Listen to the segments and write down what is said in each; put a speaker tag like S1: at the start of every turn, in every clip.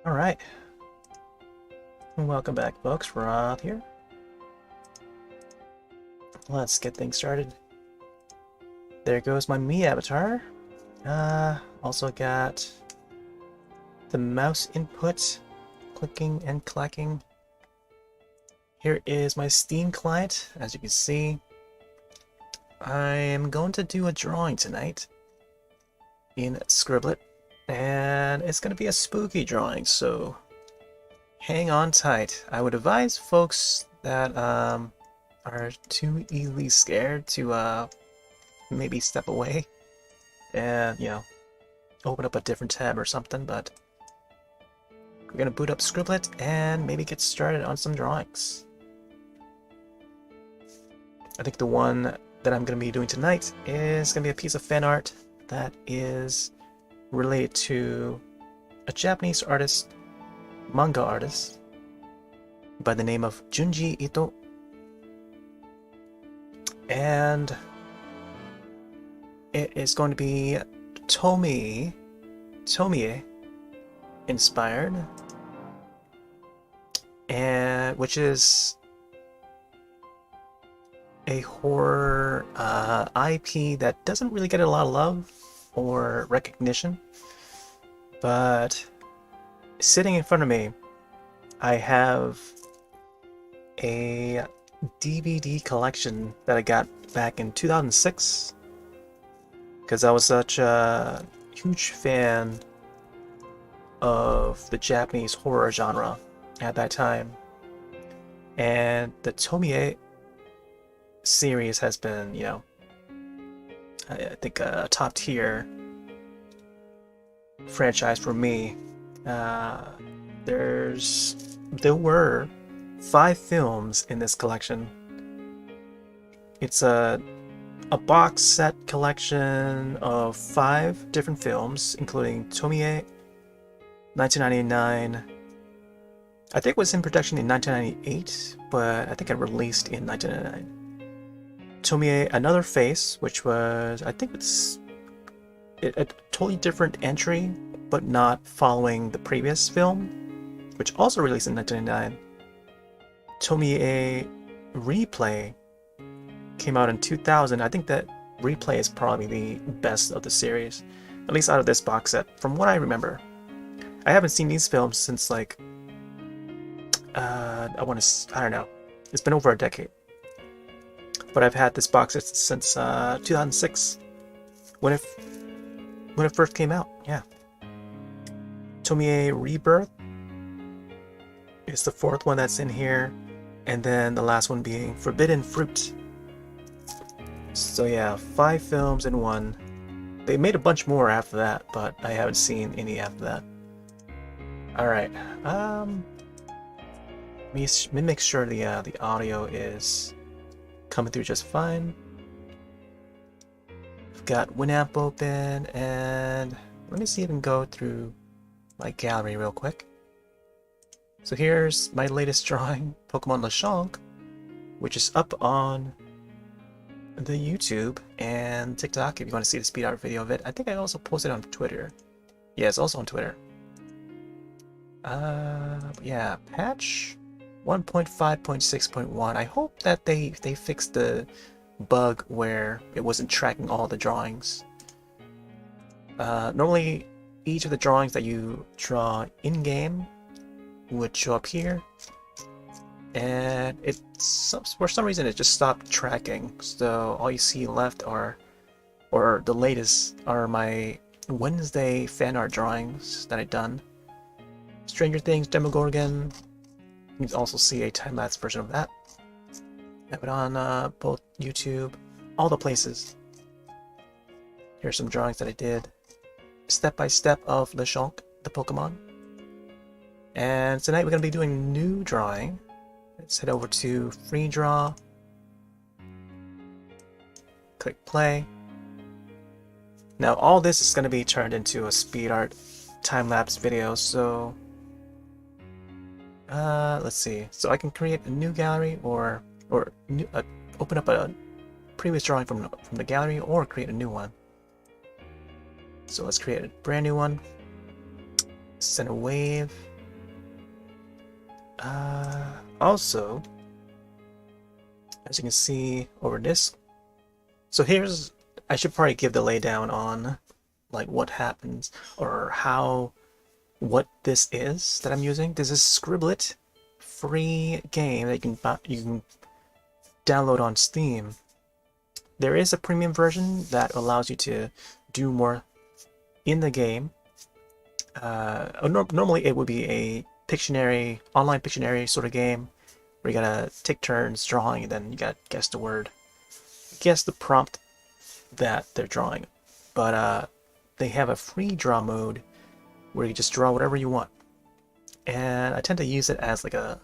S1: Alright, welcome back folks, Rob here. Let's get things started. There goes my me avatar. Also got the mouse input, clicking and clacking. Here is my Steam client. As you can see, I am going to do a drawing tonight in Scribble, and it's going to be a spooky drawing, so hang on tight. I would advise folks that are too easily scared to maybe step away and, open up a different tab or something, but we're going to boot up Scribble and maybe get started on some drawings. I think the one that I'm going to be doing tonight is going to be a piece of fan art that is related to a Japanese artist, manga artist, by the name of Junji Ito. And it is going to be Tomie inspired, and which is a horror IP that doesn't really get a lot of love or recognition, but sitting in front of me I have a DVD collection that I got back in 2006 because I was such a huge fan of the Japanese horror genre at that time, and the Tomie series has been, I think a top tier franchise for me. There were 5 films in this collection. It's a box set collection of 5 different films, including Tomie 1999. I think it was in production in 1998, but I think it released in 1999. Tomie Another Face, which was, I think it's a totally different entry, but not following the previous film, which also released in 1999. Tomie Replay came out in 2000. I think that Replay is probably the best of the series, at least out of this box set, from what I remember. I haven't seen these films since like, I don't know, it's been over a decade. But I've had this box set since 2006, when it first came out. Yeah. Tomie Rebirth is the 4th one that's in here, and then the last one being Forbidden Fruit. So yeah, 5 films in one. They made a bunch more after that, but I haven't seen any after that. Alright, let me make sure the audio is coming through just fine. I've got Winamp open, and let me see if I can go through my gallery real quick. So here's my latest drawing, Pokemon Lechonk, which is up on the YouTube and TikTok if you want to see the speed art video of it. I think I also posted on Twitter. Yeah, it's also on Twitter. Yeah, patch 1.5.6.1. I hope that they fixed the bug where it wasn't tracking all the drawings. Normally, each of the drawings that you draw in-game would show up here, and for some reason it just stopped tracking. So all you see left or the latest are my Wednesday fan art drawings that I've done. Stranger Things, Demogorgon. You can also see a time-lapse version of that. I have it on both YouTube, all the places. Here's some drawings that I did, step by step, of Lechonk, the Pokemon. And tonight we're going to be doing a new drawing. Let's head over to Free Draw. Click play. Now all this is going to be turned into a speed art time-lapse video, so let's see. So I can create a new gallery or open up a previous drawing from the gallery, or create a new one. So let's create a brand new one. Send a wave. Also, as you can see over this, so here's, I should probably give the laydown on like what happens or what this is that I'm using. This is Scribble, free game that you can download on Steam. There is a premium version that allows you to do more in the game. Normally it would be a Pictionary, online Pictionary sort of game where you gotta take turns drawing and then you gotta guess the word, guess the prompt that they're drawing. But they have a free draw mode where you just draw whatever you want. And I tend to use it as like a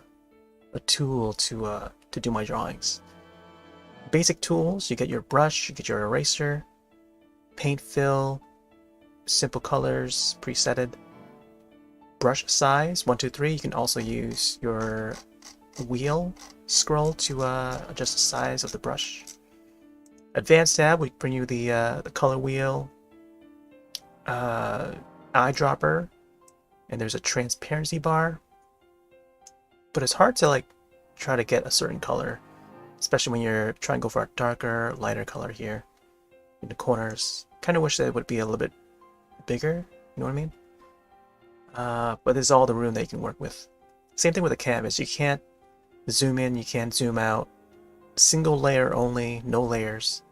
S1: tool to do my drawings. Basic tools, you get your brush, you get your eraser, paint fill, simple colors, presetted, brush size, 1, 2, 3. You can also use your wheel scroll to adjust the size of the brush. Advanced tab, we bring you the color wheel, eyedropper, and there's a transparency bar. But it's hard to like try to get a certain color, especially when you're trying to go for a darker, lighter color here in the corners. Kind of wish that it would be a little bit bigger, you know what I mean? But there's all the room that you can work with. Same thing with the canvas. You can't zoom in, you can't zoom out. Single layer only, no layers.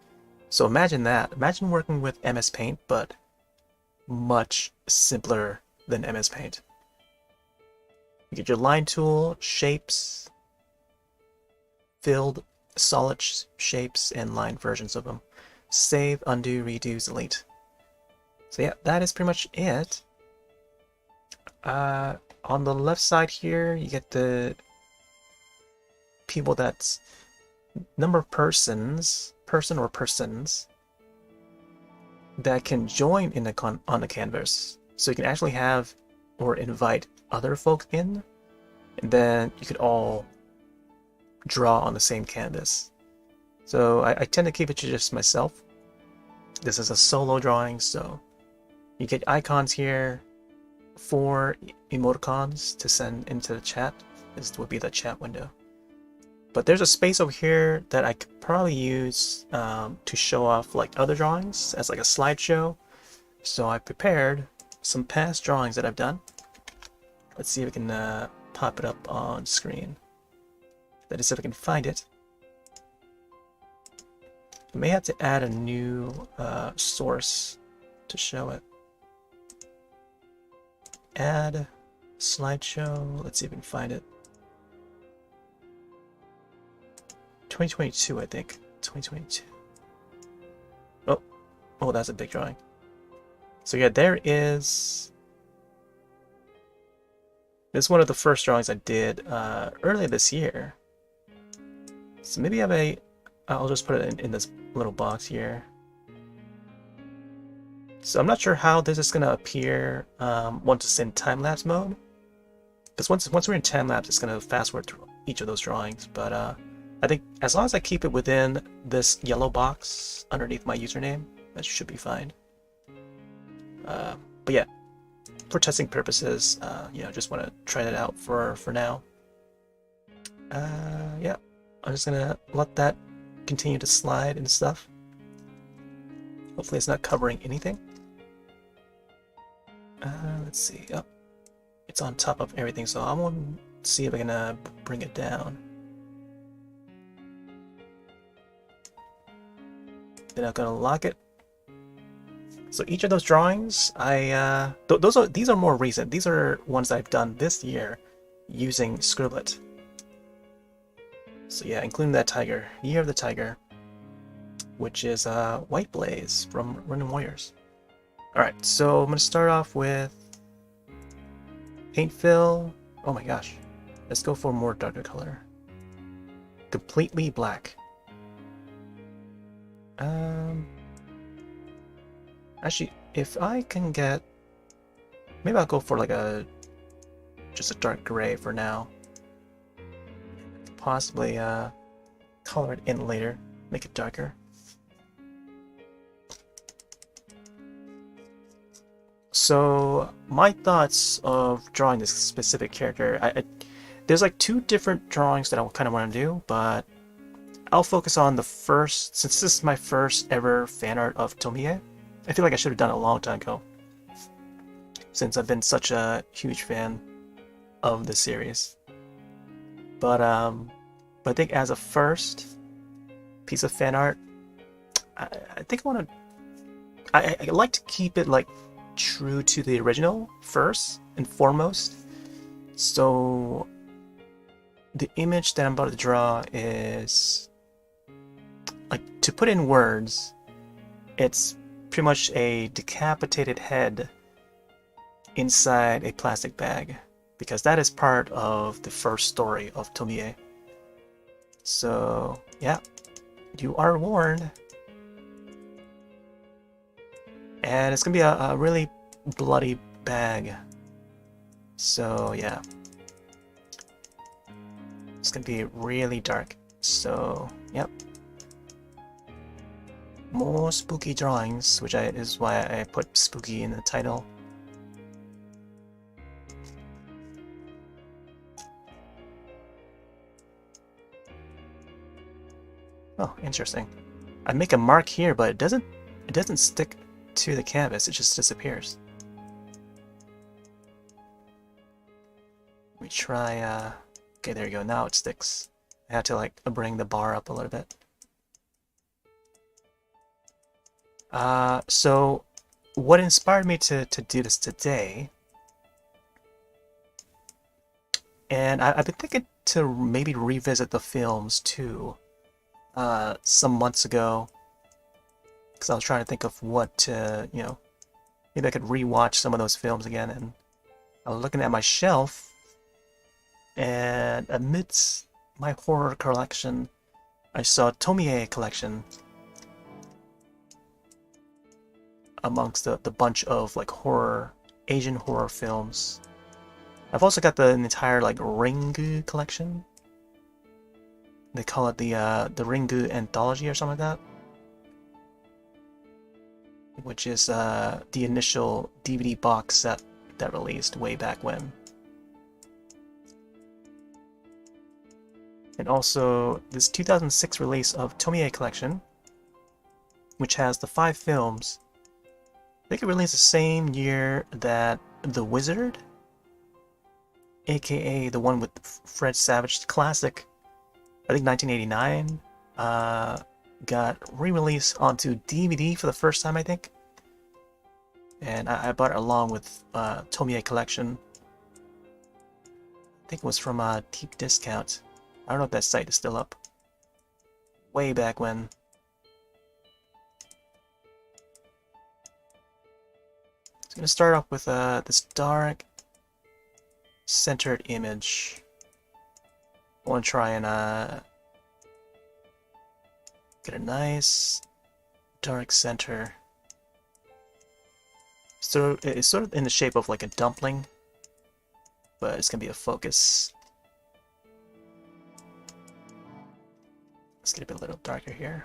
S1: So imagine that. Imagine working with MS Paint, but much simpler than MS Paint. You get your line tool, shapes, filled, solid shapes, and line versions of them. Save, undo, redo, delete. So yeah, that is pretty much it. On the left side here, you get the people that's number of persons, person or persons that can join in on the canvas. So you can actually have or invite other folks in, and then you could all draw on the same canvas. So I tend to keep it to just myself. This is a solo drawing, so you get icons here, 4 emoticons to send into the chat. This would be the chat window. But there's a space over here that I could probably use to show off like other drawings as like a slideshow. So I prepared some past drawings that I've done. Let's see if we can pop it up on screen. That is, if I can find it. I may have to add a new source to show it. Add slideshow. Let's see if we can find it. 2022, I think. 2022. Oh, that's a big drawing. So yeah, there is. This is one of the first drawings I did earlier this year. So maybe I have I'll just put it in this little box here. So I'm not sure how this is gonna appear once it's in time-lapse mode. Because once we're in time-lapse, it's gonna fast-forward through each of those drawings. But I think as long as I keep it within this yellow box underneath my username, that should be fine. But yeah, for testing purposes, you know, just want to try that out for now. Yeah, I'm just gonna let that continue to slide and stuff. Hopefully it's not covering anything. Let's see. Oh, it's on top of everything, so I want to see if I can bring it down. Then I'm gonna lock it. So each of those drawings, these are more recent. These are ones I've done this year using Scribble. So yeah, including that tiger, Year of the Tiger, which is White Blaze from Running Warriors. Alright, so I'm gonna start off with paint fill. Oh my gosh, let's go for a more darker color. Completely black. Actually, if I can get, maybe I'll go for like just a dark gray for now. Possibly color it in later, make it darker. So my thoughts of drawing this specific character, there's like two different drawings that I kind of want to do, but I'll focus on the first, since this is my first ever fan art of Tomie. I feel like I should have done it a long time ago, since I've been such a huge fan of the series. But I think as a first piece of fan art, I think I want to. I like to keep it like true to the original first and foremost. So the image that I'm about to draw is, like, to put in words, it's pretty much a decapitated head inside a plastic bag, because that is part of the first story of Tomie. So yeah, you are warned. And it's gonna be a really bloody bag. So yeah, it's gonna be really dark. So yep, more spooky drawings, which is why I put spooky in the title. Oh, interesting. I make a mark here, but it doesn't stick to the canvas, it just disappears. Let me try, okay, there you go, now it sticks. I have to like bring the bar up a little bit. So what inspired me to do this today, and I've been thinking to maybe revisit the films too, some months ago, because I was trying to think of what to, you know, maybe I could rewatch some of those films again. And I was looking at my shelf, and amidst my horror collection, I saw Tomie collection amongst the bunch of like horror, Asian horror films. I've also got the entire like Ringu collection. They call it the Ringu Anthology or something like that, which is the initial DVD box set that released way back when. And also this 2006 release of Tomie Collection, which has the 5 films. I think it released the same year that The Wizard, aka the one with Fred Savage, classic, I think 1989, got re-released onto DVD for the first time, I think. And I bought it along with Tomie Collection. I think it was from a deep discount. I don't know if that site is still up. Way back when. So I'm going to start off with this dark, centered image. I want to try and get a nice dark center. So it's sort of in the shape of like a dumpling, but it's gonna be a focus. Let's get it a little darker here.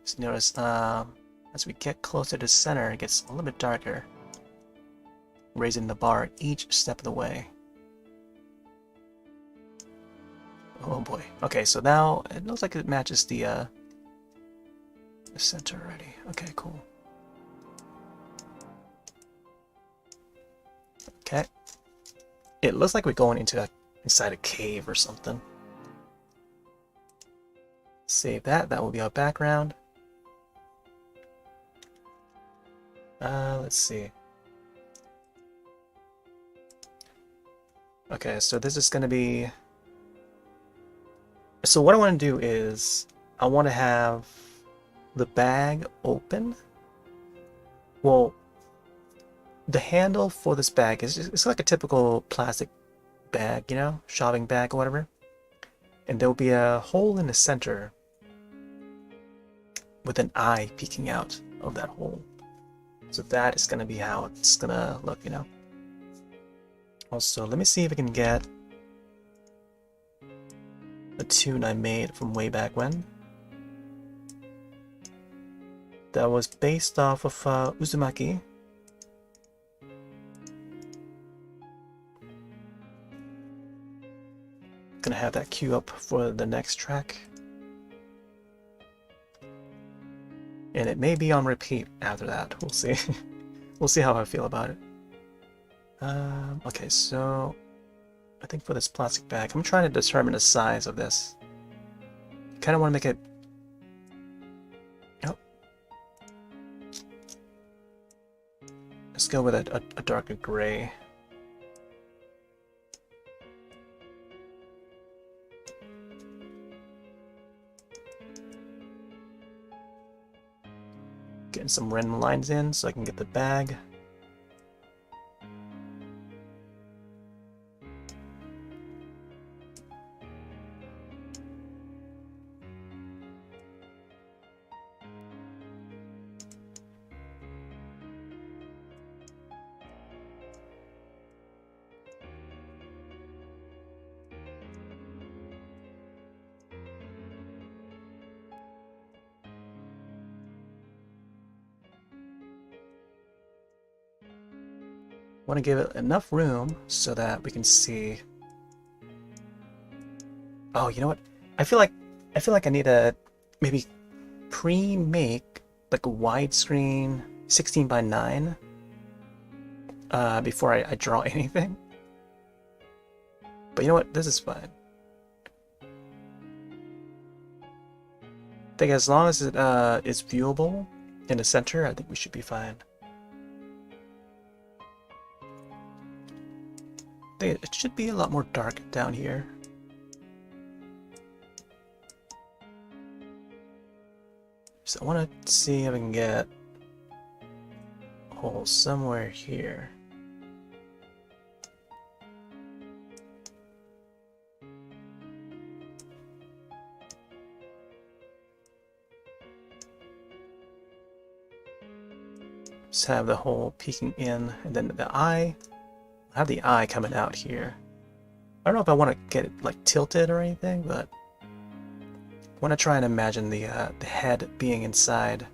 S1: Just notice as we get closer to the center, it gets a little bit darker, raising the bar each step of the way. Oh boy. Okay, so now it looks like it matches the center already. Okay, cool. Okay. It looks like we're going inside a cave or something. Save that. That will be our background. Let's see. Okay, so this is going to be... So what I want to do is, I want to have the bag open. Well, the handle for this bag is it's like a typical plastic bag, you know, shopping bag or whatever. And there will be a hole in the center with an eye peeking out of that hole. So that is going to be how it's going to look, you know. Also, let me see if I can get a tune I made from way back when. that was based off of Uzumaki. Gonna have that queue up for the next track. And it may be on repeat after that. We'll see. We'll see how I feel about it. Okay, so I think for this plastic bag, I'm trying to determine the size of this. Kind of want to make it... Oh. Let's go with a darker gray. Getting some random lines in so I can get the bag. Want to give it enough room so that we can see. Oh, you know what? I feel like I need to maybe pre-make like a widescreen 16:9 before I draw anything. But you know what? This is fine. I think as long as it is viewable in the center, I think we should be fine. It should be a lot more dark down here. So I want to see if I can get a hole somewhere here. Just have the hole peeking in, and then the eye. I have the eye coming out here. I don't know if I want to get it like tilted or anything, but I want to try and imagine the head being inside.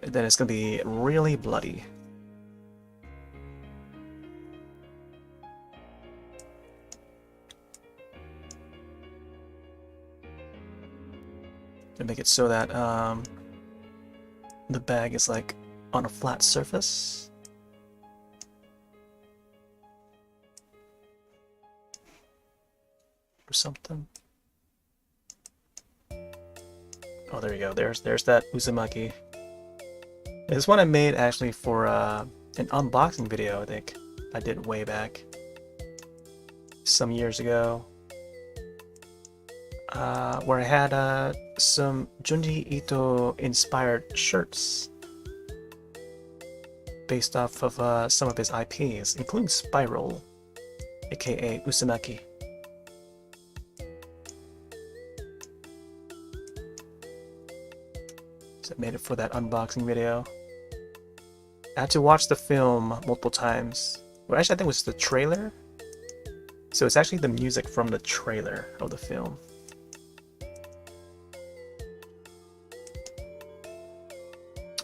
S1: And then it's going to be really bloody. And make it so that the bag is like on a flat surface. Or something. Oh, there you go. There's that Uzumaki. This one I made actually for an unboxing video, I think I did way back some years ago, where I had some Junji Ito inspired shirts based off of some of his IPs, including Spiral, aka Uzumaki. So I made it for that unboxing video. I had to watch the film multiple times. Well, actually I think it was the trailer. So it's actually the music from the trailer of the film.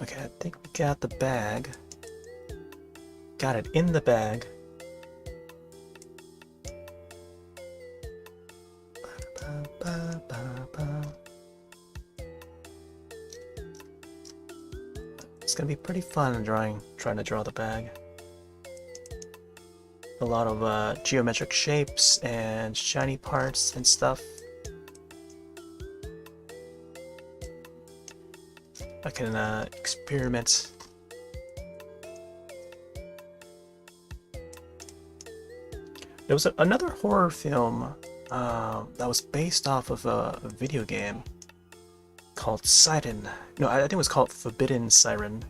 S1: Okay, I think we got the bag. Got it in the bag. It's gonna be pretty fun trying to draw the bag. A lot of geometric shapes and shiny parts and stuff. I can experiment. There was another horror film that was based off of a video game called Siren. No, I think it was called Forbidden Siren.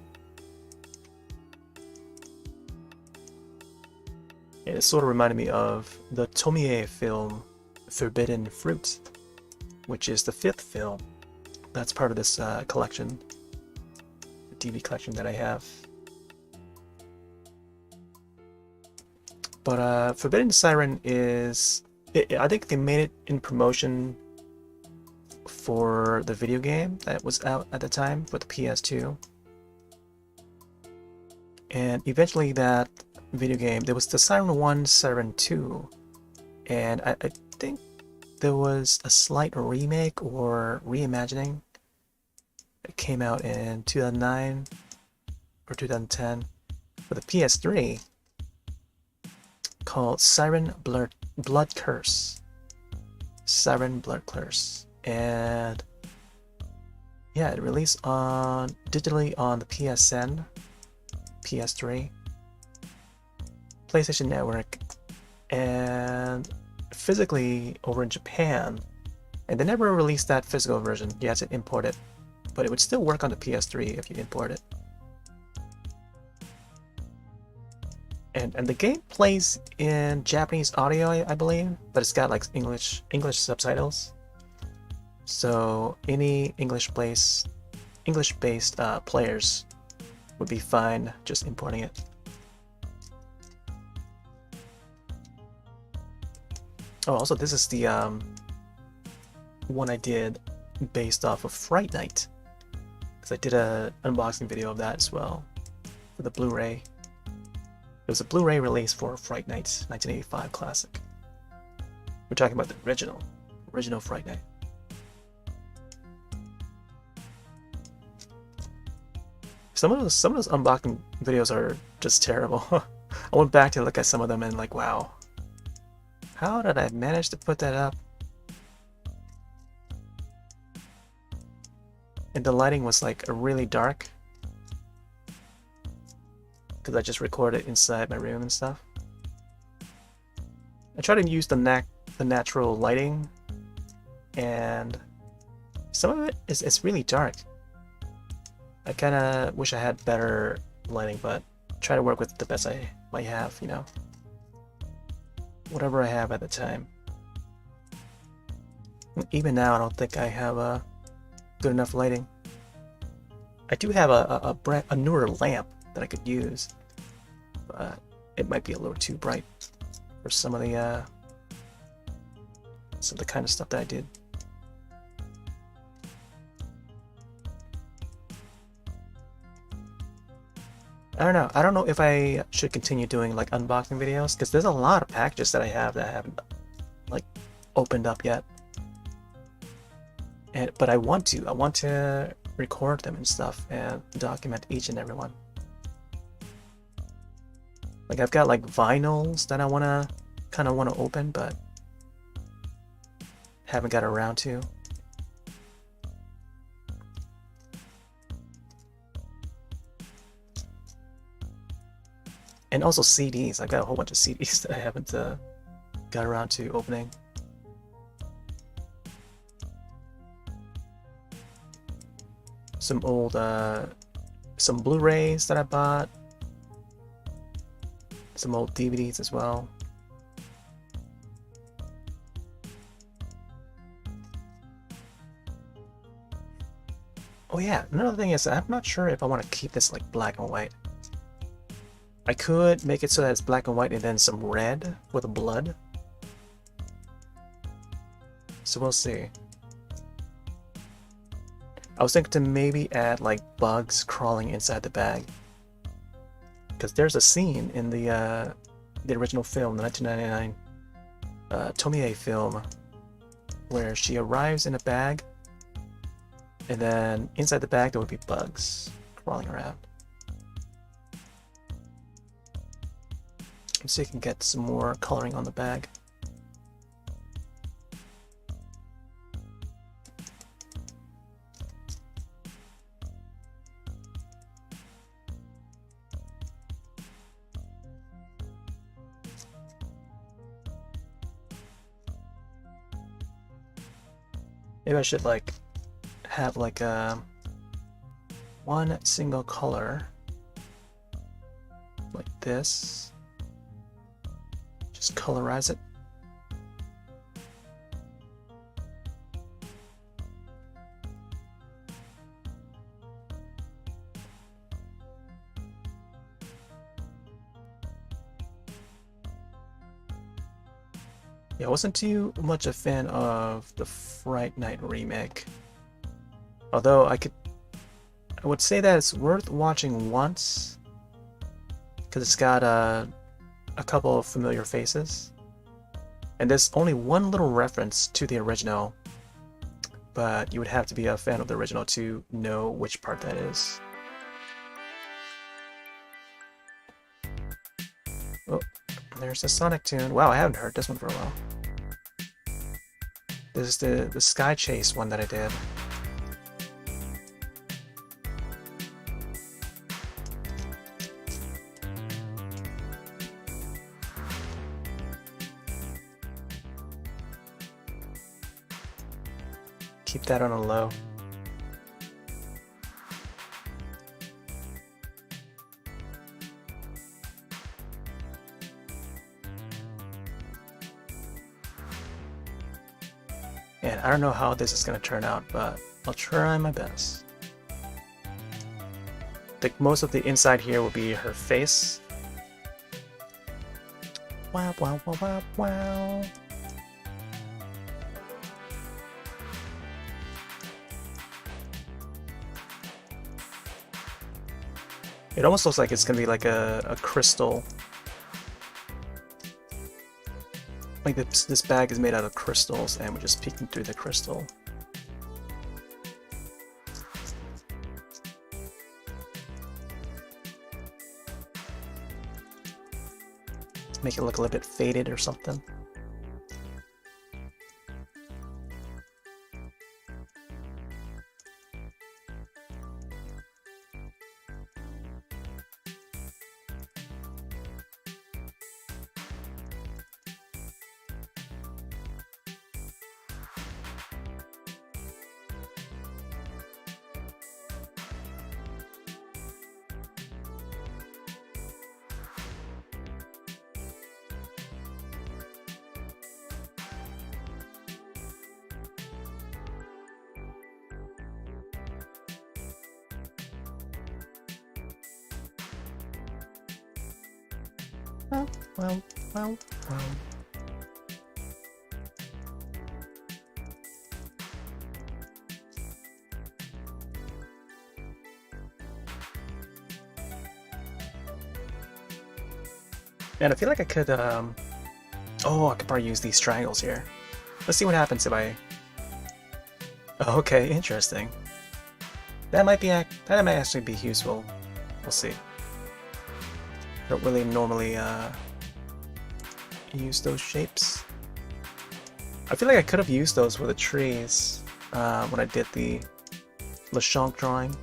S1: It sort of reminded me of the Tomie film Forbidden Fruit, which is the 5th film that's part of this collection, the DVD collection that I have. But Forbidden Siren is... I think they made it in promotion for the video game that was out at the time for the PS2. And eventually that video game, there was the Siren 1, Siren 2, and I think there was a slight remake or reimagining. It came out in 2009 or 2010 for the PS3 called Siren Blood Curse. Siren Blood Curse. And yeah, it released digitally on the PSN, PS3, PlayStation Network, and physically over in Japan. And they never released that physical version. You had to import it, but it would still work on the PS3 if you import it. And the game plays in Japanese audio, I believe, but it's got like English subtitles. So any English-based players would be fine just importing it. Oh, also this is the one I did based off of Fright Night, because I did an unboxing video of that as well for the Blu-ray. It was a Blu-ray release for Fright Night 1985 classic. We're talking about the original Fright Night. Some of those unboxing videos are just terrible. I went back to look at some of them and like, wow, how did I manage to put that up? And the lighting was like really dark, because I just recorded inside my room and stuff. I try to use the natural lighting, and some of it is really dark. I kind of wish I had better lighting, but try to work with the best I might have, you know. Whatever I have at the time. Even now, I don't think I have good enough lighting. I do have a newer lamp that I could use, but it might be a little too bright for some of the kind of stuff that I did. I don't know. I don't know if I should continue doing like unboxing videos, because there's a lot of packages that I have that I haven't like opened up yet. But I want to record them and stuff and document each and every one. Like I've got like vinyls that I kind of want to open, but haven't got around to. And also CDs. I've got a whole bunch of CDs that I haven't got around to opening. Some old, some Blu-rays that I bought. Some old DVDs as well. Oh yeah, another thing is I'm not sure if I want to keep this like black and white. I could make it so that it's black and white and then some red with blood. So we'll see. I was thinking to maybe add like bugs crawling inside the bag, because there's a scene in the original film, the 1999 Tomie film, where she arrives in a bag, and then inside the bag there would be bugs crawling around. Let's see if I can get some more coloring on the bag. Maybe I should like have like one single color like this. Just colorize it. Yeah, I wasn't too much a fan of the Fright Night remake. Although I would say that it's worth watching once because it's got a couple of familiar faces. And there's only one little reference to the original, but you would have to be a fan of the original to know which part that is. Oh, there's the Sonic tune. Wow, I haven't heard this one for a while. This is the Sky Chase one that I did. Keep that on a low. And I don't know how this is going to turn out, but I'll try my best. I think most of the inside here will be her face. Wow, wow, wow, wow, wow. It almost looks like it's going to be like a crystal. Like this bag is made out of crystals and we're just peeking through the crystal. Make it look a little bit faded or something. Well. And I feel like I could, oh, I could probably use these triangles here. Let's see what happens if I... Oh, okay, interesting. That might actually be useful. We'll see. I don't really normally, use those shapes. I feel like I could have used those for the trees when I did the Lechonk drawing.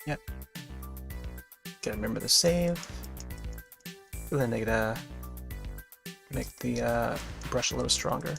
S1: Yep. Gotta remember to save. And then I gotta make the brush a little stronger.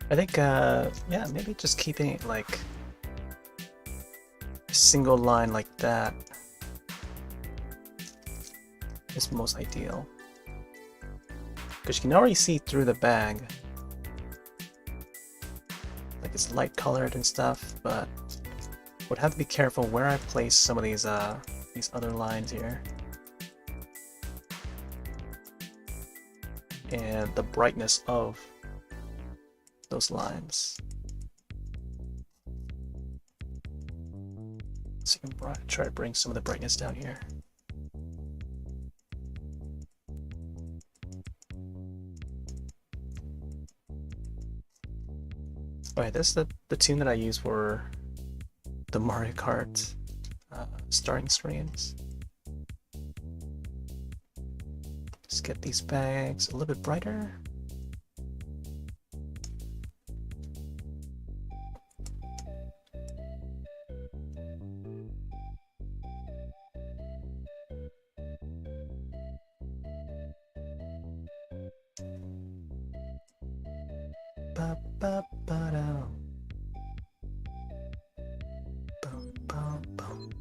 S1: I think, yeah, maybe just keeping it like a single line like that is most ideal. Because you can already see through the bag. Like it's light colored and stuff, but would have to be careful where I place some of these other lines here. And the brightness of those lines. So you can try to bring some of the brightness down here. Alright, this is the tune that I use for the Mario Kart starting streams. Let's get these bags a little bit brighter. Ba, ba, ba, da. Boom, boom, boom.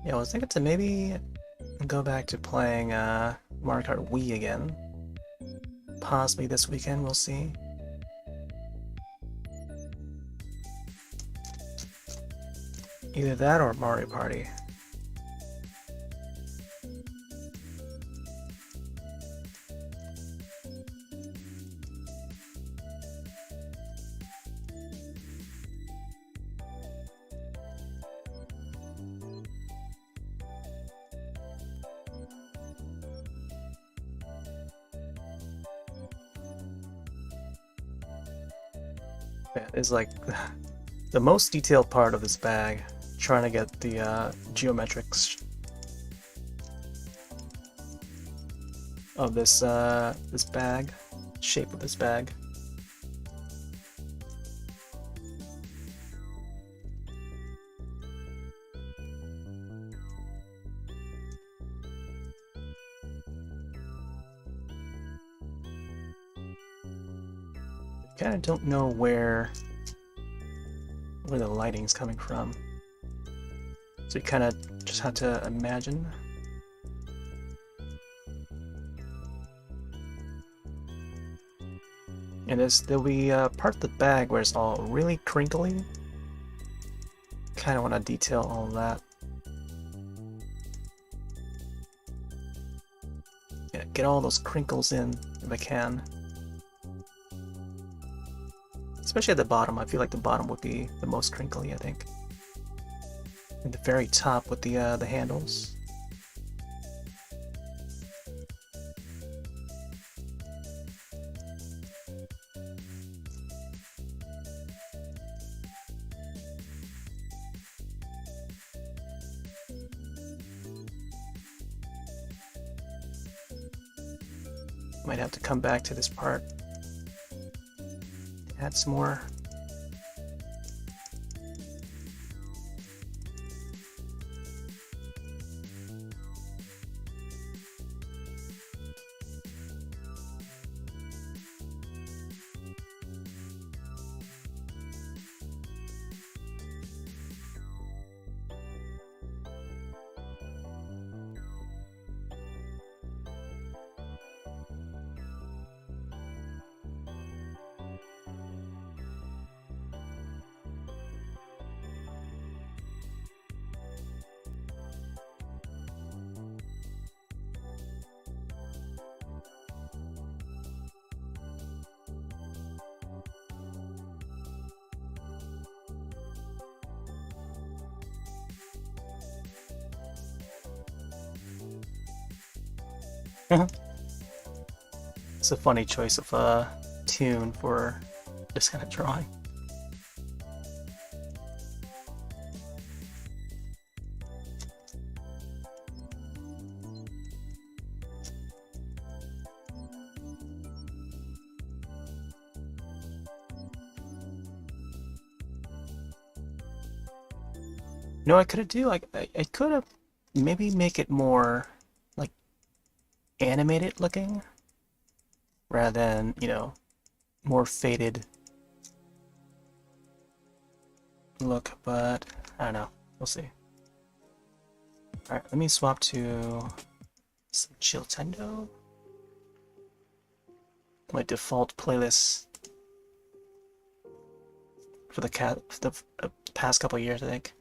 S1: Yeah, I was thinking to maybe go back to playing Mario Kart Wii again. Possibly this weekend, we'll see. Either that or Mario Party. Yeah, it's like the most detailed part of this bag, trying to get the geometrics of this this bag, shape of this bag. Kind of don't know where the lighting's coming from, so you kind of just have to imagine. And there'll be a part of the bag where it's all really crinkly. Kind of want to detail all of that. Yeah, get all those crinkles in if I can. Especially at the bottom. I feel like the bottom would be the most crinkly, I think. And the very top with the handles. Might have to come back to this part. Add some more. It's a funny choice of a tune for this kind of drawing. No, I could do like I could have maybe make it more like animated looking rather than, you know, more faded look, but I don't know. We'll see. Alright, let me swap to some Chiltendo. My default playlist for the past couple years, I think.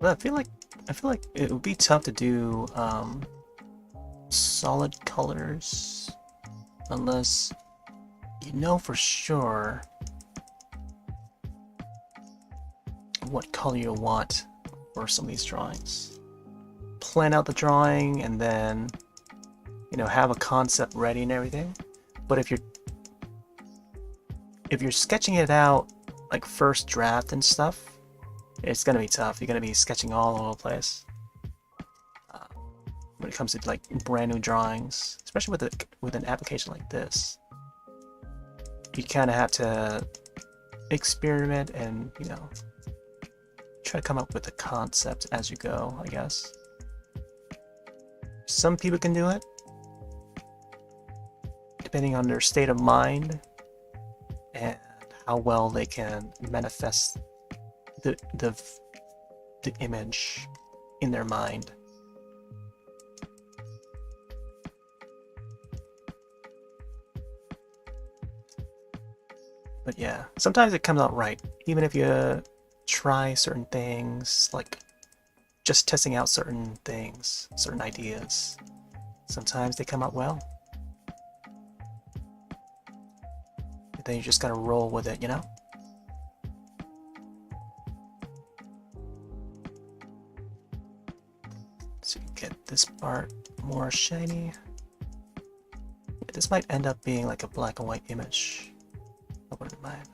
S1: But I feel like it would be tough to do solid colors unless you know for sure what color you want for some of these drawings. Plan out the drawing and then, you know, have a concept ready and everything. But if you're sketching it out like first draft and stuff, it's gonna be tough. You're gonna be sketching all over the place when it comes to like brand new drawings, especially with an application like this. You kind of have to experiment and, you know, try to come up with a concept as you go, I guess. Some people can do it, depending on their state of mind and how well they can manifest the image in their mind. But yeah, sometimes it comes out right, even if you try certain things, like just testing out certain things, certain ideas. Sometimes they come out well. But then you just gotta roll with it, you know? So you get this part more shiny. This might end up being like a black and white image. I wouldn't mind.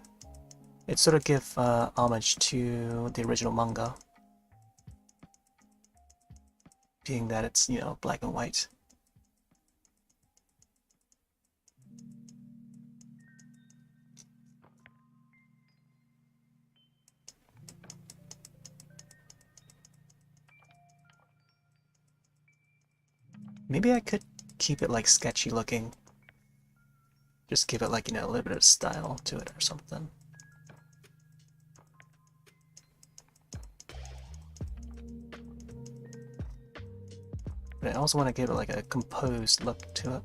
S1: It sort of give homage to the original manga, being that it's, you know, black and white. Maybe I could keep it like sketchy looking. Just give it like, you know, a little bit of style to it or something. But I also want to give it like a composed look to it.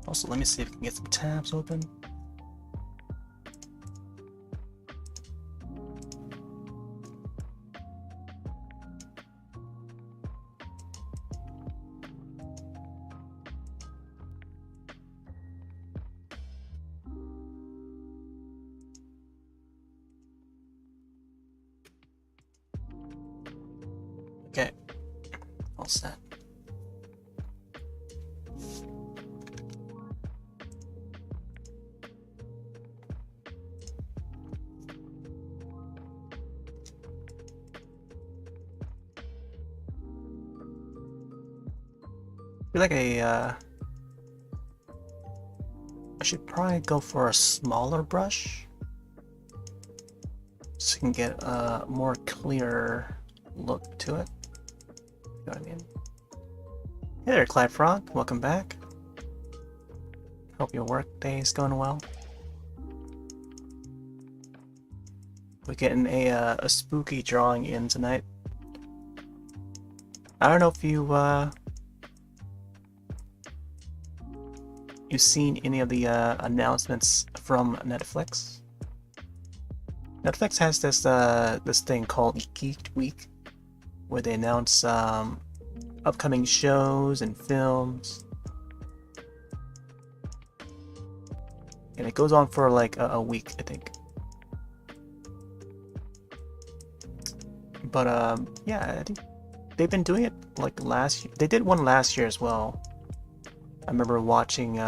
S1: Also, let me see if I can get some tabs open. Okay, all set. I feel like I should probably go for a smaller brush so you can get a more clear look to it. You know what I mean? Hey there, Clyde Frog. Welcome back. Hope your work day is going well. We're getting a spooky drawing in tonight. I don't know if you've seen any of the announcements from Netflix. Netflix has this this thing called Geek Week, where they announce upcoming shows and films, and it goes on for like a week, I think. But yeah, I think they've been doing it like last year. They did one last year as well. I remember watching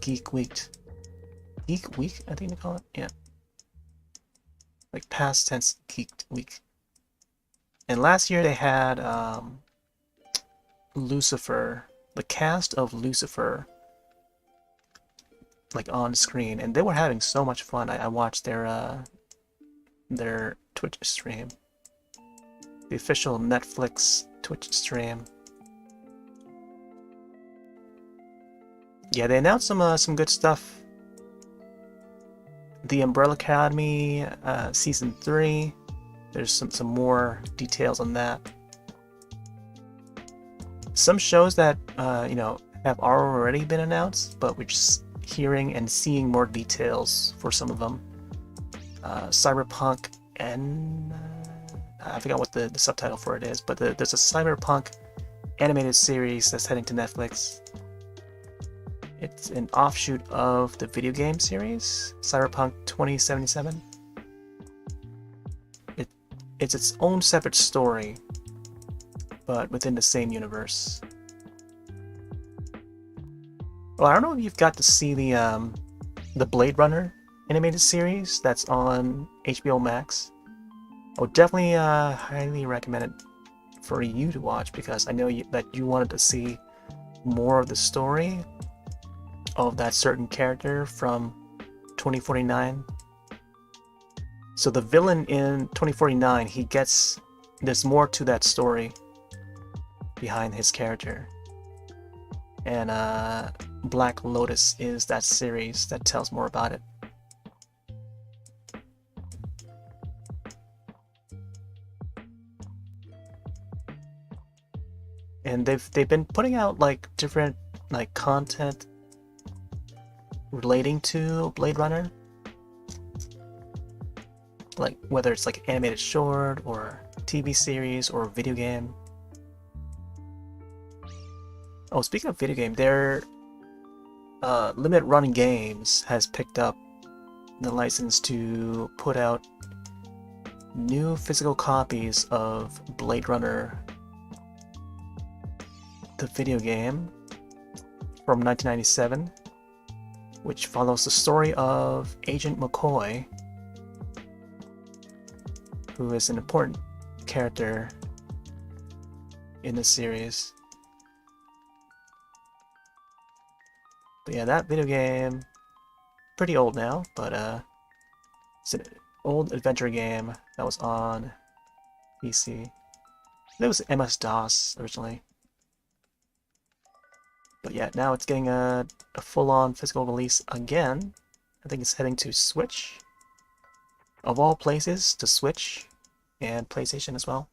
S1: Geek Week. Geek Week, I think they call it. Yeah. Like past tense Geek Week. And last year they had Lucifer, the cast of Lucifer, like on screen, and they were having so much fun. I watched their Twitch stream, the official Netflix Twitch stream. Yeah, they announced some good stuff. The Umbrella Academy season 3. There's some more details on that. Some shows that you know, have already been announced, but we're just hearing and seeing more details for some of them. Cyberpunk and I forgot what the subtitle for it is, but there's a Cyberpunk animated series that's heading to Netflix. It's an offshoot of the video game series, Cyberpunk 2077. It's its own separate story, but within the same universe. Well, I don't know if you've got to see the Blade Runner animated series that's on HBO Max. I would definitely highly recommend it for you to watch, because I know that you wanted to see more of the story of that certain character from 2049. So the villain in 2049, there's more to that story behind his character. And Black Lotus is that series that tells more about it. And they've been putting out like different like content relating to Blade Runner, like whether it's like animated short or TV series or video game. Oh, speaking of video game, their Limit Run Games has picked up the license to put out new physical copies of Blade Runner, the video game from 1997, which follows the story of Agent McCoy, who is an important character in the series. But yeah, that video game, pretty old now, but it's an old adventure game that was on PC. It was MS-DOS originally. But yeah, now it's getting a full-on physical release again. I think it's heading to Switch. Of all places, to Switch and PlayStation as well.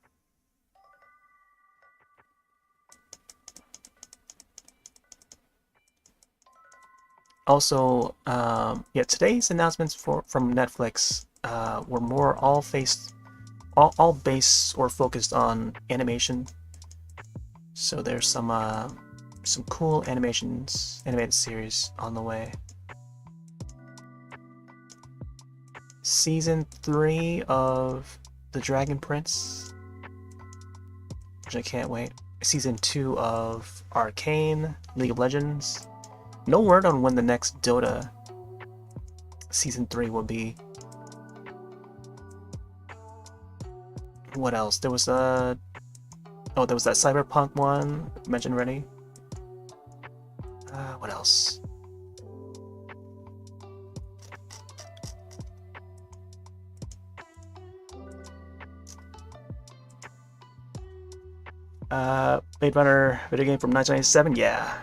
S1: Also, yeah, today's announcements from Netflix were more all based or focused on animation. So there's some cool animated series on the way. Season 3 of The Dragon Prince, which I can't wait. Season 2 of Arcane, League of Legends. No word on when the next Dota Season 3 will be. What else? There was there was that Cyberpunk one mentioned already. What else? Blade Runner video game from 1997. Yeah,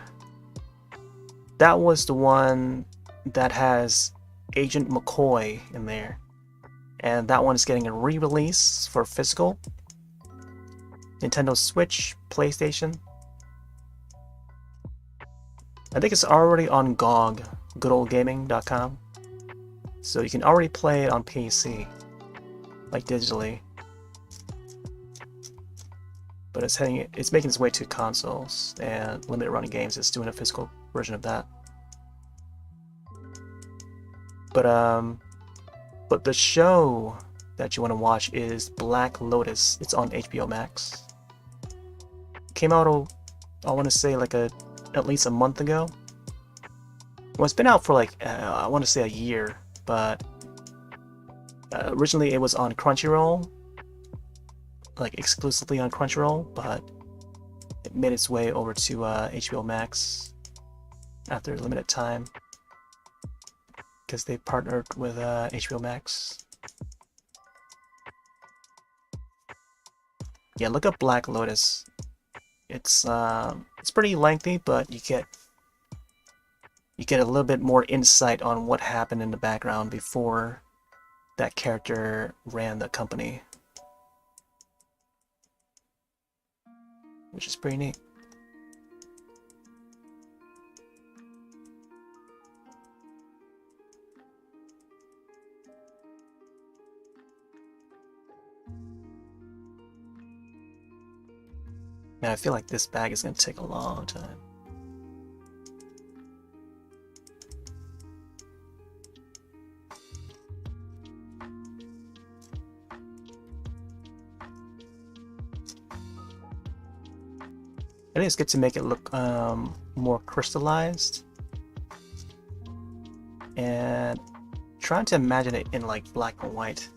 S1: that was the one that has Agent McCoy in there, and that one is getting a re-release for physical. Nintendo Switch, PlayStation. I think it's already on GOG, goodoldgaming.com. So you can already play it on PC, like digitally. But it's making its way to consoles, and Limited Run Games is doing a physical version of that. But the show that you want to watch is Black Lotus. It's on HBO Max. Came out, I want to say like at least a month ago. Well, it's been out for like I want to say a year, but originally it was on Crunchyroll, like exclusively on Crunchyroll, but it made its way over to HBO Max after a limited time because they partnered with HBO Max. Yeah, look up Black Lotus. It's pretty lengthy, but you get a little bit more insight on what happened in the background before that character ran the company, which is pretty neat. Man, I feel like this bag is going to take a long time. I think it's good to make it look more crystallized, and trying to imagine it in like black and white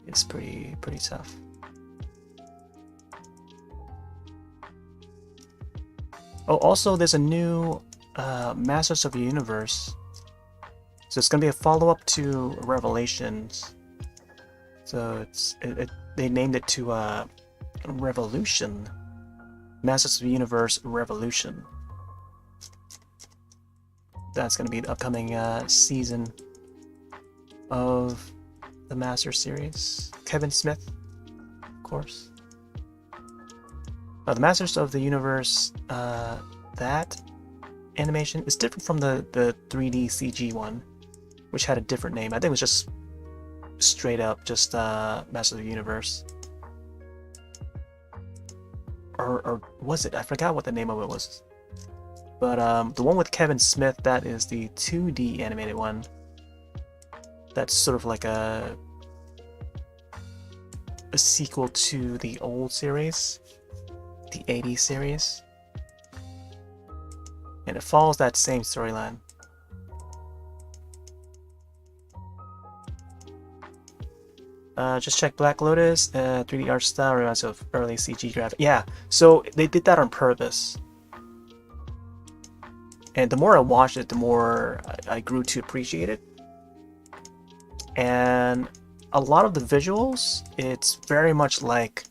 S1: is pretty tough. Oh, also there's a new Masters of the Universe, so it's gonna be a follow-up to Revelations. So they named it to Revolution. Masters of the Universe Revolution. That's going to be the upcoming season of the Master series. Kevin Smith, of course. The Masters of the Universe, that animation is different from the 3D CG one, which had a different name. I think it was just straight up just Masters of the Universe. Or was it? I forgot what the name of it was. But the one with Kevin Smith, that is the 2D animated one. That's sort of like a sequel to the old series, the 80s series. And it follows that same storyline. Just check Black Lotus, 3D art style reminds of early CG graphics. Yeah, so they did that on purpose. And the more I watched it, the more I grew to appreciate it. And a lot of the visuals, it's very much like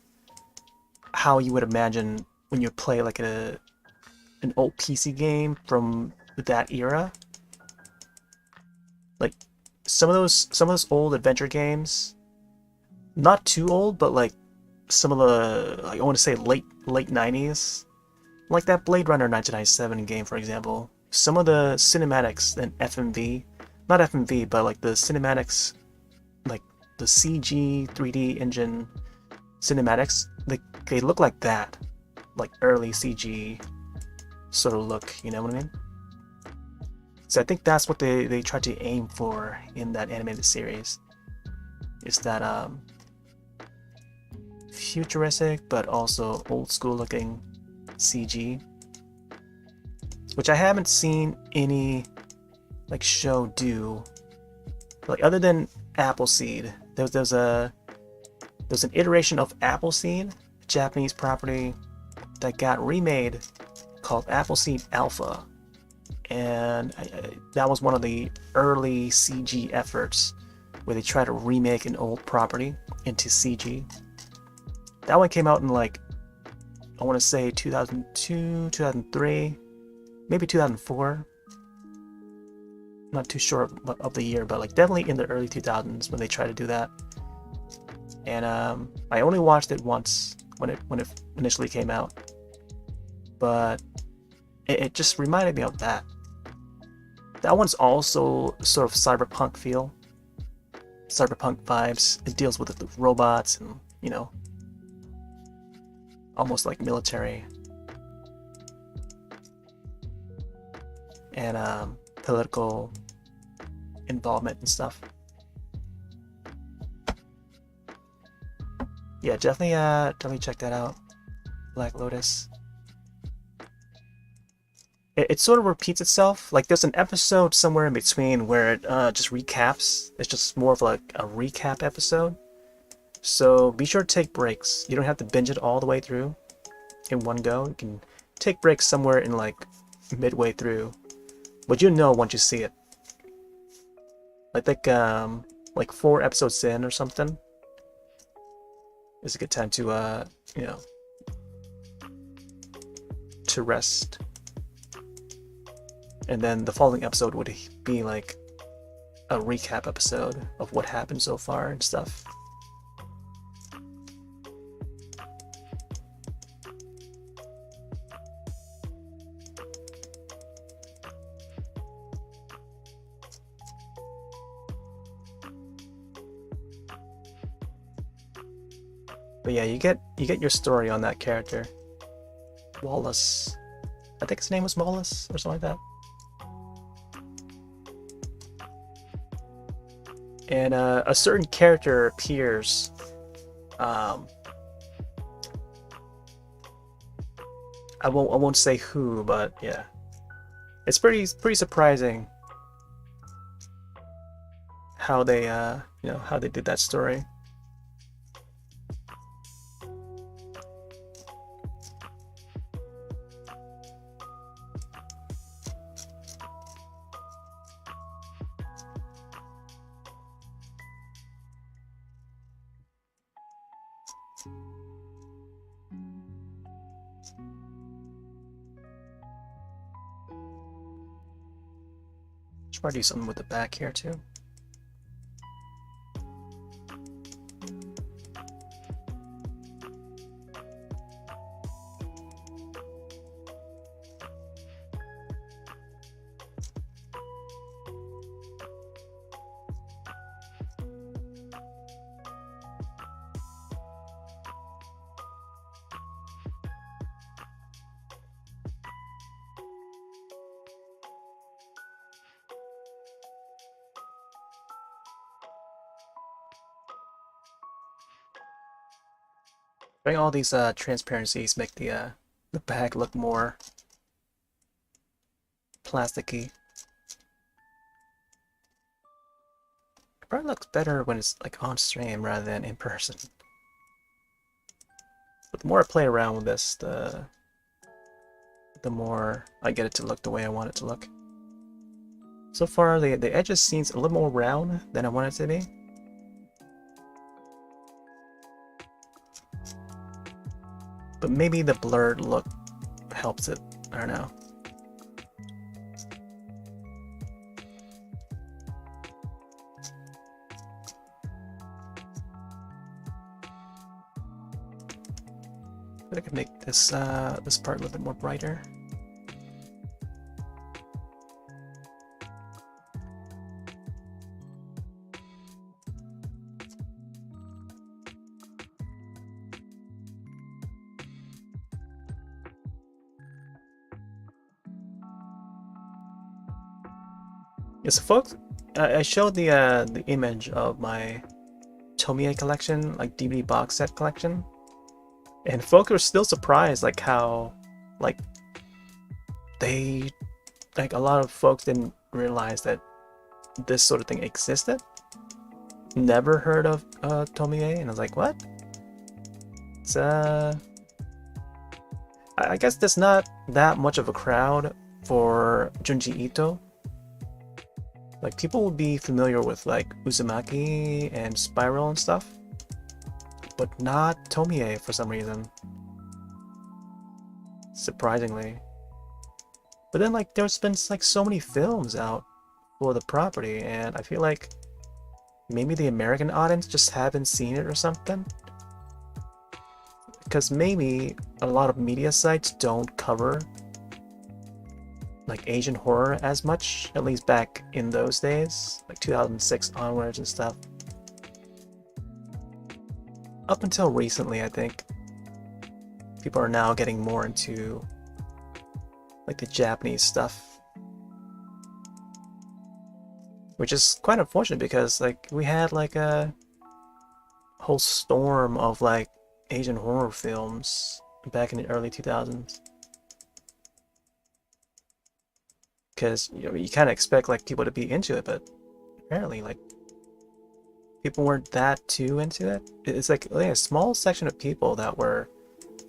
S1: how you would imagine when you play like an old PC game from that era. Like some of those old adventure games, not too old, but like some of the, like, I want to say late 90s, like that Blade Runner 1997 game, for example. Some of the cinematics and FMV, not FMV, but like the cinematics, like the CG 3D engine cinematics, they look like that, like early CG sort of look, you know what I mean? So I think that's what they tried to aim for in that animated series, is that futuristic but also old school looking CG, which I haven't seen any like show do, like other than Appleseed. There's an iteration of Appleseed, a Japanese property that got remade called Appleseed Alpha, and that was one of the early CG efforts where they try to remake an old property into CG. That one came out in like, I want to say 2002, 2003, maybe 2004. Not too sure of the year, but like definitely in the early 2000s when they tried to do that. And I only watched it once when it initially came out, but it just reminded me of that. That one's also sort of cyberpunk feel, cyberpunk vibes. It deals with the robots and, you know, almost like military and political involvement and stuff. Yeah, definitely check that out. Black Lotus. It sort of repeats itself. Like there's an episode somewhere in between where it just recaps. It's just more of like a recap episode. So be sure to take breaks. You don't have to binge it all the way through in one go. You can take breaks somewhere in like midway through, but you know once you see it. I think like 4 episodes in or something is a good time to you know, to rest. And then the following episode would be like a recap episode of what happened so far and stuff. But yeah, you get your story on that character. Wallace. I think his name was Wallace or something like that. And a certain character appears. I won't say who, but yeah, it's pretty surprising how they you know, how they did that story. Should probably do something with the back here too. Bring all these transparencies, make the bag look more plasticky. It probably looks better when it's like on stream rather than in person. But the more I play around with this, the more I get it to look the way I want it to look. So far, the edges seems a little more round than I want it to be. But maybe the blurred look helps it. I don't know. But I could make this this part a little bit more brighter. Yeah, so folks, I showed the image of my Tomie collection, like DVD box set collection, and folks were still surprised, like how, like a lot of folks didn't realize that this sort of thing existed. Never heard of Tomie, and I was like, what? It's I guess there's not that much of a crowd for Junji Ito. Like, people would be familiar with like Uzumaki and Spiral and stuff, but not Tomie for some reason. Surprisingly. But then, like, there's been like so many films out for the property, and I feel like maybe the American audience just haven't seen it or something. Because maybe a lot of media sites don't cover like Asian horror as much, at least back in those days, like 2006 onwards and stuff. Up until recently, I think people are now getting more into like the Japanese stuff, which is quite unfortunate because like we had like a whole storm of like Asian horror films back in the early 2000s. Because you kind of expect like people to be into it, but apparently like people weren't that too into it. It's like only a small section of people that were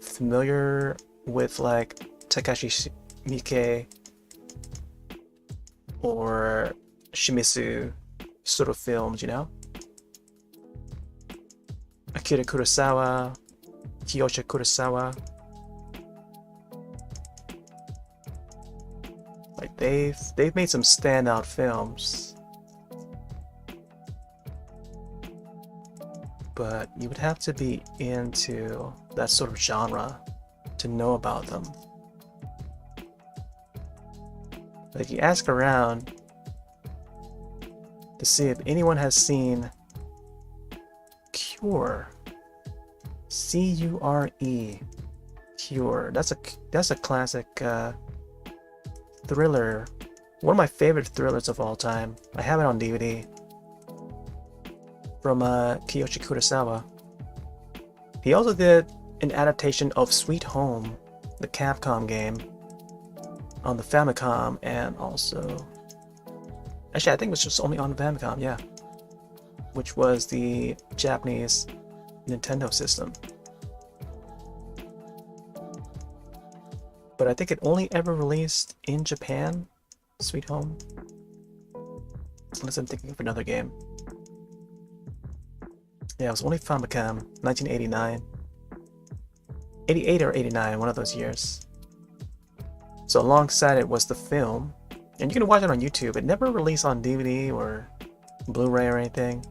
S1: familiar with like Takashi Miike or Shimizu sort of films, Akira Kurosawa, Kiyoshi Kurosawa. Like they've made some standout films, but you would have to be into that sort of genre to know about them. Like you ask around to see if anyone has seen Cure, C-U-R-E, Cure. That's a classic thriller, one of my favorite thrillers of all time. I have it on DVD from Kiyoshi Kurosawa. He also did an adaptation of Sweet Home, the Capcom game, on the Famicom, and also actually I think it was just only on the Famicom, yeah, which was the Japanese Nintendo system. But I think it only ever released in Japan, Sweet Home. Unless I'm thinking of another game. Yeah, it was only Famicom, 1989. 88 or 89, one of those years. So alongside it was the film, and you can watch it on YouTube. It never released on DVD or Blu-ray or anything,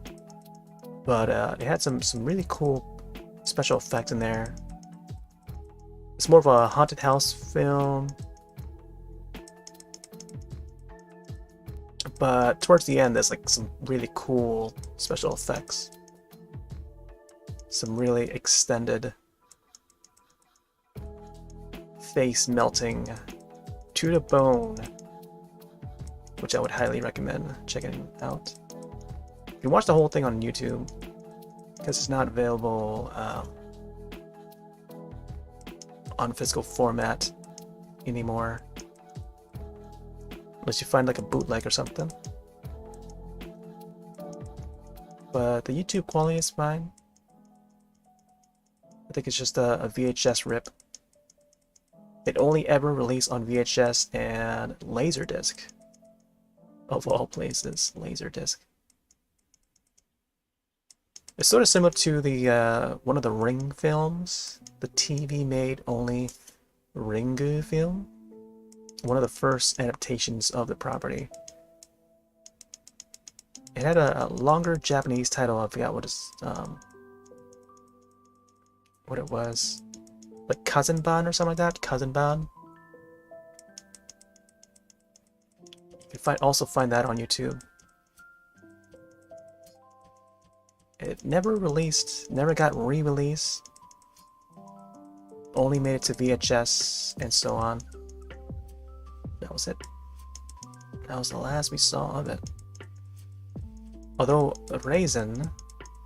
S1: but it had some really cool special effects in there. It's more of a haunted house film, but towards the end there's like some really cool special effects. Some really extended face melting to the bone, which I would highly recommend checking out. You can watch the whole thing on YouTube because it's not available on physical format anymore, unless you find like a bootleg or something. But the YouTube quality is fine. I think it's just a VHS rip. It only ever released on VHS and Laserdisc, of all places. Laserdisc. It's sort of similar to the one of the Ring films, the TV-made only Ringu film, one of the first adaptations of the property. It had a longer Japanese title. I forgot what it was, like Cousin Ban or something like that. Cousin Ban. You can also find that on YouTube. It never released, never got re-released. Only made it to VHS and so on. That was it. That was the last we saw of it. Although Raisin,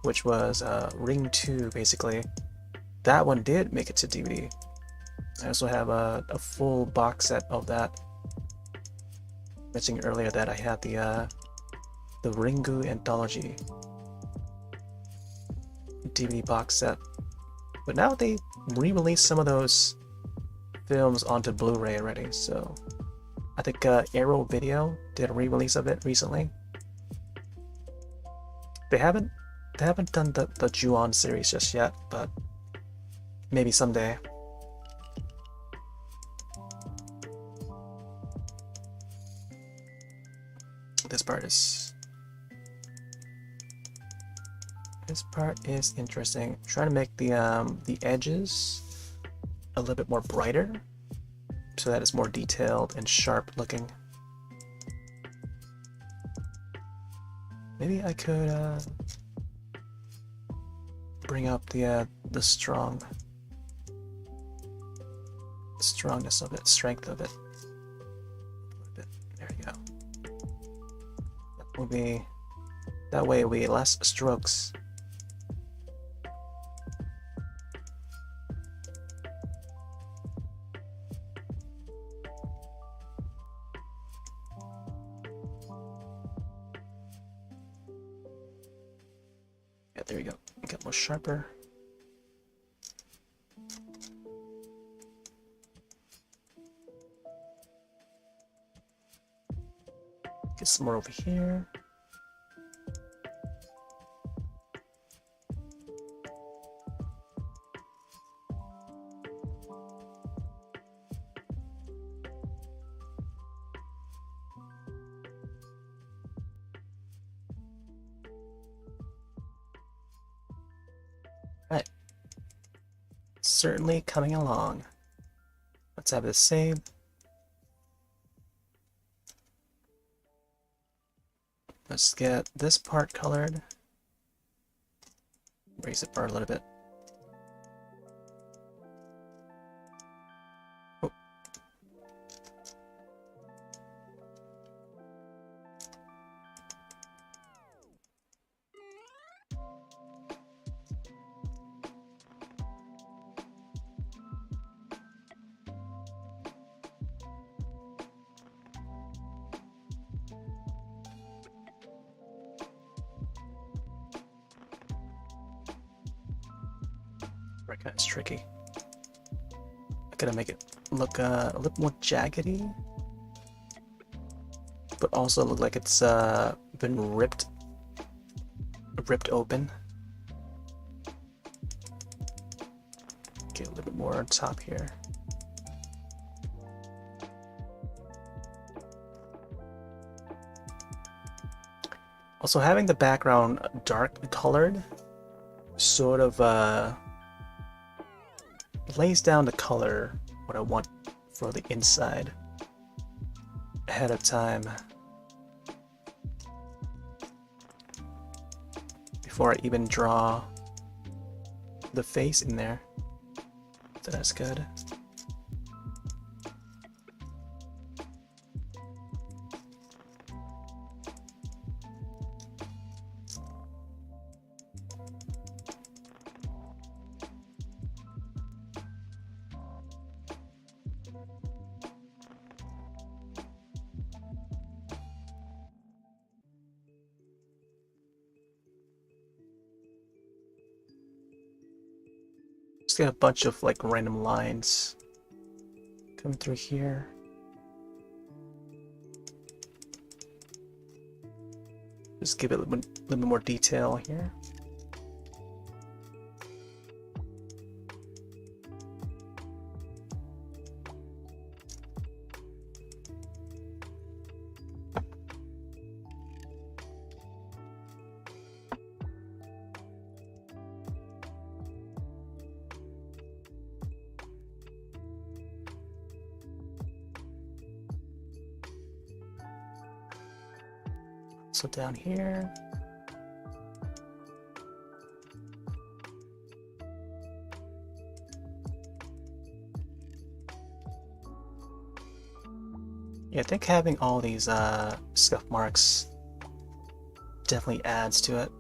S1: which was Ring 2 basically, that one did make it to DVD. I also have a full box set of that. Mentioning earlier that I had the Ringu Anthology DVD box set, but now they re-released some of those films onto Blu-ray already. So I think Arrow Video did a re-release of it recently. They haven't done the Ju-On series just yet, but maybe someday. This part is interesting. I'm trying to make the edges a little bit more brighter, so that it's more detailed and sharp looking. Maybe I could bring up the strongness of it, strength of it. There you go. That way it'll be less strokes. Yeah, there you go. Get more sharper. Get some more over here. Right. Certainly coming along. Let's have this save. Let's get this part colored. Raise the bar a little bit. Oh. Right, kind of tricky. I gotta make it look a little more jaggedy, but also look like it's been ripped open. Get a little bit more on top here. Also, having the background dark colored sort of lays down the color what I want for the inside ahead of time before I even draw the face in there. So that's good. Just got a bunch of like random lines coming through here. Just give it a little bit more detail here. So down here. Yeah, I think having all these scuff marks definitely adds to it.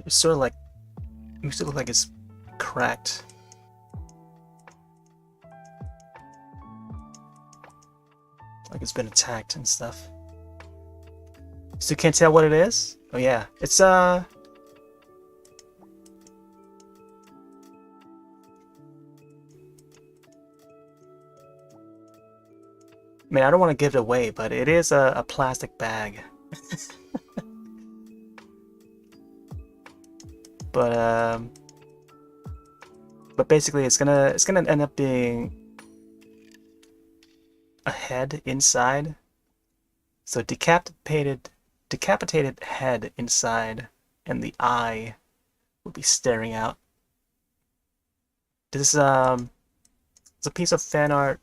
S1: It's sort of like, it makes it look like it's cracked. Like it's been attacked and stuff. So you can't tell what it is? Oh yeah, it's man, I don't want to give it away, but it is a plastic bag. But basically it's gonna end up being a head inside. So decapitated head inside, and the eye will be staring out. This is a piece of fan art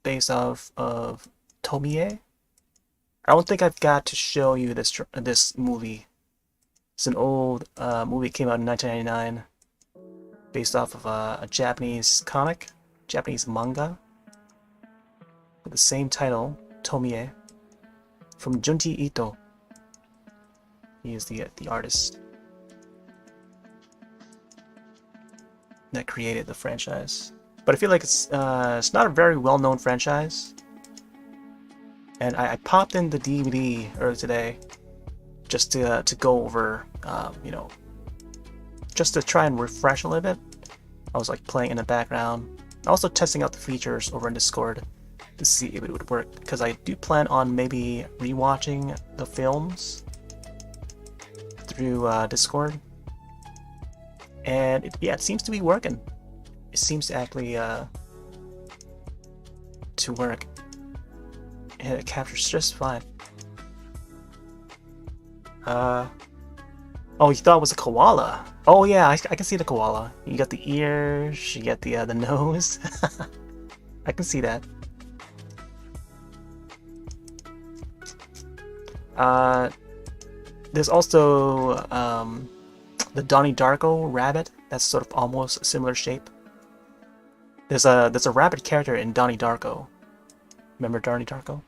S1: based off of Tomie. I don't think I've got to show you this movie. It's an old movie. It came out in 1999, based off of a Japanese comic, Japanese manga with the same title, Tomie, from Junji Ito. He is the artist that created the franchise. But I feel like it's not a very well-known franchise. And I popped in the DVD earlier today just to go over, you know, just to try and refresh a little bit. I was like playing in the background, also testing out the features over in Discord to see if it would work, because I do plan on maybe rewatching the films through Discord. And yeah, it seems to be working. It seems to actually to work, and it captures just fine. Oh, you thought it was a koala? Oh yeah, I can see the koala. You got the ears, you got the nose. I can see that. There's also the Donnie Darko rabbit. That's sort of almost a similar shape. There's a rabbit character in Donnie Darko. Remember Donnie Darko?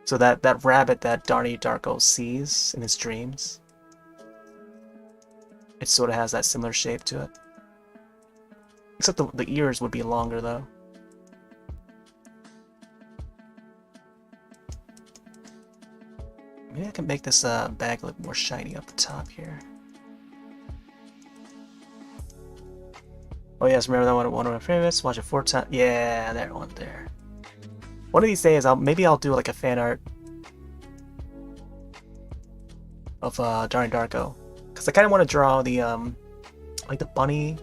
S1: So that rabbit that Donnie Darko sees in his dreams, it sort of has that similar shape to it. Except the ears would be longer though. Maybe I can make this bag look more shiny up the top here. Oh yes, remember that one of my favorites? Watch it 4 times. Yeah, that one there. One of these days, maybe I'll do like a fan art of Donnie Darko, because I kind of want to draw the like the bunny,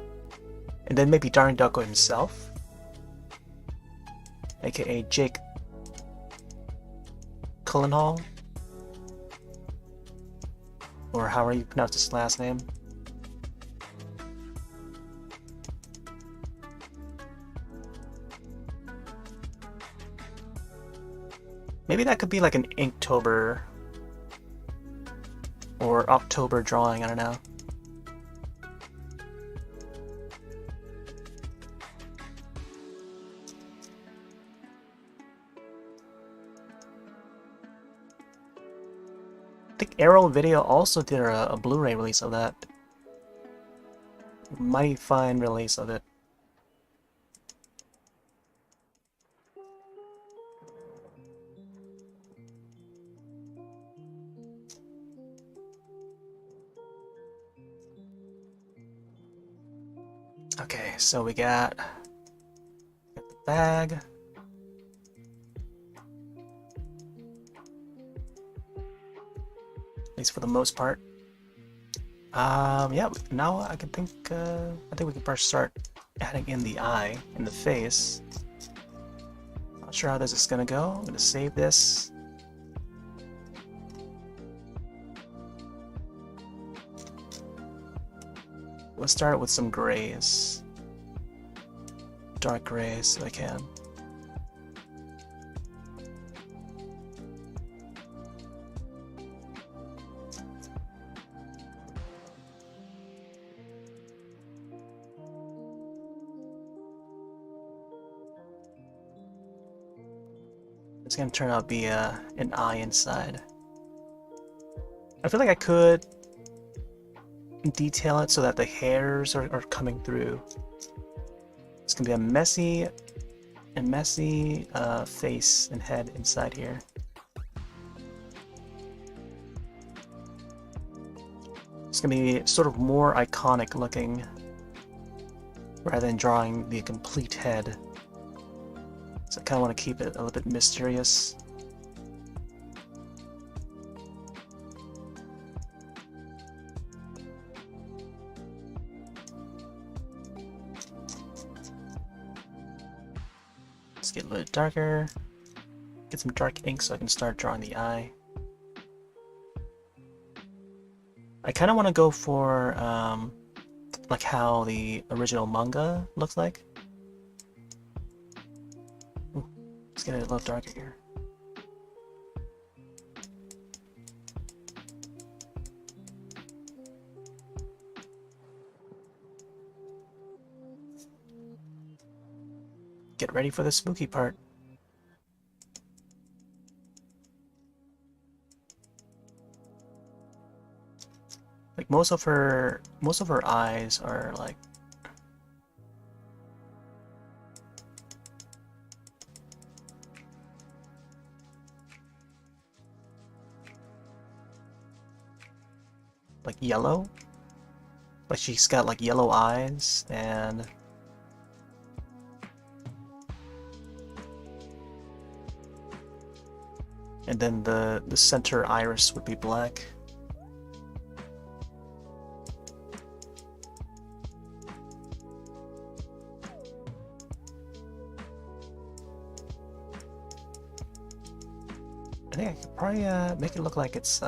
S1: and then maybe Donnie Darko himself, aka Jake Gyllenhaal, or however you pronounce his last name. Maybe that could be like an Inktober or October drawing, I don't know. I think Arrow Video also did a Blu-ray release of that. Mighty fine release of it. Okay, so we got the bag. At least for the most part. Yeah, now I think we can first start adding in the eye and the face. Not sure how this is gonna go. I'm gonna save this. Let's start with some grays. Dark grays if I can. It's gonna turn out to be an eye inside. I feel like I could detail it so that the hairs are coming through. It's gonna be a messy face and head inside here. It's gonna be sort of more iconic looking rather than drawing the complete head. So I kind of want to keep it a little bit mysterious. Let's get a little bit darker. Get some dark ink so I can start drawing the eye. I kind of want to go for like how the original manga looks like. Ooh, let's get it a little darker here. get ready for the spooky part. Like most of her eyes are like yellow. Like she's got like yellow eyes, and then the center iris would be black. I think I could probably make it look like it's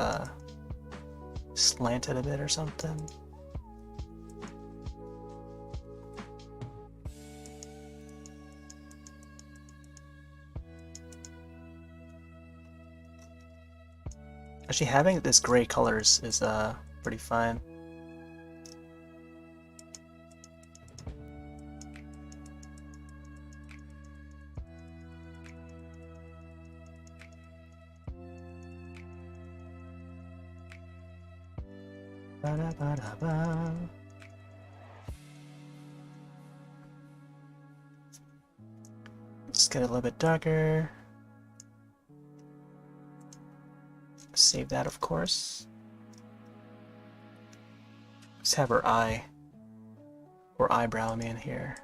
S1: slanted a bit or something. Actually, having this gray colors is pretty fine. Ba-da-ba-da-ba. Let's get a little bit darker. Save that, of course. Let's have her eye, or eyebrow, I mean, here.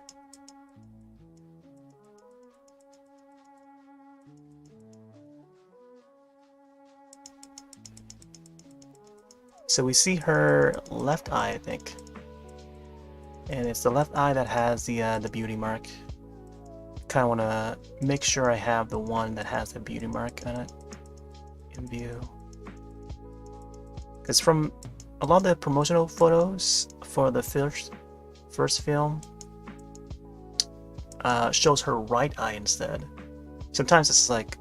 S1: So we see her left eye, I think, and it's the left eye that has the beauty mark. Kind of want to make sure I have the one that has the beauty mark on it in view. Because from a lot of the promotional photos for the first film, shows her right eye instead. Sometimes it's like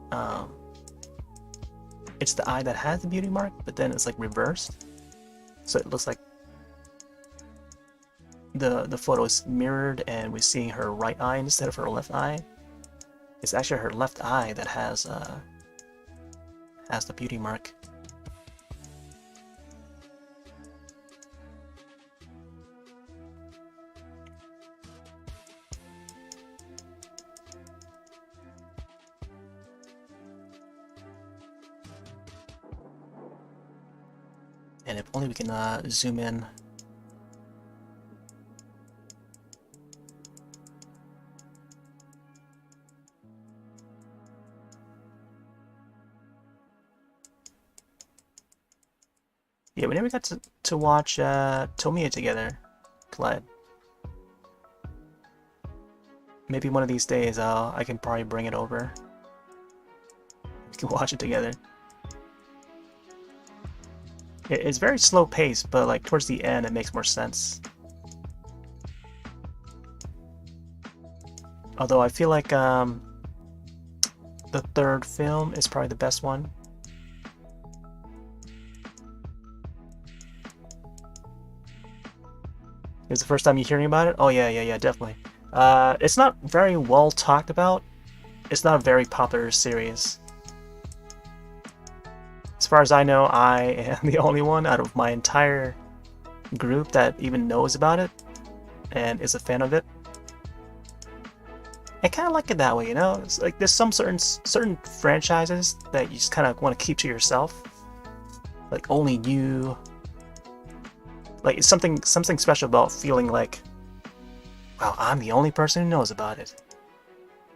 S1: it's the eye that has the beauty mark, but then it's like reversed, so it looks like the photo is mirrored, and we're seeing her right eye instead of her left eye. It's actually her left eye that has the beauty mark. And if only we can zoom in. Yeah, we never got to watch Tomie together. Glad. Maybe one of these days I can probably bring it over. We can watch it together. It's very slow paced, but like towards the end it makes more sense. Although I feel like the third film is probably the best one. Is the first time you're hearing about it? Oh yeah, definitely. It's not very well talked about. It's not a very popular series. As far as I know, I am the only one out of my entire group that even knows about it and is a fan of it. I kind of like it that way, you know? It's like there's some certain franchises that you just kind of want to keep to yourself. Like only you. Like it's something special about feeling like, wow, I'm the only person who knows about it.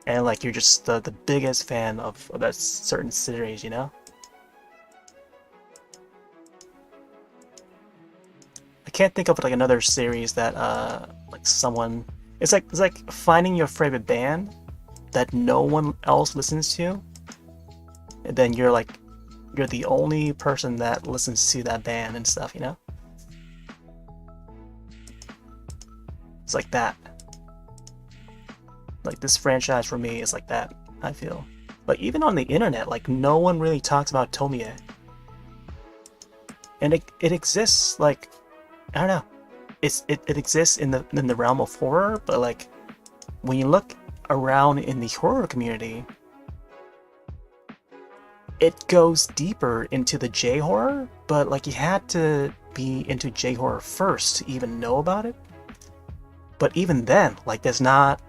S1: And like you're just the biggest fan of that certain series, you know? I can't think of like another series that like someone, it's like finding your favorite band that no one else listens to, and then you're the only person that listens to that band and stuff, you know? It's like that. Like this franchise for me is like that, I feel. Like even on the internet, like no one really talks about Tomie. And it exists, like, I don't know. It exists in the realm of horror, but like when you look around in the horror community, it goes deeper into the J-horror, but like you had to be into J-horror first to even know about it. But even then, like there's not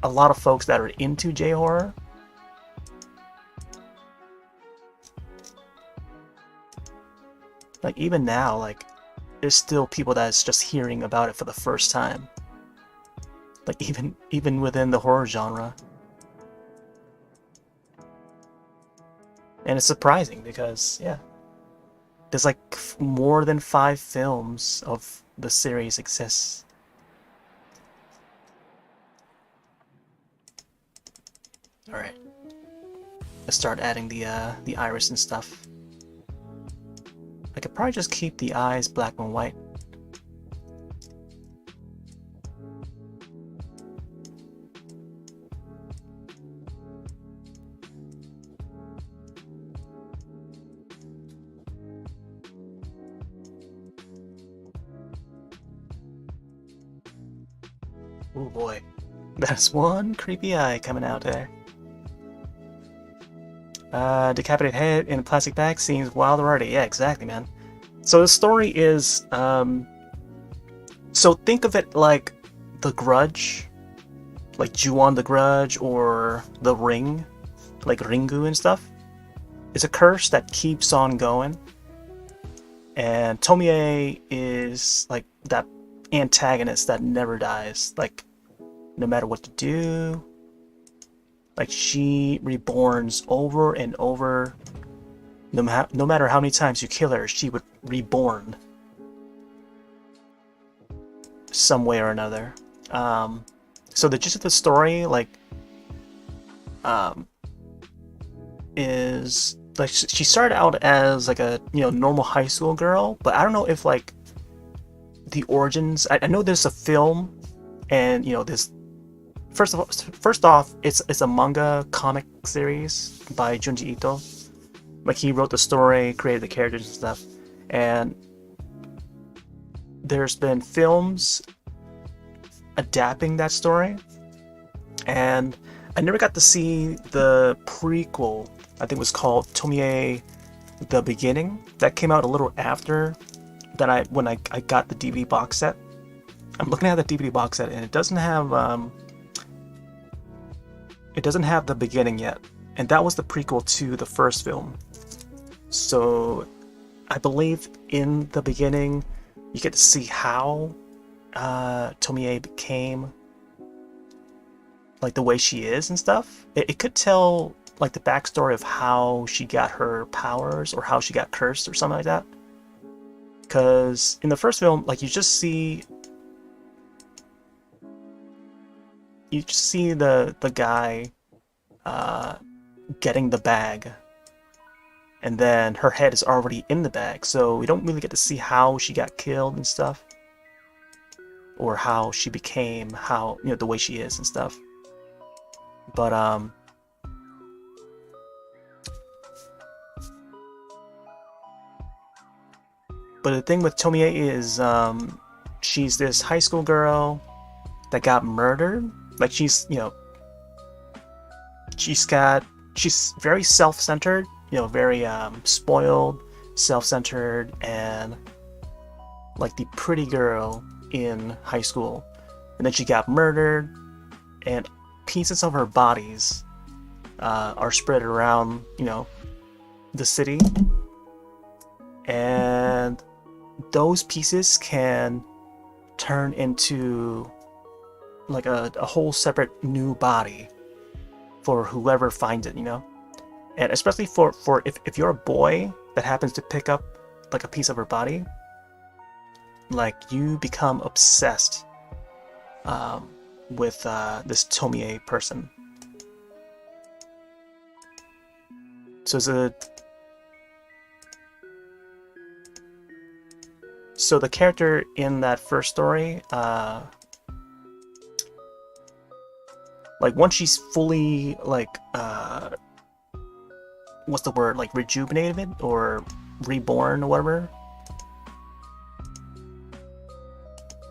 S1: a lot of folks that are into J-horror. Like even now, like there's still people that's just hearing about it for the first time. Like even within the horror genre. And it's surprising because, yeah, there's like more than 5 films of the series exists. Alright. Let's start adding the iris and stuff. I could probably just keep the eyes black and white. Oh boy, that's one creepy eye coming out there. Decapitated head in a plastic bag seems wild already. Yeah, exactly, man. So the story is, so think of it like The Grudge, like Ju-on the Grudge, or The Ring, like Ringu and stuff. It's a curse that keeps on going, and Tomie is like that antagonist that never dies. Like no matter what you do, like she reborns over and over. No matter how many times you kill her, she would reborn some way or another. So the gist of the story, like, is like she started out as like a normal high school girl, but I don't know if like the origins. I know there's a film, and this. First off, it's a manga comic series by Junji Ito. Like he wrote the story, created the characters and stuff, and there's been films adapting that story, and I never got to see the prequel. I think it was called Tomie the Beginning. That came out a little after that. When I got the DVD box set. I'm looking at the DVD box set, and it doesn't have the beginning yet, and that was the prequel to the first film. So I believe in the beginning you get to see how Tomie became like the way she is and stuff. It could tell like the backstory of how she got her powers or how she got cursed or something like that. Because in the first film, like you just see the guy getting the bag, and then her head is already in the bag, so we don't really get to see how she got killed and stuff, or how she became the way she is and stuff. But the thing with Tomie is she's this high school girl that got murdered. Like she's very self-centered, very spoiled, self-centered, and like the pretty girl in high school. And then she got murdered, and pieces of her bodies are spread around the city, and those pieces can turn into like a whole separate new body for whoever finds it, and especially for if you're a boy that happens to pick up like a piece of her body, like you become obsessed with this Tomie person. So the character in that first story, like once she's fully like what's the word, like rejuvenated or reborn or whatever,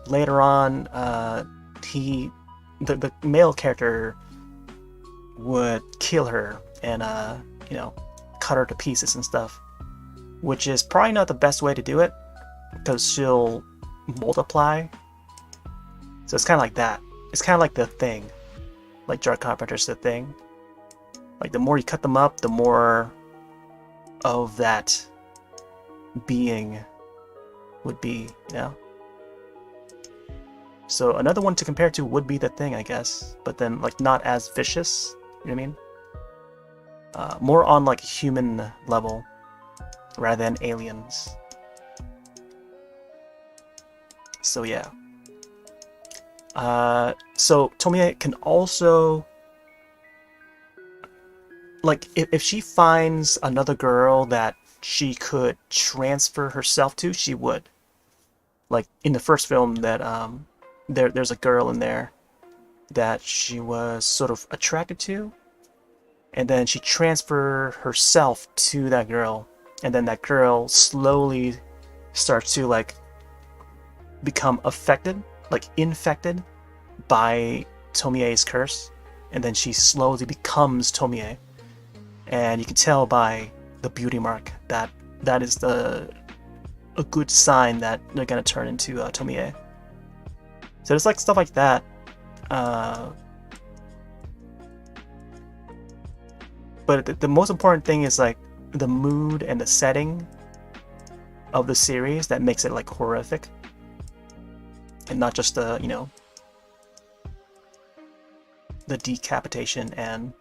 S1: later on the male character would kill her and you know, cut her to pieces and stuff, which is probably not the best way to do it because she'll multiply. So it's kind of like that. It's kind of like The Thing, like John Carpenter's The Thing. Like the more you cut them up, the more of that being would be, you know. So another one to compare to would be The Thing, I guess, but then like not as vicious. You know what I mean? More on like a human level rather than aliens. So yeah. So Tomie can also, like, if she finds another girl that she could transfer herself to, she would. Like in the first film, that there's a girl in there that she was sort of attracted to, and then she transferred herself to that girl, and then that girl slowly starts to like become affected, like infected by Tomie's curse, and then she slowly becomes Tomie. And you can tell by the beauty mark that that is a good sign that they're gonna turn into Tomie. So there's like stuff like that. But the most important thing is like the mood and the setting of the series that makes it like horrific, and not just the, you know, the decapitation and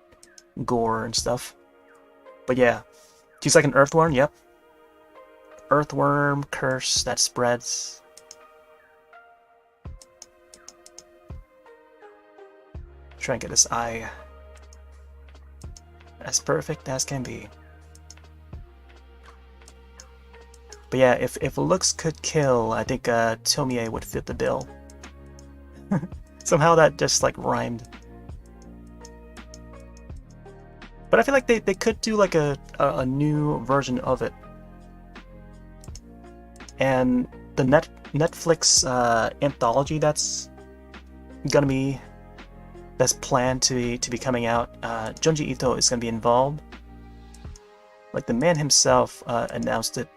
S1: gore and stuff. But yeah, she's like an earthworm. Yep, earthworm curse that spreads. Try and get this eye as perfect as can be. But yeah, if looks could kill, I think Tomie would fit the bill. Somehow that just like rhymed. But I feel like they could do like a new version of it. And the Netflix anthology that's planned to be coming out, Junji Ito is gonna be involved. Like the man himself announced it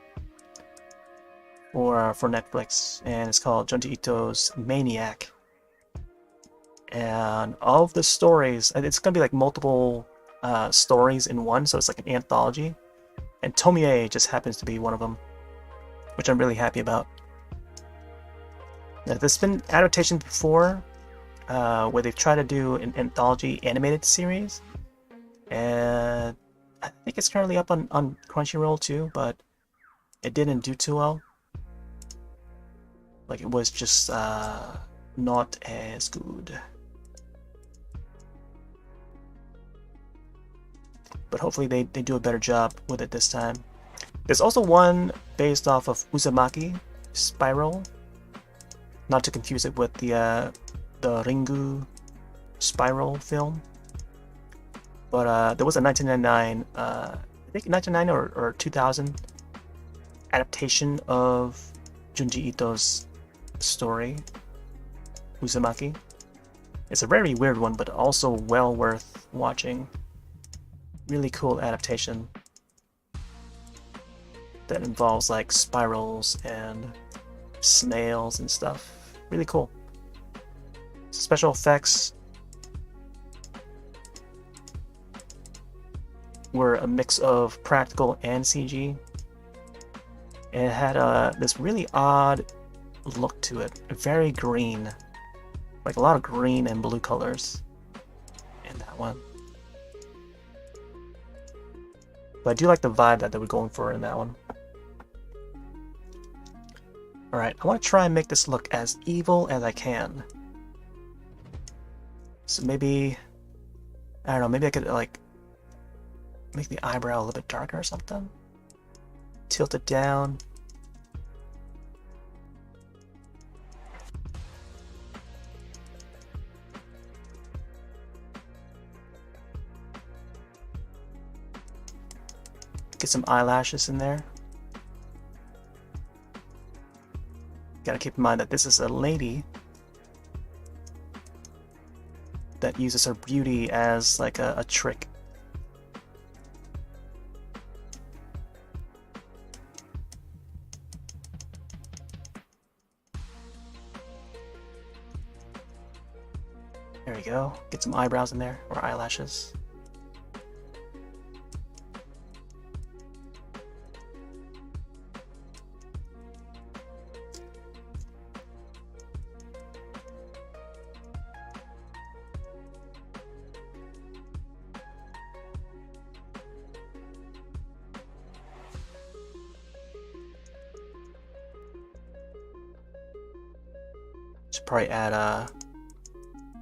S1: for Netflix, and it's called Junji Ito's Maniac. And all of the stories, it's gonna be like multiple stories in one, so it's like an anthology. And Tomie just happens to be one of them, which I'm really happy about. Now, there's been adaptations before where they've tried to do an anthology animated series, and I think it's currently up on Crunchyroll too, but it didn't do too well. Like it was just not as good. But hopefully they do a better job with it this time. There's also one based off of Uzumaki Spiral, not to confuse it with the Ringu Spiral film. But there was a 1999, I think 1999 or 2000 adaptation of Junji Ito's story, Uzumaki. It's a very weird one, but also well worth watching. Really cool adaptation that involves like spirals and snails and stuff. Really cool. Special effects were a mix of practical and CG. And it had this really odd look to it. Very green. Like a lot of green and blue colors in that one. But I do like the vibe that they were going for in that one. Alright, I want to try and make this look as evil as I can. So maybe, I don't know, maybe I could like make the eyebrow a little bit darker or something. Tilt it down. Get some eyelashes in there. Gotta keep in mind that this is a lady. that uses her beauty as like a trick. There we go. Get some eyebrows in there, or eyelashes. Should probably add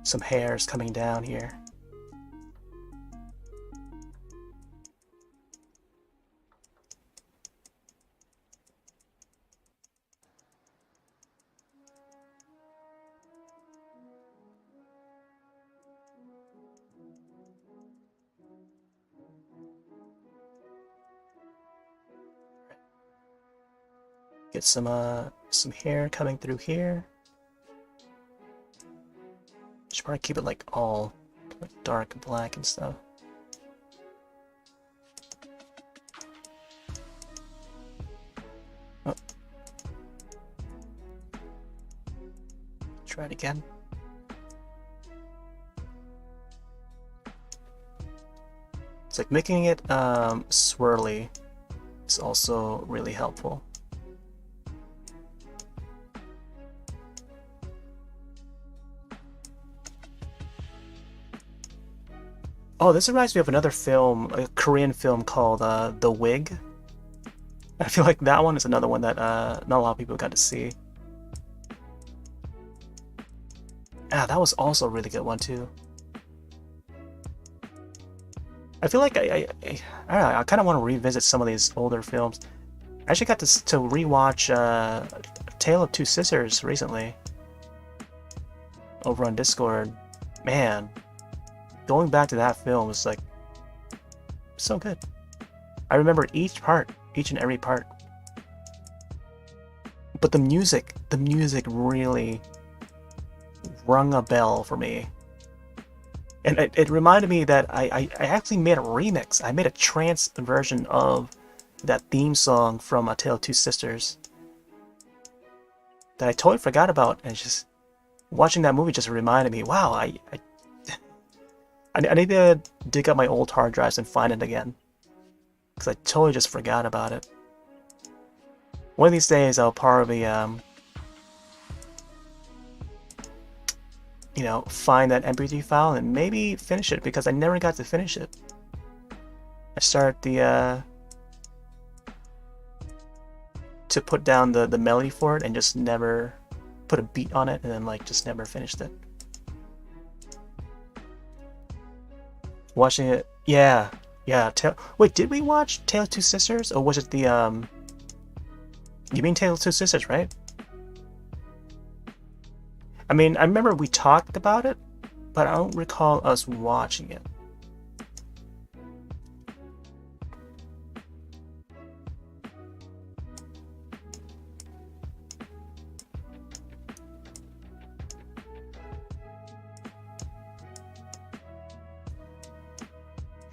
S1: some hairs coming down here. Get some hair coming through here. Should probably keep it like all like dark black and stuff. Oh. Try it again. It's like making it swirly is also really helpful. Oh, this reminds me of another film, a Korean film called The Wig. I feel like that one is another one that not a lot of people got to see. Ah, that was also a really good one too. I feel like I don't know, I kind of want to revisit some of these older films. I actually got to rewatch Tale of Two Sisters recently over on Discord. Man, going back to that film was like so good. I remember each and every part. But the music really rung a bell for me. And it reminded me that I actually made a remix. I made a trance version of that theme song from A Tale of Two Sisters that I totally forgot about, and just watching that movie just reminded me, wow, I need to dig up my old hard drives and find it again, because I totally just forgot about it. One of these days I'll probably you know, find that MP3 file and maybe finish it, because I never got to finish it. I started to put down the melody for it and just never put a beat on it, and then like just never finished it. Watching it, yeah. Wait, did we watch Tale of Two Sisters, or was it the You mean Tale of Two Sisters, right? I mean, I remember we talked about it, but I don't recall us watching it.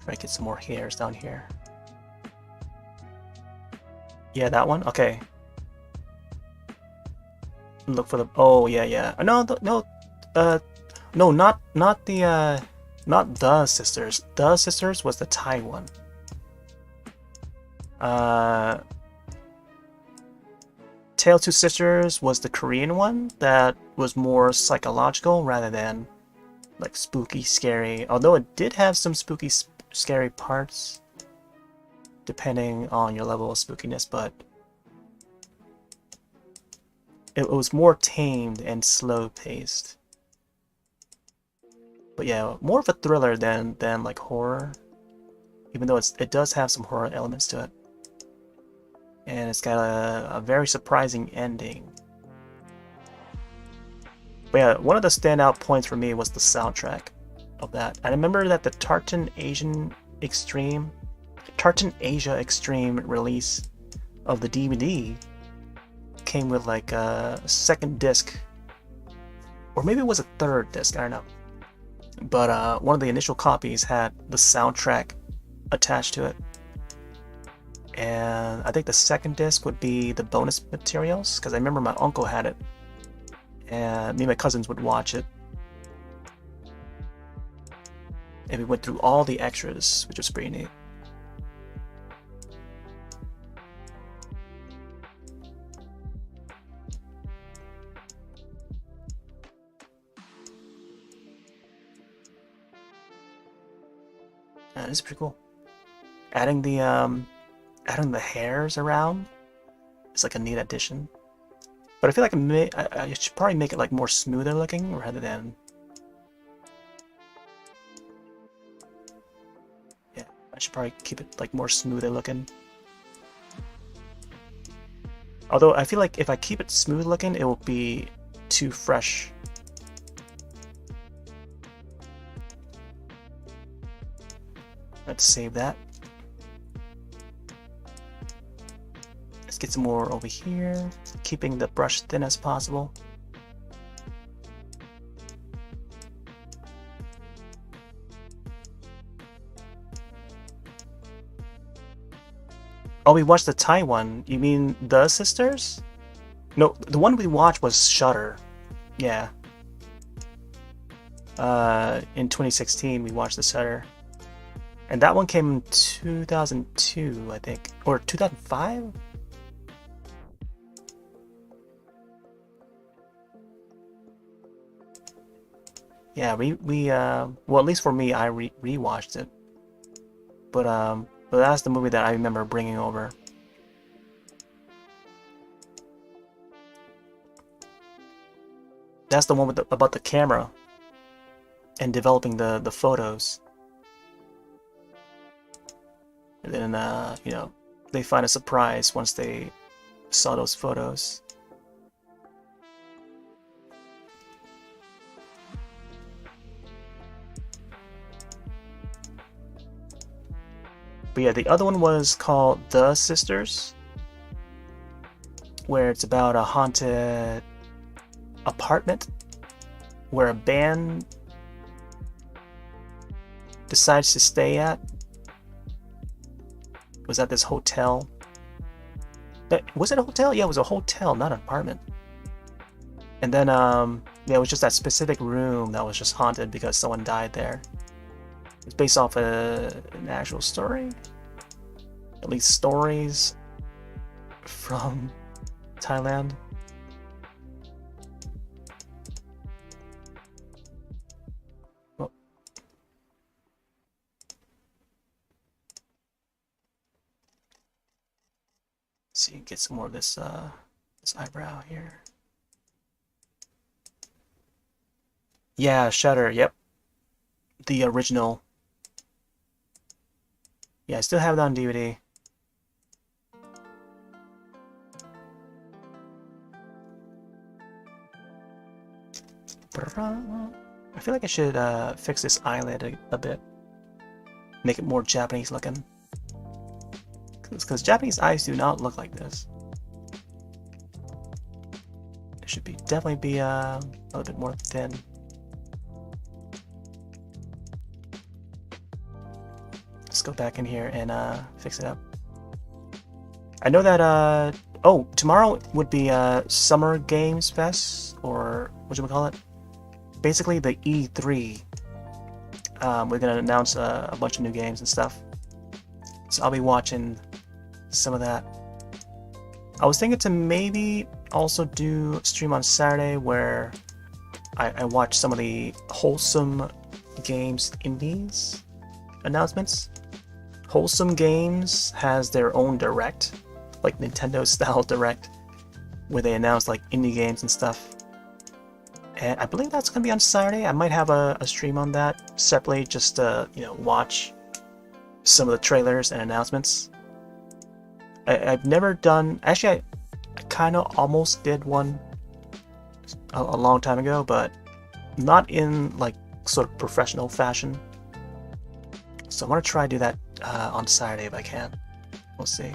S1: Try to get some more hairs down here. Yeah, that one? Okay. Look for the... Oh, yeah. No, no, not the sisters. The sisters was the Thai one. Tale of Two Sisters was the Korean one that was more psychological rather than like spooky, scary. Although it did have some spooky, scary parts, depending on your level of spookiness, but it was more tamed and slow-paced. But yeah, more of a thriller than like horror, even though it does have some horror elements to it. And it's got a very surprising ending. But yeah, one of the standout points for me was the soundtrack of that. I remember that the Tartan Asia Extreme release of the DVD came with like a second disc, or maybe it was a third disc, I don't know. but one of the initial copies had the soundtrack attached to it. And I think the second disc would be the bonus materials, because I remember my uncle had it, and me and my cousins would watch it. And we went through all the extras, which was pretty neat. This is pretty cool. Adding the hairs around is like a neat addition. But I feel like I should probably make it like more smoother looking rather than. Yeah, I should probably keep it like more smoother looking. Although I feel like if I keep it smooth looking, it will be too fresh. Let's save that. Let's get some more over here, keeping the brush thin as possible. Oh, we watched the Thai one. You mean The Sisters? No, the one we watched was Shudder. Yeah. In 2016, we watched the Shudder. And that one came in 2002, I think. Or 2005? Yeah, well, at least for me, I rewatched it. But that's the movie that I remember bringing over. That's the one with about the camera and developing the photos. And then, you know, they find a surprise once they saw those photos. But yeah, the other one was called The Sisters, where it's about a haunted apartment where a band decides to stay at. It was at this hotel. Was it a hotel? Yeah, it was a hotel, not an apartment. And then, yeah, it was just that specific room that was just haunted because someone died there. It's based off an actual story. At least stories from Thailand. Oh. See, get some more of this this eyebrow here. Yeah, Shudder. Yep, the original. Yeah, I still have it on DVD. I feel like I should fix this eyelid a bit. Make it more Japanese looking. Because Japanese eyes do not look like this. It should definitely be a little bit more thin. Let's go back in here and fix it up. I know that oh, tomorrow would be Summer Games Fest, or what should we call it? Basically the E3. We're gonna announce a bunch of new games and stuff. So I'll be watching some of that. I was thinking to maybe also do a stream on Saturday where I watch some of the Wholesome Games Indies announcements. Wholesome Games has their own direct, like Nintendo style direct, where they announce like indie games and stuff. And I believe that's gonna be on Saturday. I might have a stream on that separately, just to, you know, watch some of the trailers and announcements. I've never done, actually I kind of almost did one a long time ago, but not in like sort of professional fashion. So I want to try to do that on Saturday if I can. We'll see.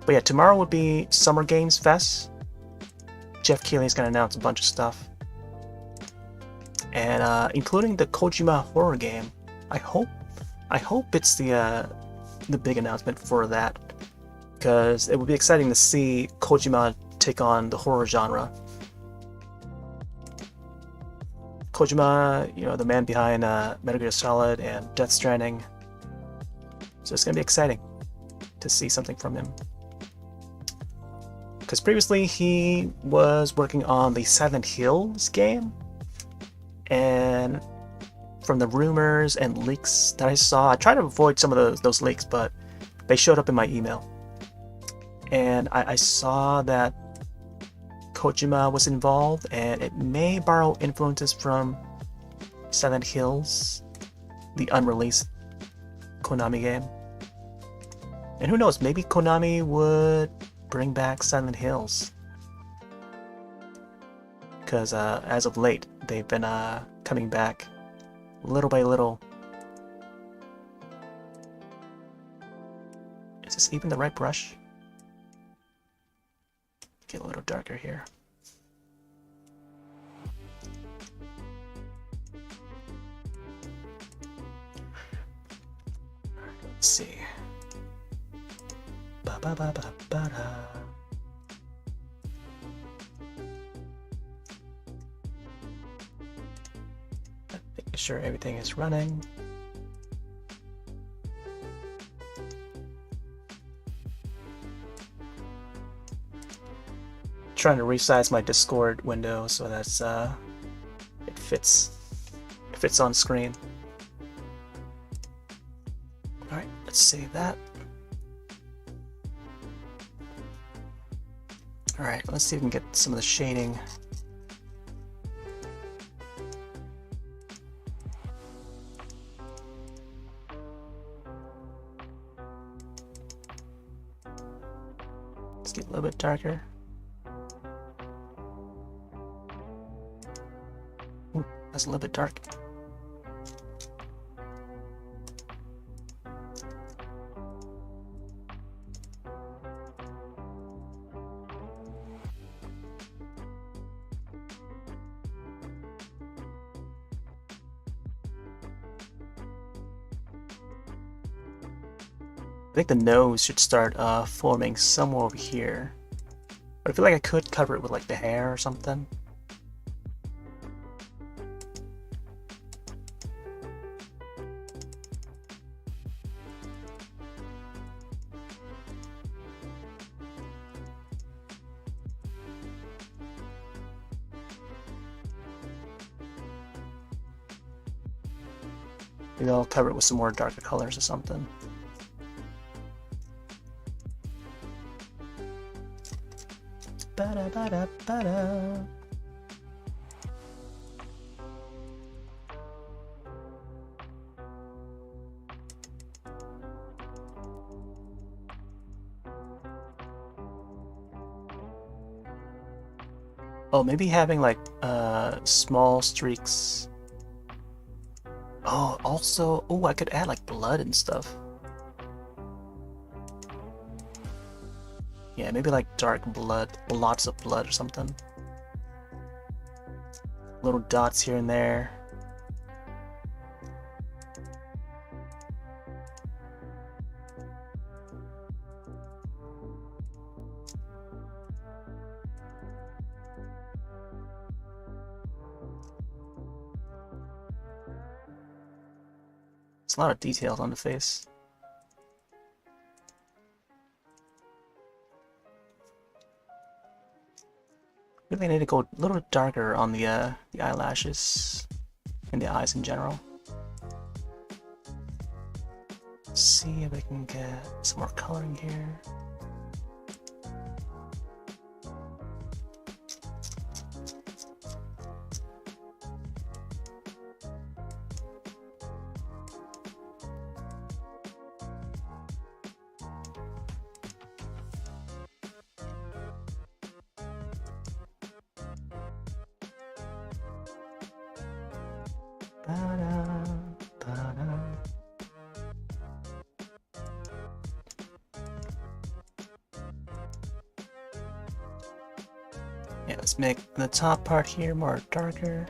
S1: But yeah, tomorrow would be Summer Games Fest. Jeff Keighley's going to announce a bunch of stuff. and including the Kojima horror game. I hope it's the big announcement for that, because it would be exciting to see Kojima take on the horror genre. Kojima, you know, the man behind Metal Gear Solid and Death Stranding. So it's gonna be exciting to see something from him. Because previously he was working on the Silent Hills game, and from the rumors and leaks that I saw, I tried to avoid some of those leaks, but they showed up in my email. And I saw that Kojima was involved, and it may borrow influences from Silent Hills, the unreleased Konami game. And who knows, maybe Konami would bring back Silent Hills. Because as of late, they've been coming back little by little. Is this even the right brush? Get a little darker here. Let's see. Ba ba ba ba ba da. Making sure everything is running. Trying to resize my Discord window so that's it fits on screen. All right, let's save that. All right, let's see if we can get some of the shading. Let's get a little bit darker. Ooh, that's a little bit dark. I think the nose should start forming somewhere over here. But I feel like I could cover it with like the hair or something. Maybe I'll cover it with some more darker colors or something. Ba-da, ba-da, ba-da. Oh, maybe having like small streaks. Oh, also, oh, I could add like blood and stuff. Yeah, maybe like dark blood, lots of blood or something. Little dots here and there. It's a lot of details on the face. Really need to go a little darker on the eyelashes and the eyes in general. Let's see if I can get some more coloring here. Yeah, let's make the top part here more darker.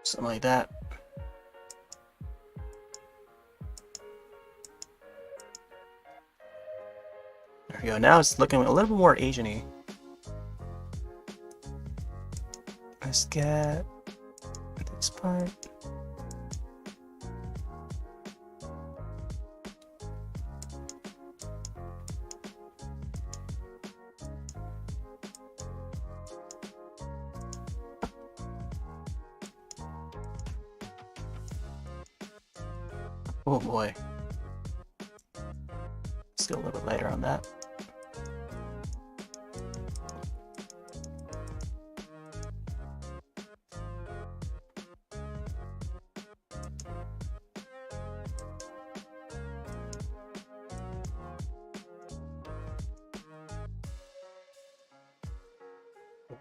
S1: Something like that. There we go. Now it's looking a little bit more Asian-y. Let's get this part. Oh boy. Let's go a little bit lighter on that.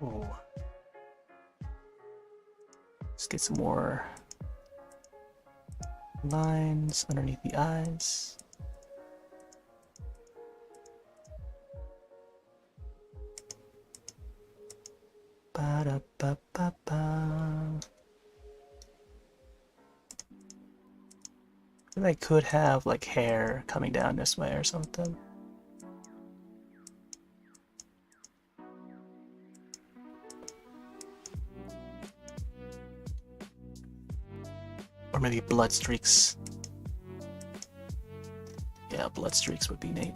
S1: Ooh. Let's get some more lines underneath the eyes. Ba-da-ba-ba-ba. I think I could have like hair coming down this way or something. Or maybe blood streaks. Yeah, blood streaks would be neat.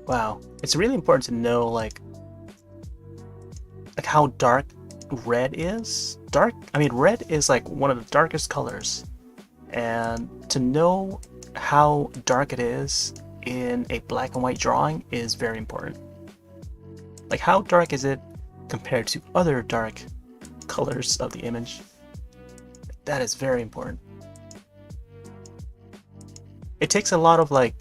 S1: Wow, it's really important to know like how dark red is. Red is like one of the darkest colors, and to know how dark it is in a black and white drawing is very important. Like how dark is it compared to other dark colors of the image? That is very important. It takes a lot of like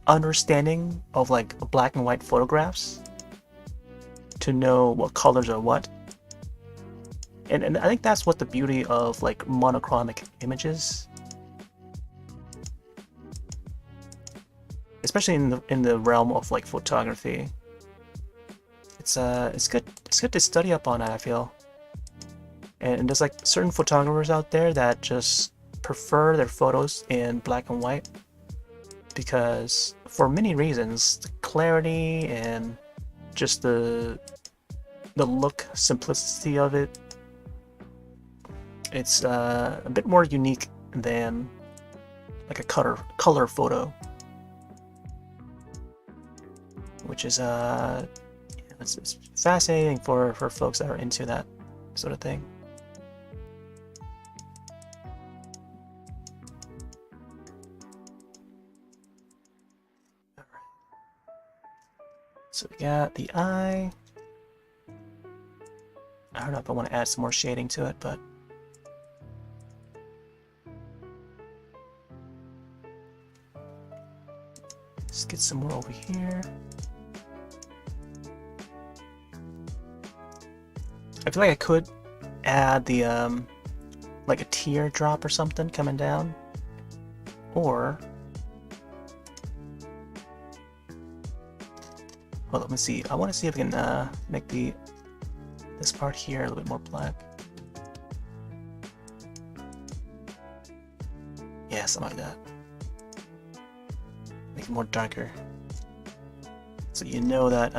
S1: understanding of like black and white photographs to know what colors are what. And I think that's what the beauty of like monochromatic images, especially in the realm of like photography. It's good to study up on it, I feel. And there's like certain photographers out there that just prefer their photos in black and white because for many reasons, the clarity and just the look, simplicity of it, it's a bit more unique than like a color photo, which is it's fascinating for folks that are into that sort of thing. So we got the eye. I don't know if I want to add some more shading to it, but let's get some more over here. I feel like I could add the like a teardrop or something coming down, or well, let me see. I want to see if I can make this part here a little bit more black. Yeah, something like that. Make it more darker, so you know that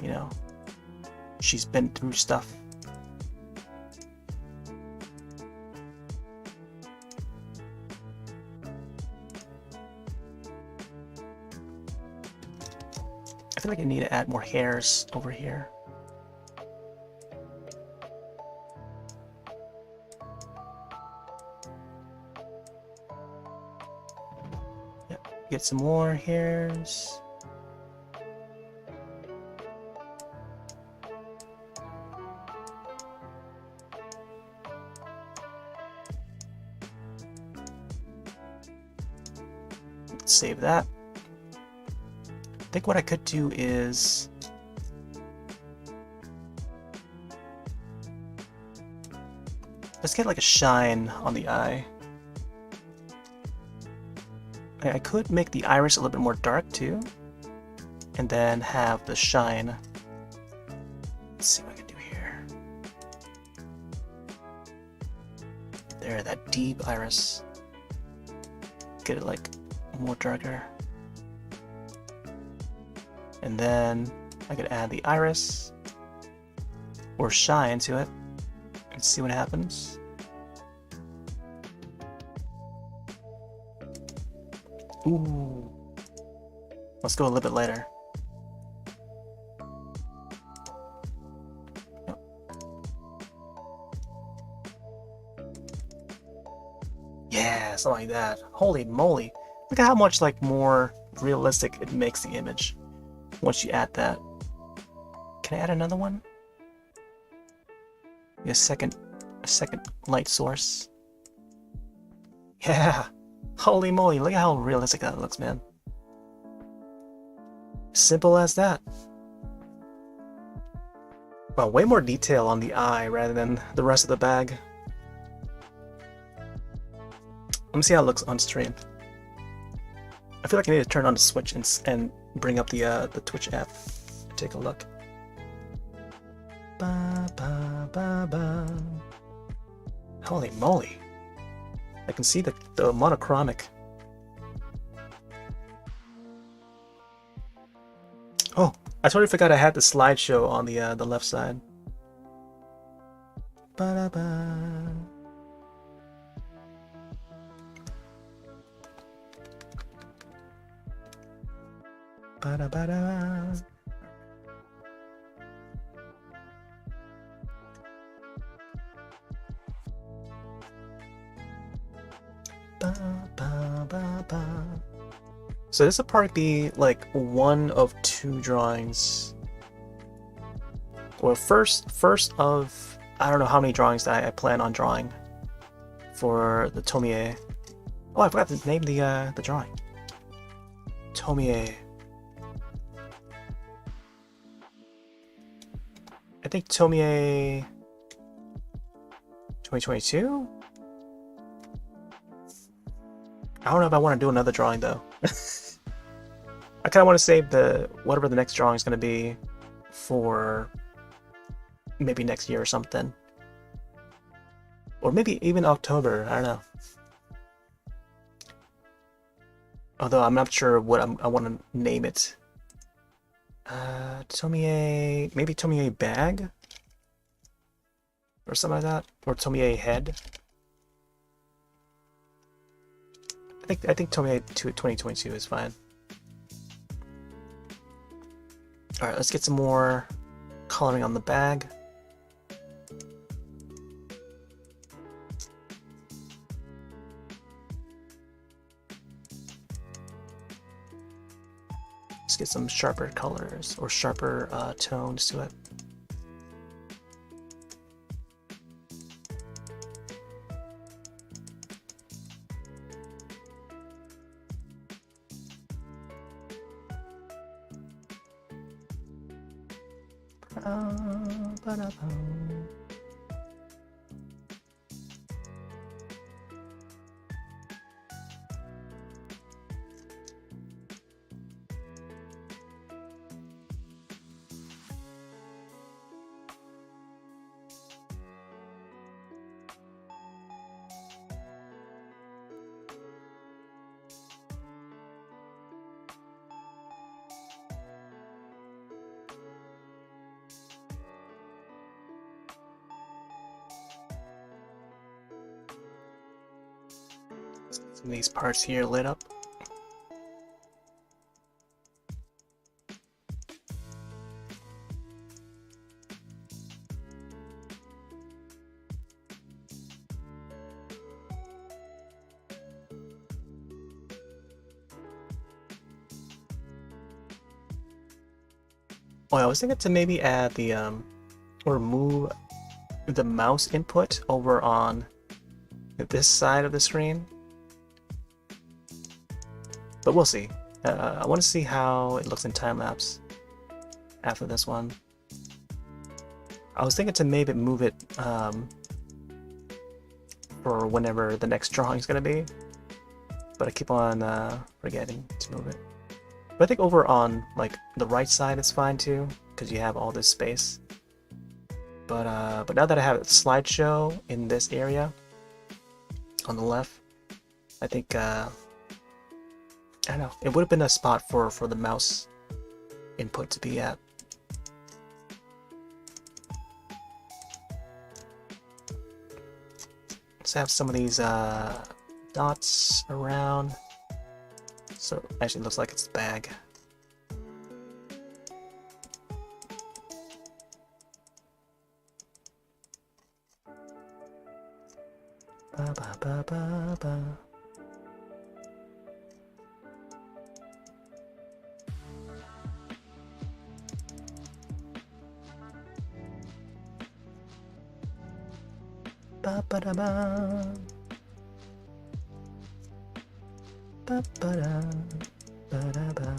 S1: you know, she's been through stuff. I feel like I need to add more hairs over here. Yep, get some more hairs. save that. I think what I could do is let's get like a shine on the eye. I could make the iris a little bit more dark too, and then have the shine. Let's see what I can do here. There, that deep iris. Get it like more darker. And then I could add the iris or shine to it and see what happens. Ooh. Let's go a little bit lighter. Yep. Yeah, something like that. Holy moly. Look at how much like more realistic it makes the image once you add that. Can I add another one? A second light source. Yeah. Holy moly, look at how realistic that looks, man. Simple as that. Wow, way more detail on the eye rather than the rest of the bag. Let me see how it looks on stream. I feel like I need to turn on the switch and bring up the Twitch app. Take a look. Ba, ba, ba, ba. Holy moly. I can see the monochromic. Oh, I totally forgot I had the slideshow on the left side. Ba-da-ba. Ba-da-ba-da. Ba, ba, ba, ba. So this will probably be like one of two drawings. Well, first of I don't know how many drawings that I plan on drawing for the Tomie. Oh, I forgot to name the drawing. Tomie. I think Tomie 2022? I don't know if I want to do another drawing though. I kind of want to save whatever the next drawing is going to be for maybe next year or something. Or maybe even October, I don't know. Although I'm not sure what I want to name it. Tomie, maybe Tomie bag? Or something like that? Or Tomie head? I think Tomie 2022 is fine. Alright, let's get some more coloring on the bag. Let's get some sharper colors or sharper tones to it. Some of these parts here lit up. Oh, I was thinking to maybe add the or move the mouse input over on this side of the screen. but we'll see. I want to see how it looks in time-lapse after this one. I was thinking to maybe move it for whenever the next drawing is going to be, but I keep on forgetting to move it. But I think over on like the right side is fine too, because you have all this space. But now that I have a slideshow in this area on the left, I think I don't know, it would have been a spot for the mouse input to be at. Let's have some of these dots around. So actually it looks like it's the bag. Ba ba ba ba ba. Ba ba da ba. Ba ba da ba da ba.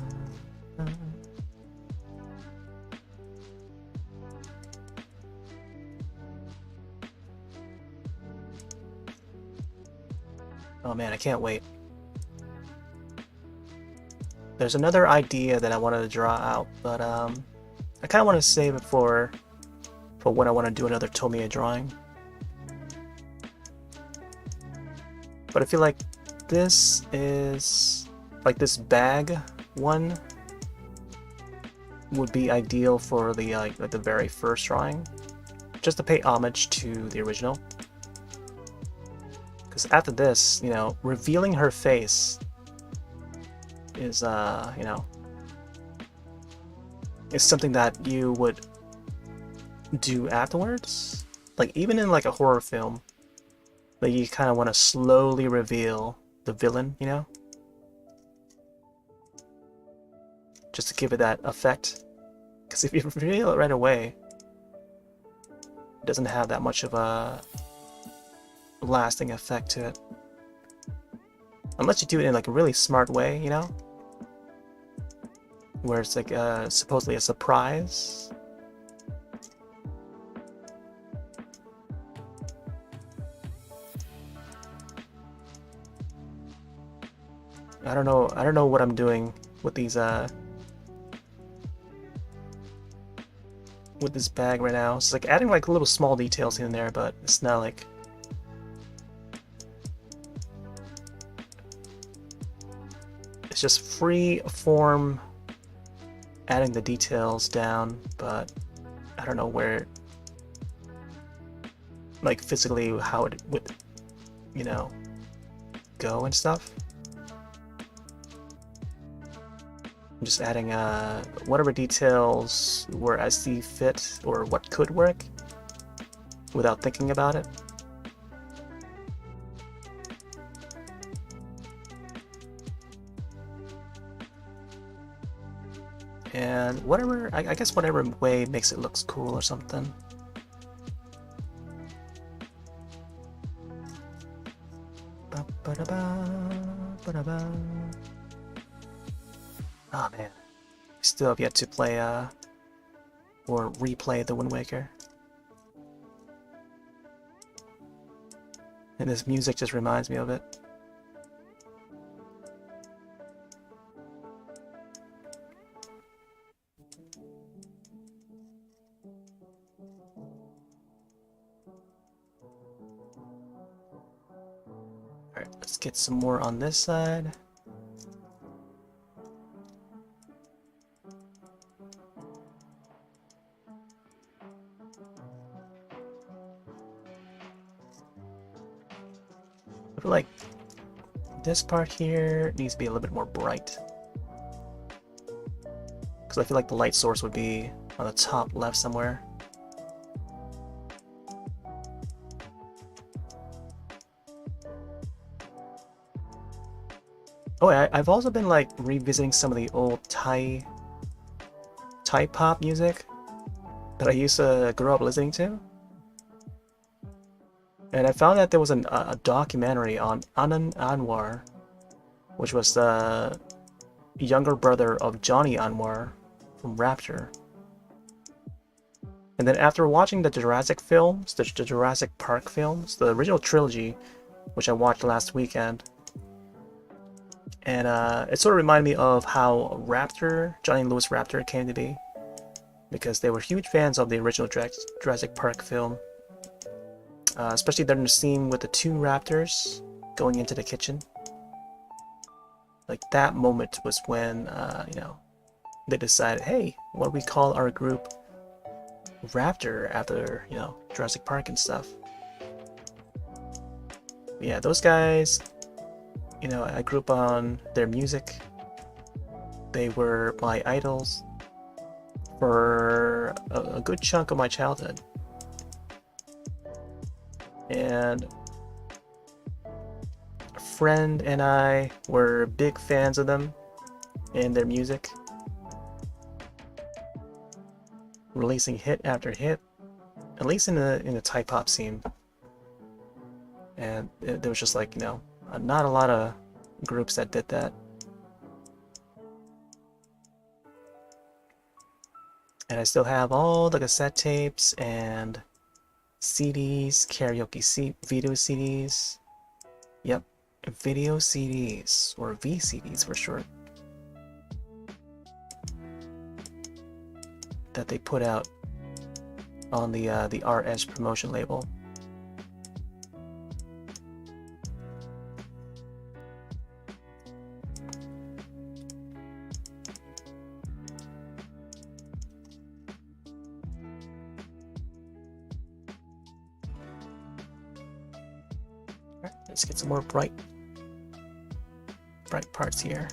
S1: Oh man, I can't wait. There's another idea that I wanted to draw out, but I kind of want to save it for when I want to do another Tomie drawing. But I feel like this is like this bag one would be ideal for the like the very first drawing, just to pay homage to the original. Because after this, you know, revealing her face is you know, is something that you would do afterwards. Like even in like a horror film, like you kind of want to slowly reveal the villain, you know, just to give it that effect. Because if you reveal it right away, it doesn't have that much of a lasting effect to it, unless you do it in like a really smart way, you know, where it's like supposedly a surprise. I don't know what I'm doing with these with this bag right now. It's like adding like little small details in there, but it's not like it's just free form adding the details down, but I don't know where, like physically how it would, you know, go and stuff. I'm just adding whatever details where I see fit or what could work without thinking about it. And whatever, I guess whatever way makes it looks cool or something. Oh man, I still have yet to play or replay the Wind Waker. And this music just reminds me of it. Alright, let's get some more on this side. I feel like this part here needs to be a little bit more bright, because I feel like the light source would be on the top left somewhere. Oh, I've also been like revisiting some of the old Thai pop music that I used to grow up listening to. And I found that there was a documentary on Anand Anwar, which was younger brother of Johnny Anwar from Raptor. And then after watching the Jurassic films, the Jurassic Park films, the original trilogy, which I watched last weekend, and it sort of reminded me of how Raptor, Johnny Lewis Raptor, came to be, because they were huge fans of the original Jurassic Park film, especially during the scene with the two raptors going into the kitchen. Like, that moment was when, you know, they decided, hey, what do we call our group Raptor after, you know, Jurassic Park and stuff. Yeah, those guys, you know, I grew up on their music. They were my idols for a good chunk of my childhood. And a friend and I were big fans of them and their music, releasing hit after hit, at least in the Thai pop scene. And there was just, like, you know, not a lot of groups that did that. And I still have all the cassette tapes and CDs, karaoke video CDs. Yep, video CDs, or VCDs for short, that they put out on the RS promotion label. Let's get some more bright parts here.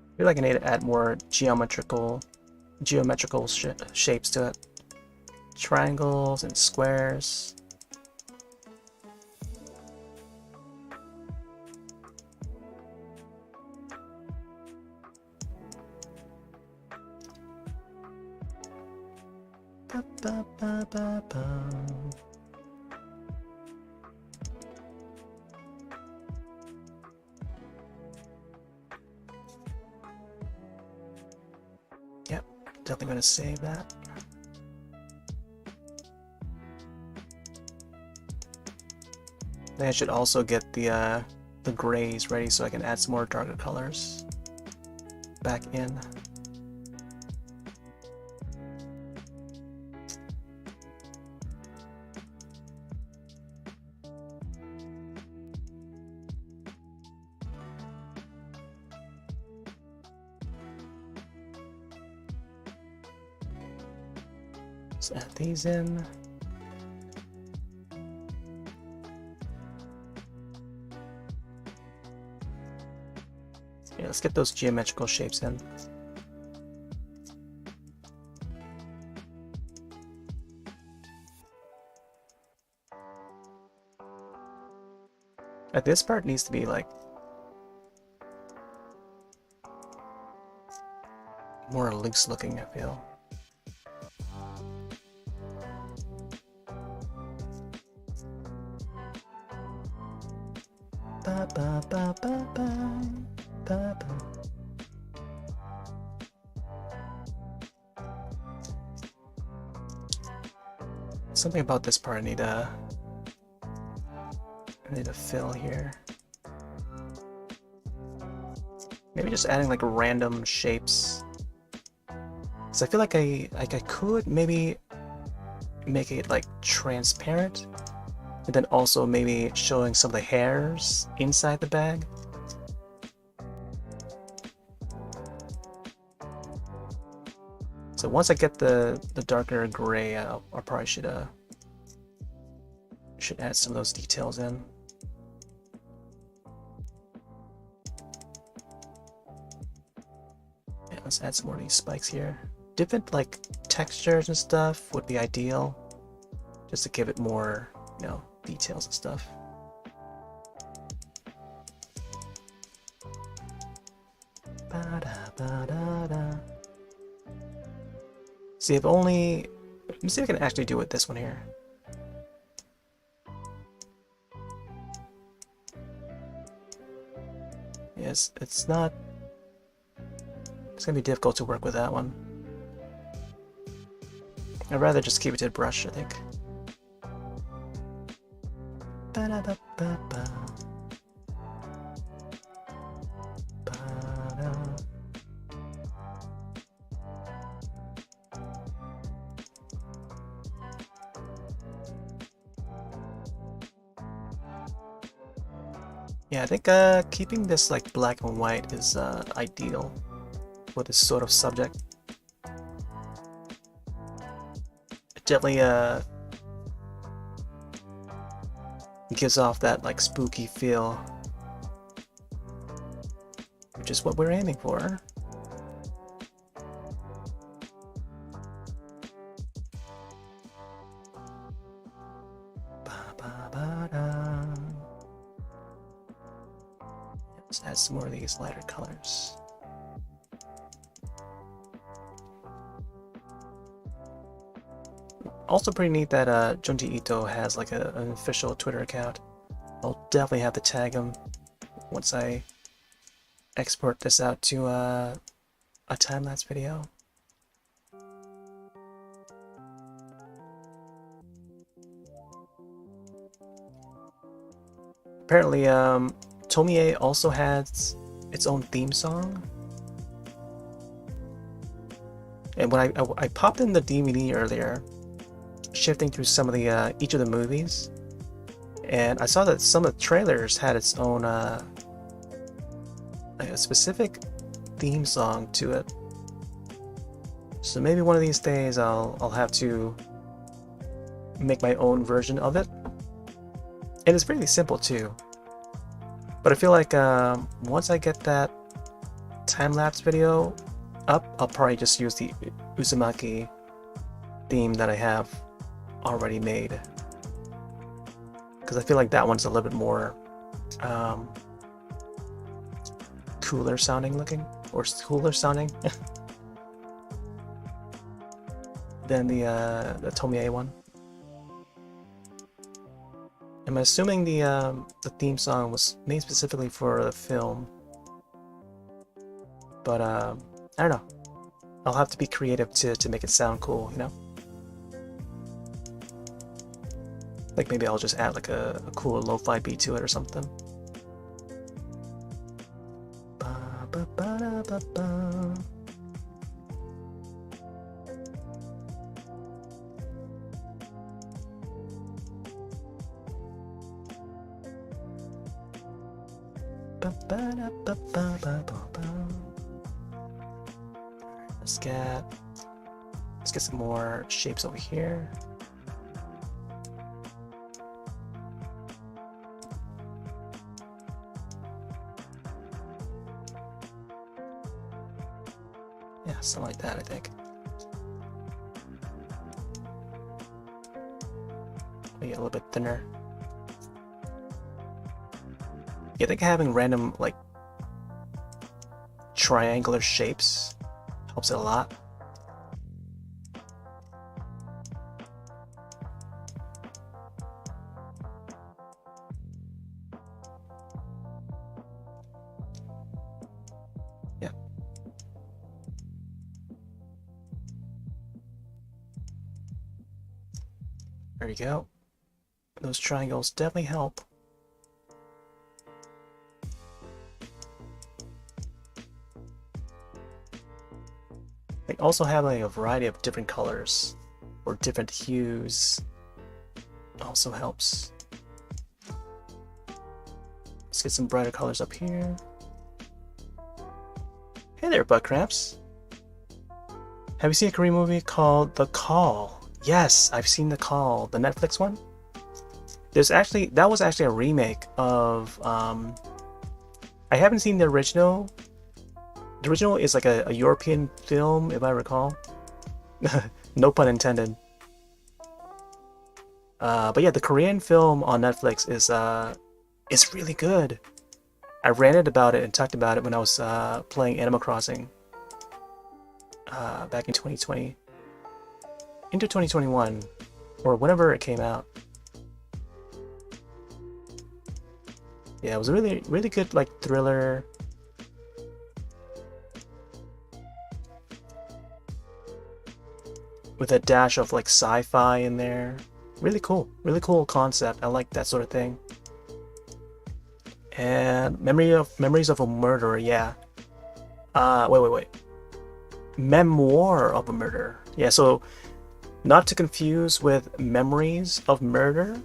S1: I feel like I need to add more geometrical shapes to it. Triangles and squares. Ba, ba, ba, ba, ba. Definitely going to save that. Then I should also get the grays ready so I can add some more darker colors back in. Let's add these in. Yeah, let's get those geometrical shapes in. This part needs to be like more loose looking, I feel. Ba, ba, ba, ba, ba, ba, ba. Something about this part I need to fill here. Maybe just adding like random shapes. So I feel like I could maybe make it like transparent, and then also maybe showing some of the hairs inside the bag. So once I get the darker gray, I probably should add some of those details in. Let's add some more of these spikes here. Different like textures and stuff would be ideal, just to give it more, you know, details and stuff. See, if only. Let me see if I can actually do it this one here. Yes, it's not. It's gonna be difficult to work with that one. I'd rather just keep it to the brush, I think. Ba-da-ba-ba-ba. Ba-da. Yeah, I think keeping this like black and white is ideal for this sort of subject. It definitely gives off that like spooky feel, which is what we're aiming for. Let's add some more of these lighter colors. Also pretty neat that Junji Ito has like an official Twitter account. I'll definitely have to tag him once I export this out to a time-lapse video. Apparently, Tomie also has its own theme song. And when I popped in the DVD earlier, shifting through some of the each of the movies, and I saw that some of the trailers had its own like a specific theme song to it. So maybe one of these days I'll have to make my own version of it. And it's pretty simple too. But I feel like once I get that time-lapse video up, I'll probably just use the Uzumaki theme that I have already made. Because I feel like that one's a little bit more cooler sounding looking, or cooler sounding than the Tomie one. I'm assuming the theme song was made specifically for the film, but I don't know. I'll have to be creative to make it sound cool, you know? Like maybe I'll just add like a cool lo-fi beat to it or something. Ba, ba, ba, da, ba, ba. Let's get some more shapes over here. Yeah, something like that, I think. Maybe a little bit thinner. Yeah, I think having random, like, triangular shapes helps it a lot. Yeah. There you go. Those triangles definitely help. They also have like a variety of different colors or different hues. Also helps. Let's get some brighter colors up here. Hey there, butt cramps. Have you seen a Korean movie called The Call? Yes, I've seen The Call, the Netflix one. That was actually a remake of I haven't seen the original, The original is like a European film, if I recall. No pun intended. But yeah, the Korean film on Netflix is really good. I ranted about it and talked about it when I was playing Animal Crossing back in 2020, into 2021, or whenever it came out. Yeah, it was a really good like thriller. With a dash of like sci-fi in there. Really cool concept. I like that sort of thing. And Memories of a Murderer, yeah. Wait. Memoir of a Murder. Yeah, so not to confuse with Memories of Murder,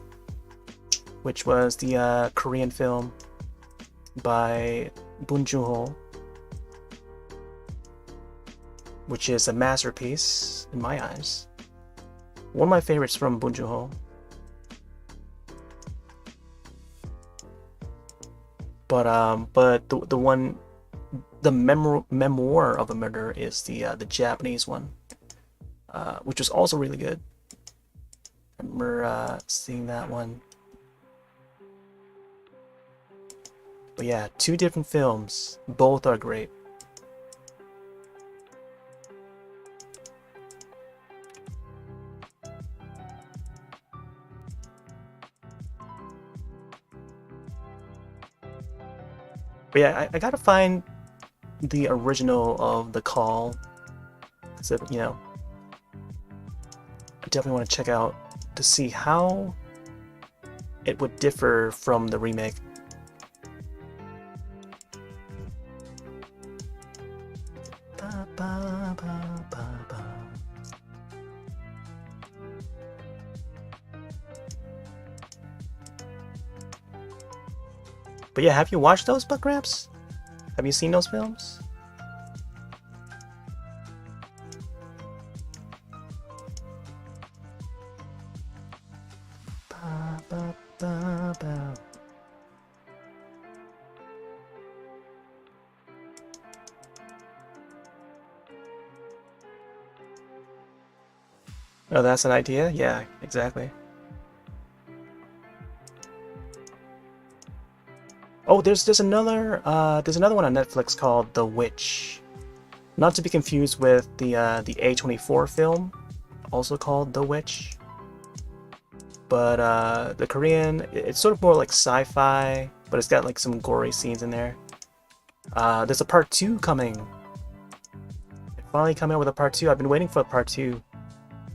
S1: which was the Korean film by Bong Joon-ho, which is a masterpiece in my eyes. One of my favorites from Bong Joon-ho. But the Memoir of a Murder is the Japanese one, which was also really good. I remember seeing that one. But yeah, two different films. Both are great. But yeah, I gotta find the original of The Call. So, you know, I definitely want to check out to see how it would differ from the remake. But yeah, have you watched those, Buck Gramps? Have you seen those films? Oh, that's an idea? Yeah, exactly. Oh, there's another one on Netflix called The Witch. Not to be confused with the A24 film, also called The Witch. But the Korean, it's sort of more like sci-fi, but it's got like some gory scenes in there. There's a part 2 coming. They're finally coming out with a part 2. I've been waiting for a part 2.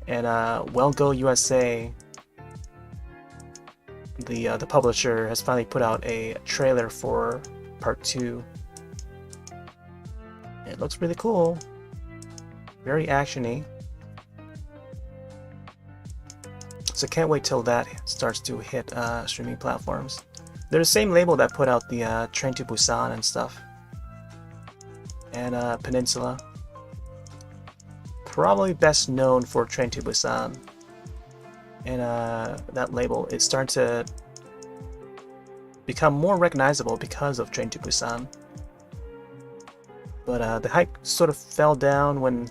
S1: And Well Go USA, the publisher, has finally put out a trailer for part 2. It looks really cool. Very actiony. So can't wait till that starts to hit streaming platforms. They're the same label that put out the Train to Busan and stuff. And Peninsula. Probably best known for Train to Busan. And that label is starting to become more recognizable because of Train to Busan. But the hype sort of fell down when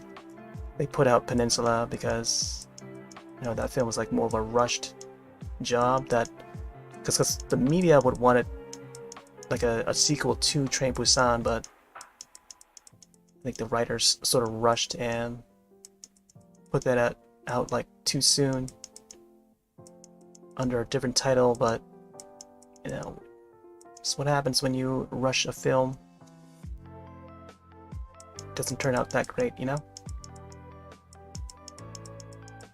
S1: they put out Peninsula because, you know, that film was like more of a rushed job, that because the media would want it like a sequel to Train to Busan, but I think the writers sort of rushed and put that out like too soon under a different title. But you know, it's what happens when you rush a film. It doesn't turn out that great, you know.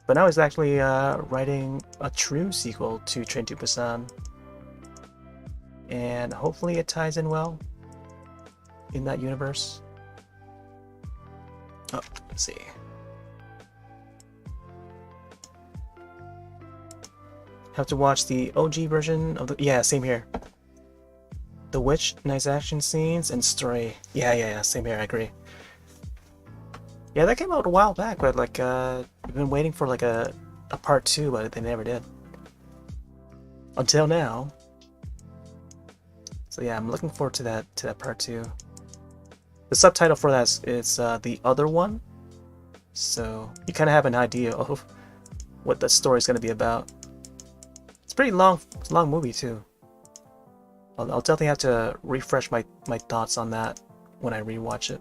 S1: But now he's actually writing a true sequel to Train to Busan, and hopefully it ties in well in that universe. Oh, let's see. Have to watch the OG version of the... Yeah, same here. The Witch, nice action scenes, and story. Yeah, same here, I agree. Yeah, that came out a while back, but like, we've been waiting for like a part 2, but they never did. Until now. So yeah, I'm looking forward to that part 2. The subtitle for that is The Other One. So you kind of have an idea of what the story is going to be about. It's pretty long. It's a long movie too. I'll definitely have to refresh my thoughts on that when I rewatch it.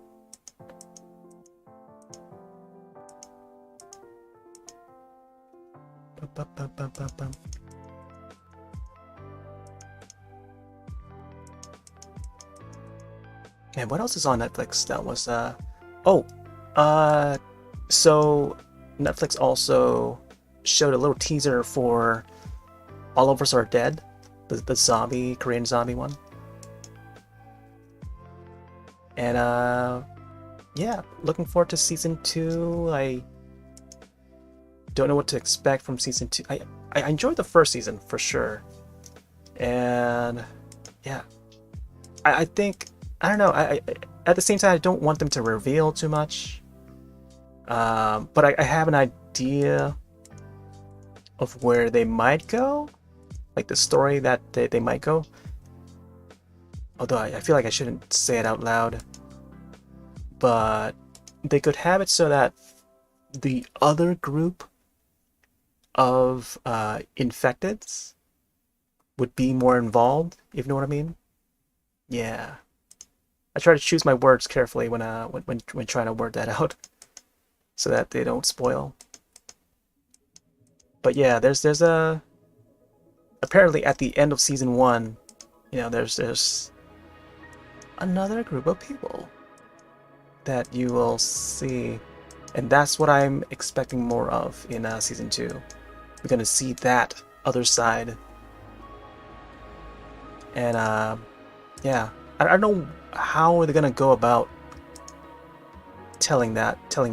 S1: And what else is on Netflix? That was so Netflix also showed a little teaser for All of Us Are Dead, the zombie, Korean zombie one. And yeah, looking forward to season 2. I don't know what to expect from season 2. I enjoyed the first season for sure. And yeah, I think, I don't know, I at the same time I don't want them to reveal too much. But I have an idea of where they might go, like the story that they might go. Although I feel like I shouldn't say it out loud. But they could have it so that the other group of infecteds would be more involved, if you know what I mean. Yeah. I try to choose my words carefully when trying to word that out, so that they don't spoil. But yeah, there's a apparently at the end of season 1, you know, there's another group of people that you will see, and that's what I'm expecting more of in season 2. We're gonna see that other side, and yeah, I don't know how they're gonna go about telling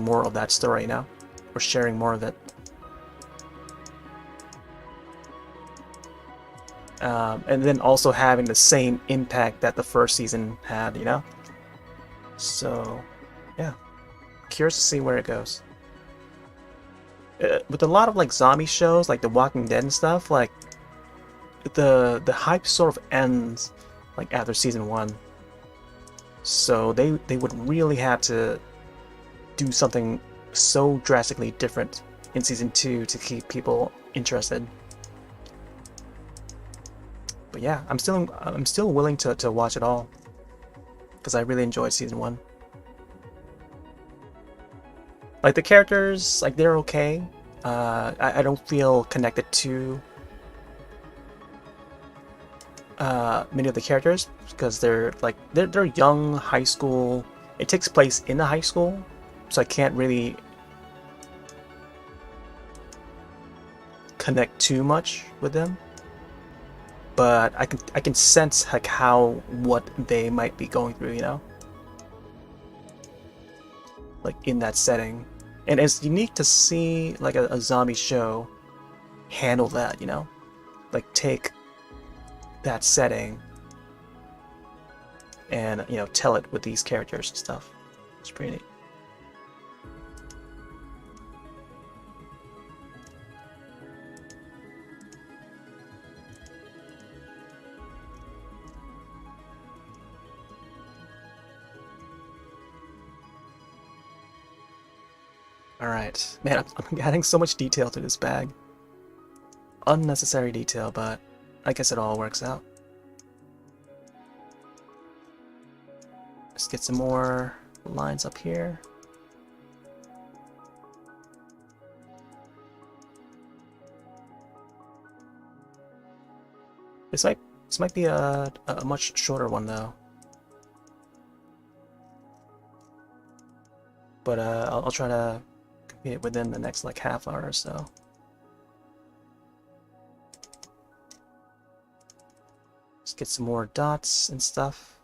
S1: more of that story, you know, or sharing more of it. And then also having the same impact that the first season had, you know. So, yeah, curious to see where it goes. With a lot of like zombie shows, like The Walking Dead and stuff, like the hype sort of ends like after season 1. So they would really have to do something so drastically different in season 2 to keep people interested. But yeah, I'm still willing to watch it all, because I really enjoyed season 1. Like the characters, like they're okay. I don't feel connected to many of the characters because they're young high school. It takes place in a high school, so I can't really connect too much with them. But I can sense like what they might be going through, you know, like in that setting. And it's unique to see like a zombie show handle that, you know, like take that setting and, you know, tell it with these characters and stuff. It's pretty neat. Alright, man, I'm adding so much detail to this bag. Unnecessary detail, but I guess it all works out. Let's get some more lines up here. This might be a much shorter one though. But I'll try to complete it within the next like half hour or so. Let's get some more dots and stuff.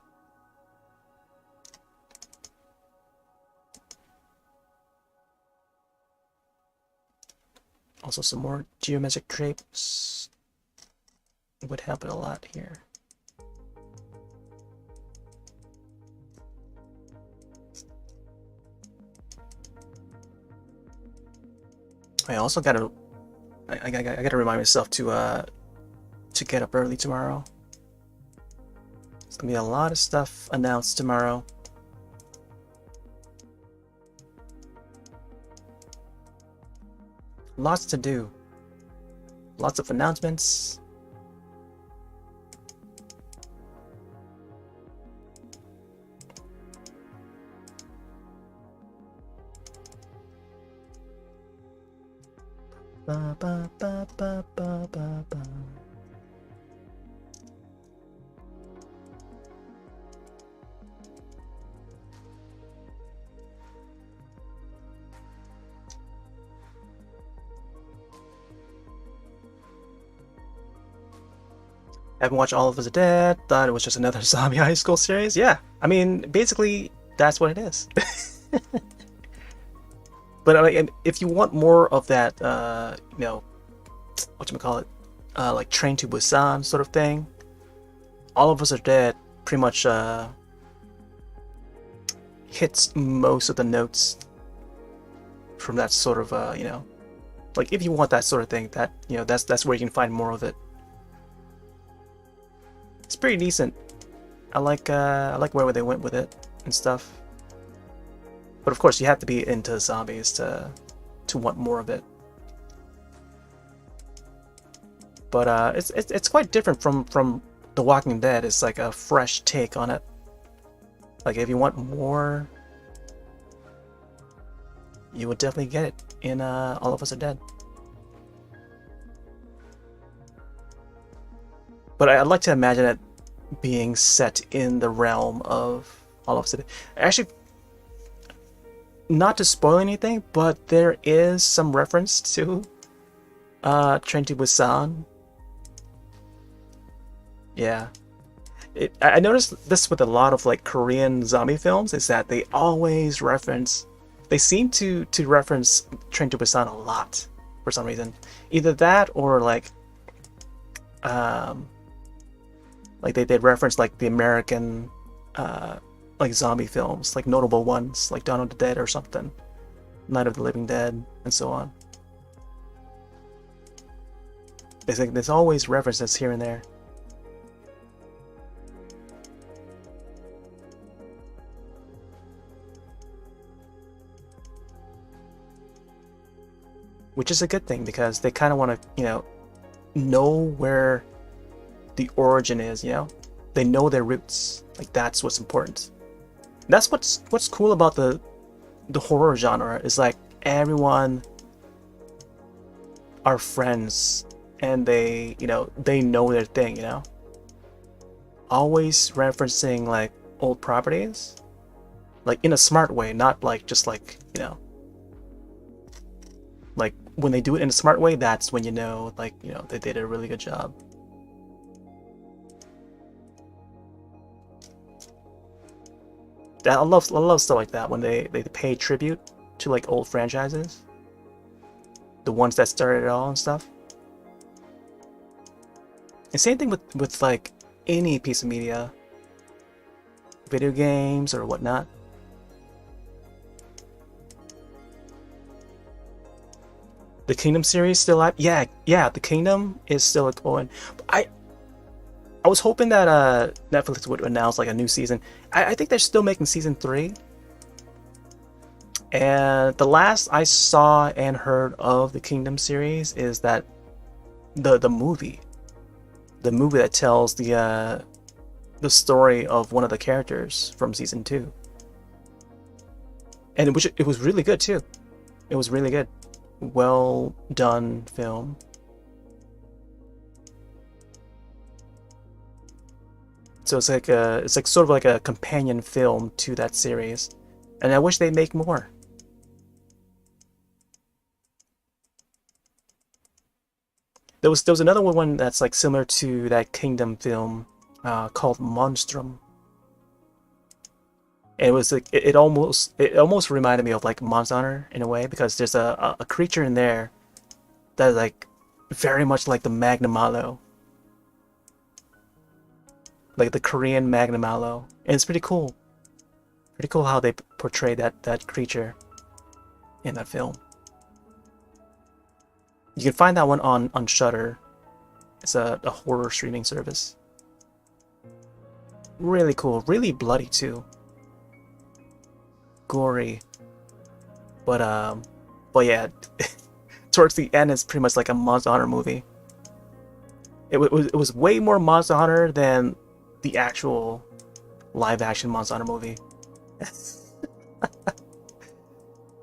S1: Also some more geometric shapes would happen a lot here. I also gotta I gotta remind myself to get up early tomorrow. There's gonna be a lot of stuff announced tomorrow. lots to do. Lots of announcements. Ba, ba, ba, ba, ba, ba, ba. Haven't watched All of Us Are Dead. Thought it was just another zombie high school series. Yeah, I mean, basically, that's what it is. But I mean, if you want more of that, you know, whatchamacallit, like Train to Busan sort of thing, All of Us Are Dead pretty much hits most of the notes from that sort of, you know, like if you want that sort of thing, that, you know, that's where you can find more of it. It's pretty decent. I like where they went with it and stuff. But of course, you have to be into zombies to want more of it. But it's quite different from The Walking Dead. It's like a fresh take on it. Like if you want more, you would definitely get it in All of Us Are Dead. But I'd like to imagine it being set in the realm of All of Us Are Dead. Actually, not to spoil anything, but there is some reference to Train to Busan. Yeah. I noticed this with a lot of like Korean zombie films, is that they always reference, they seem to reference Train to Busan a lot for some reason. Either that or like they reference like the American like zombie films, like notable ones like Dawn of the Dead or something, Night of the Living Dead, and so on. There's always references here and there. Which is a good thing, because they kind of want to, you know where the origin is, you know? They know their roots. Like, that's what's important. That's what's cool about the horror genre, is like everyone are friends and they know their thing, you know? Always referencing like old properties, like in a smart way, not like just like, you know, like when they do it in a smart way, that's when you know, like, you know, they did a really good job. I love stuff like that, when they pay tribute to like old franchises, the ones that started it all and stuff. And same thing with like any piece of media, video games or whatnot. The Kingdom series still up? Yeah, the Kingdom is still going. I was hoping that Netflix would announce like a new season. I think they're still making season 3. And the last I saw and heard of the Kingdom series is that the movie that tells the story of one of the characters from season 2. And it was really good too. It was really good. Well done film. So it's like sort of like a companion film to that series, and I wish they'd make more. There was another one that's like similar to that Kingdom film, called Monstrum. And it was like it almost reminded me of like Monster Hunter in a way, because there's a creature in there that is like very much like the Magnum Malo, like the Korean Magnum Malo, and it's pretty cool. Pretty cool how they portray that creature in that film. You can find that one on Shudder. It's a horror streaming service. Really cool, really bloody too. Gory. But yeah, towards the end, it's pretty much like a Monster Hunter movie. It was way more Monster Hunter than the actual live action Monster Hunter movie.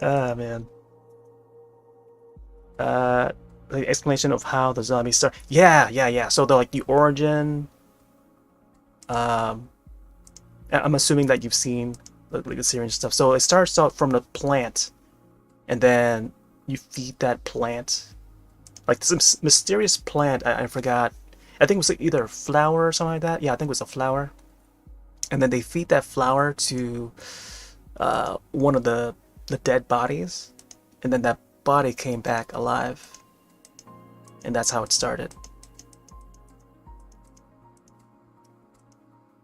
S1: Ah, man. The explanation of how the zombies start. Yeah, yeah, yeah. So the like the origin. Um, I'm assuming that you've seen like the series stuff. So it starts out from the plant, and then you feed that plant, like some mysterious plant. I forgot. I think it was like either a flower or something like that. Yeah, I think it was a flower. And then they feed that flower to one of the dead bodies, and then that body came back alive, and that's how it started.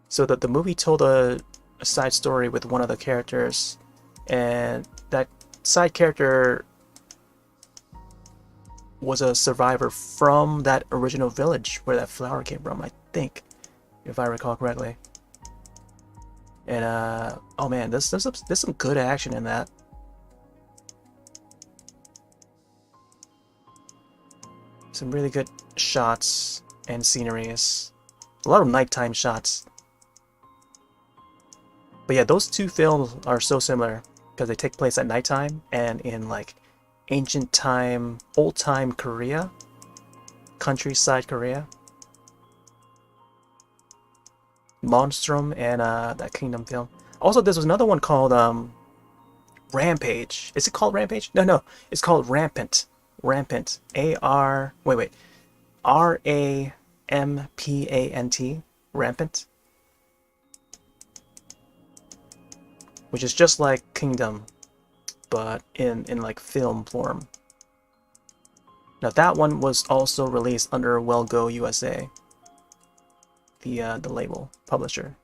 S1: So that the movie told a side story with one of the characters, and that side character was a survivor from that original village where that flower came from, I think, if I recall correctly. And oh man, there's some good action in that. Some really good shots and sceneries. A lot of nighttime shots. But yeah, those two films are so similar because they take place at nighttime and in like ancient time, old time Korea, countryside Korea. Monstrum and that Kingdom film. Also, there was another one called Rampage. Is it called Rampage? No, no, it's called Rampant. Rampant. Wait. Rampant. Rampant. Which is just like Kingdom, but in like film form. Now that one was also released under Well Go USA, the label publisher.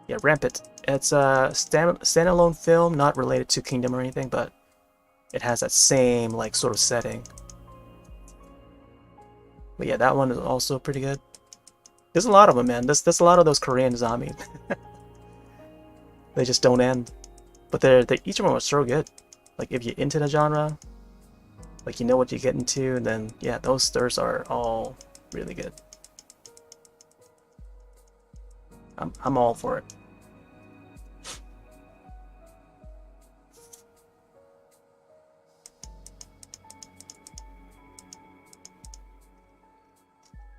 S1: Yeah, Rampant. It's a standalone film, not related to Kingdom or anything, but it has that same like sort of setting. But yeah, that one is also pretty good. There's a lot of them, man. There's a lot of those Korean zombies. They just don't end. But they're each of them are so good. Like if you're into the genre, like you know what you get into, and then yeah, those stirs are all really good. I'm all for it.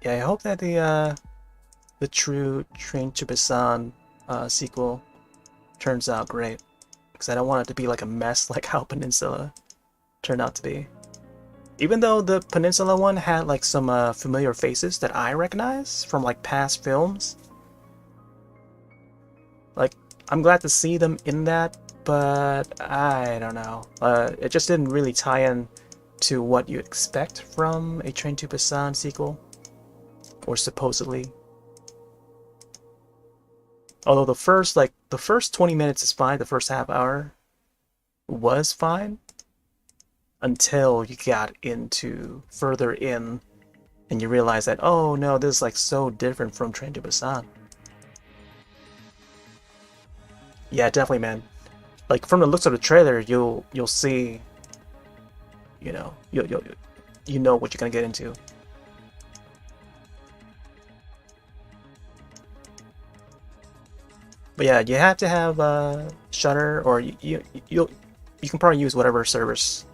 S1: Yeah, I hope that the true Train to Busan sequel turns out great, because I don't want it to be like a mess like how Peninsula turned out to be. Even though the Peninsula one had like some familiar faces that I recognize from like past films, like I'm glad to see them in that, but I don't know. It just didn't really tie in to what you expect from a Train to Busan sequel, or supposedly. Although the first 20 minutes is fine, the first half hour was fine until you got into further in and you realize that, oh no, this is like so different from Train to Busan. Yeah, definitely, man. Like from the looks of the trailer, you'll see, you know, you know what you're gonna get into. But yeah, you have to have Shutter, or you can probably use whatever service,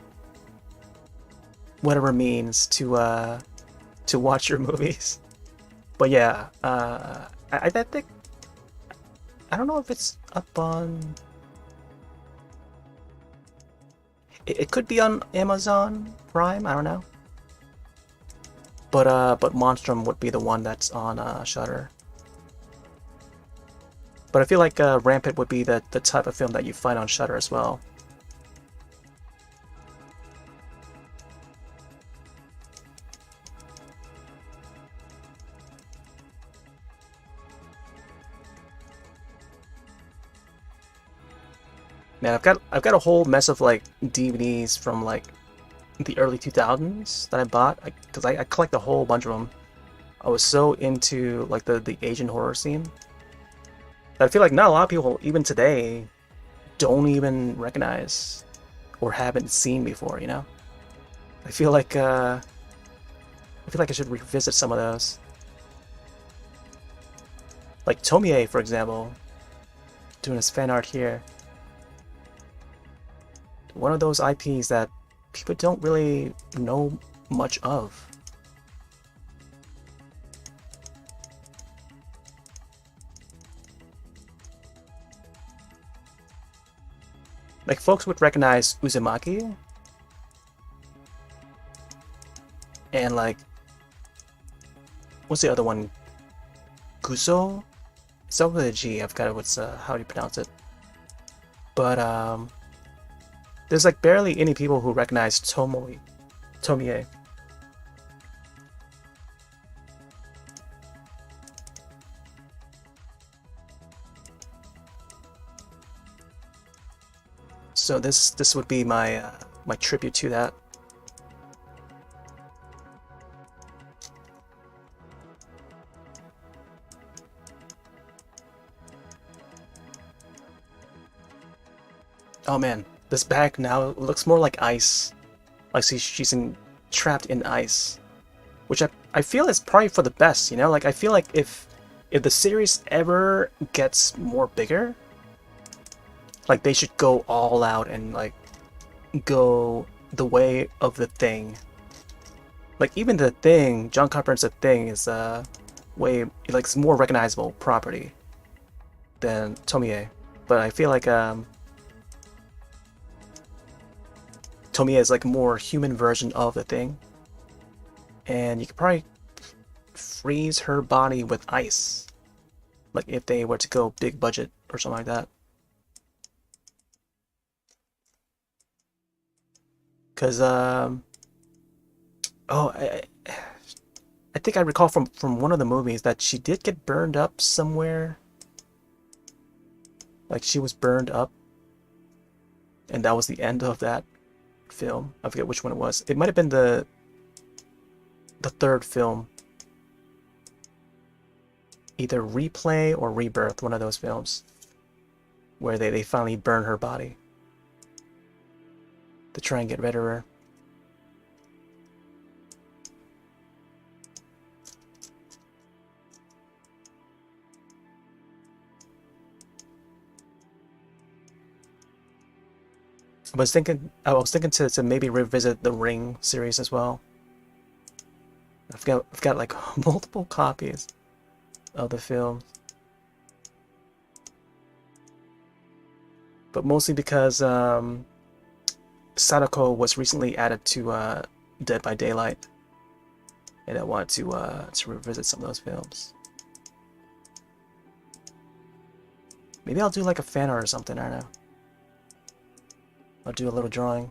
S1: whatever means to watch your movies. But yeah, I think I don't know if it's up on. It could be on Amazon Prime. I don't know. But Monstrum would be the one that's on Shutter. But I feel like Rampant would be the type of film that you find on Shutter as well. Man, I've got a whole mess of like DVDs from like the early 2000s that I bought, because I collect a whole bunch of them. I was so into like the Asian horror scene. I feel like not a lot of people, even today, don't even recognize or haven't seen before, you know? I feel like I should revisit some of those. Like Tomie, for example, doing his fan art here. One of those IPs that people don't really know much of. Like, folks would recognize Uzumaki. And, like, what's the other one? Guso? It's over with a G. I forgot what's, how do you pronounce it. But, there's, like, barely any people who recognize Tomie. So this would be my my tribute to that. Oh man, this bag now looks more like ice. Like she's trapped in ice, which I feel is probably for the best. You know, like I feel like if the series ever gets more bigger, like they should go all out and like go the way of the Thing. Like even the Thing, John Carpenter's The Thing is way like it's more recognizable property than Tomie. But I feel like Tomie is like a more human version of the Thing. And you could probably freeze her body with ice. Like if they were to go big budget or something like that. Cause oh, I think I recall from one of the movies that she did get burned up somewhere. Like she was burned up, and that was the end of that film. I forget which one it was. It might have been the third film, either Replay or Rebirth, one of those films, where they finally burn her body to try and get rid of her. I was thinking to maybe revisit the Ring series as well. I've got like multiple copies of the film, but mostly because Sadako was recently added to Dead by Daylight, and I wanted to revisit some of those films. Maybe I'll do like a fan art or something. I don't know. I'll do a little drawing.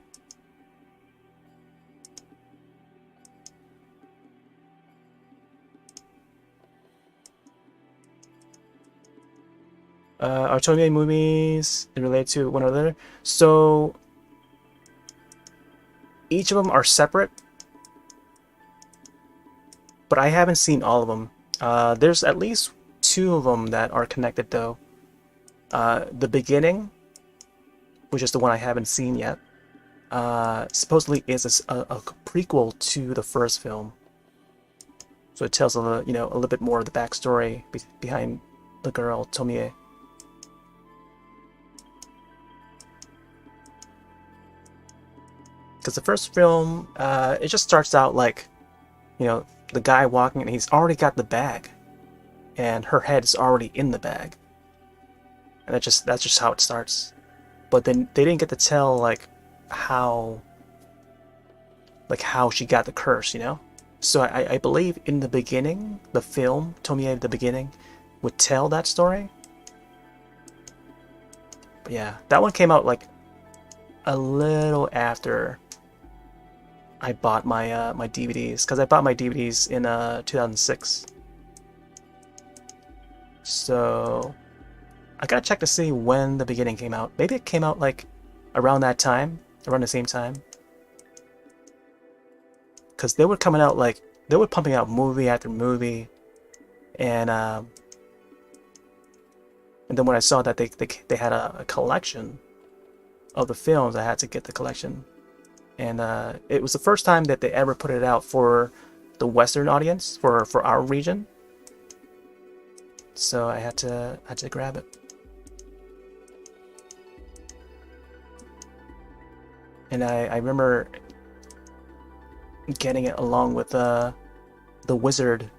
S1: Are Tomie movies related to one another? So each of them are separate, but I haven't seen all of them. There's at least 2 of them that are connected though. The Beginning, which is the one I haven't seen yet, supposedly is a prequel to the first film. So it tells a little bit more of the backstory behind the girl Tomie. Because the first film, it just starts out like, the guy walking and he's already got the bag, and her head is already in the bag, and that's just how it starts. But then they didn't get to tell like how she got the curse, So I believe in the beginning, the film Tomie the Beginning would tell that story. But yeah, that one came out like a little after I bought my my DVDs, because I bought my DVDs in 2006. So I gotta check to see when The Beginning came out. Maybe it came out like around that time, around the same time. Because they were coming out like, they were pumping out movie after movie. And then when I saw that they had a collection, of the films, I had to get the collection. And it was the first time that they ever put it out for the Western audience, for our region. So I had to grab it. And I remember getting it along with The Wizard,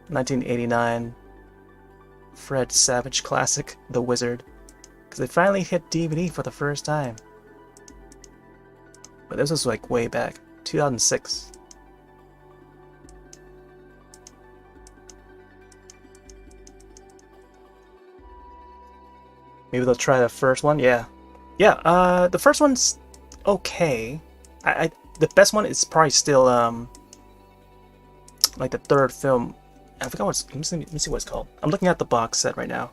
S1: 1989 Fred Savage classic, The Wizard, because it finally hit DVD for the first time. But this was like way back, 2006. Maybe they'll try the first one. Yeah, yeah. The first one's okay. The best one is probably still like the third film. I forgot what's. Let me see what it's called. I'm looking at the box set right now.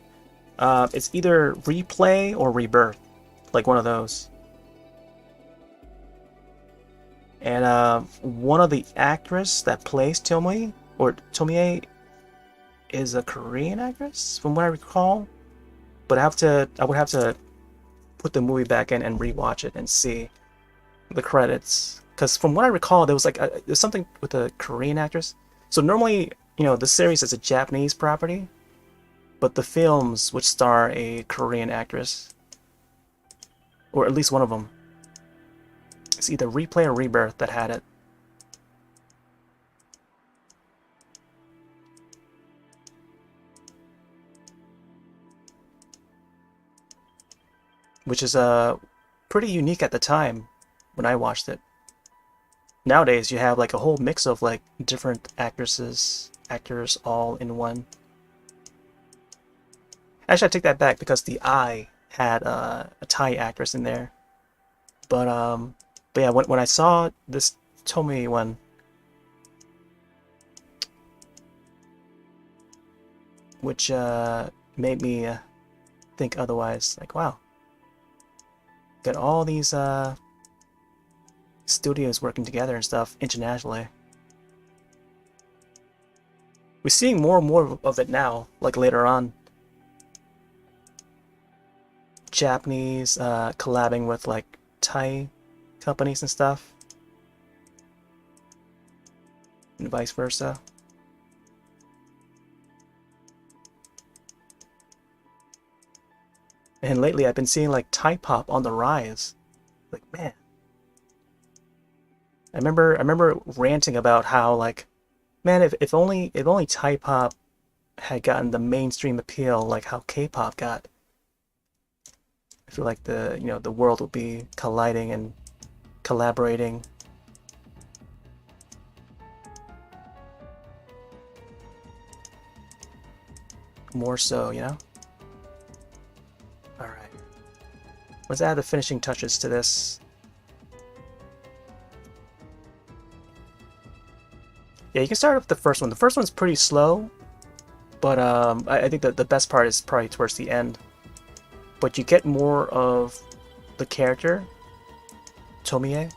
S1: It's either Replay or Rebirth, like one of those. And one of the actress that plays Tomie Tomie is a Korean actress, from what I recall. But I would have to put the movie back in and rewatch it and see the credits. Because from what I recall, there was like there's something with a Korean actress. So normally, the series is a Japanese property, but the films would star a Korean actress, or at least one of them. It's either Replay or Rebirth that had it. Which is pretty unique at the time when I watched it. Nowadays you have like a whole mix of like different actors all in one. Actually, I take that back because The Eye had a Thai actress in there. But yeah, when I saw this Tomie one, which made me think otherwise, like wow, got all these studios working together and stuff internationally. We're seeing more and more of it now, like later on. Japanese collabing with like Thai companies and stuff, and vice versa. And lately I've been seeing like Thai pop on the rise. Like, man. I remember ranting about how like, man, if only Thai pop had gotten the mainstream appeal like how K-pop got. I feel like the world would be colliding and collaborating. More so, Alright. Let's add the finishing touches to this. Yeah, you can start with the first one. The first one's pretty slow, but I think that the best part is probably towards the end. But you get more of the character, Tomie.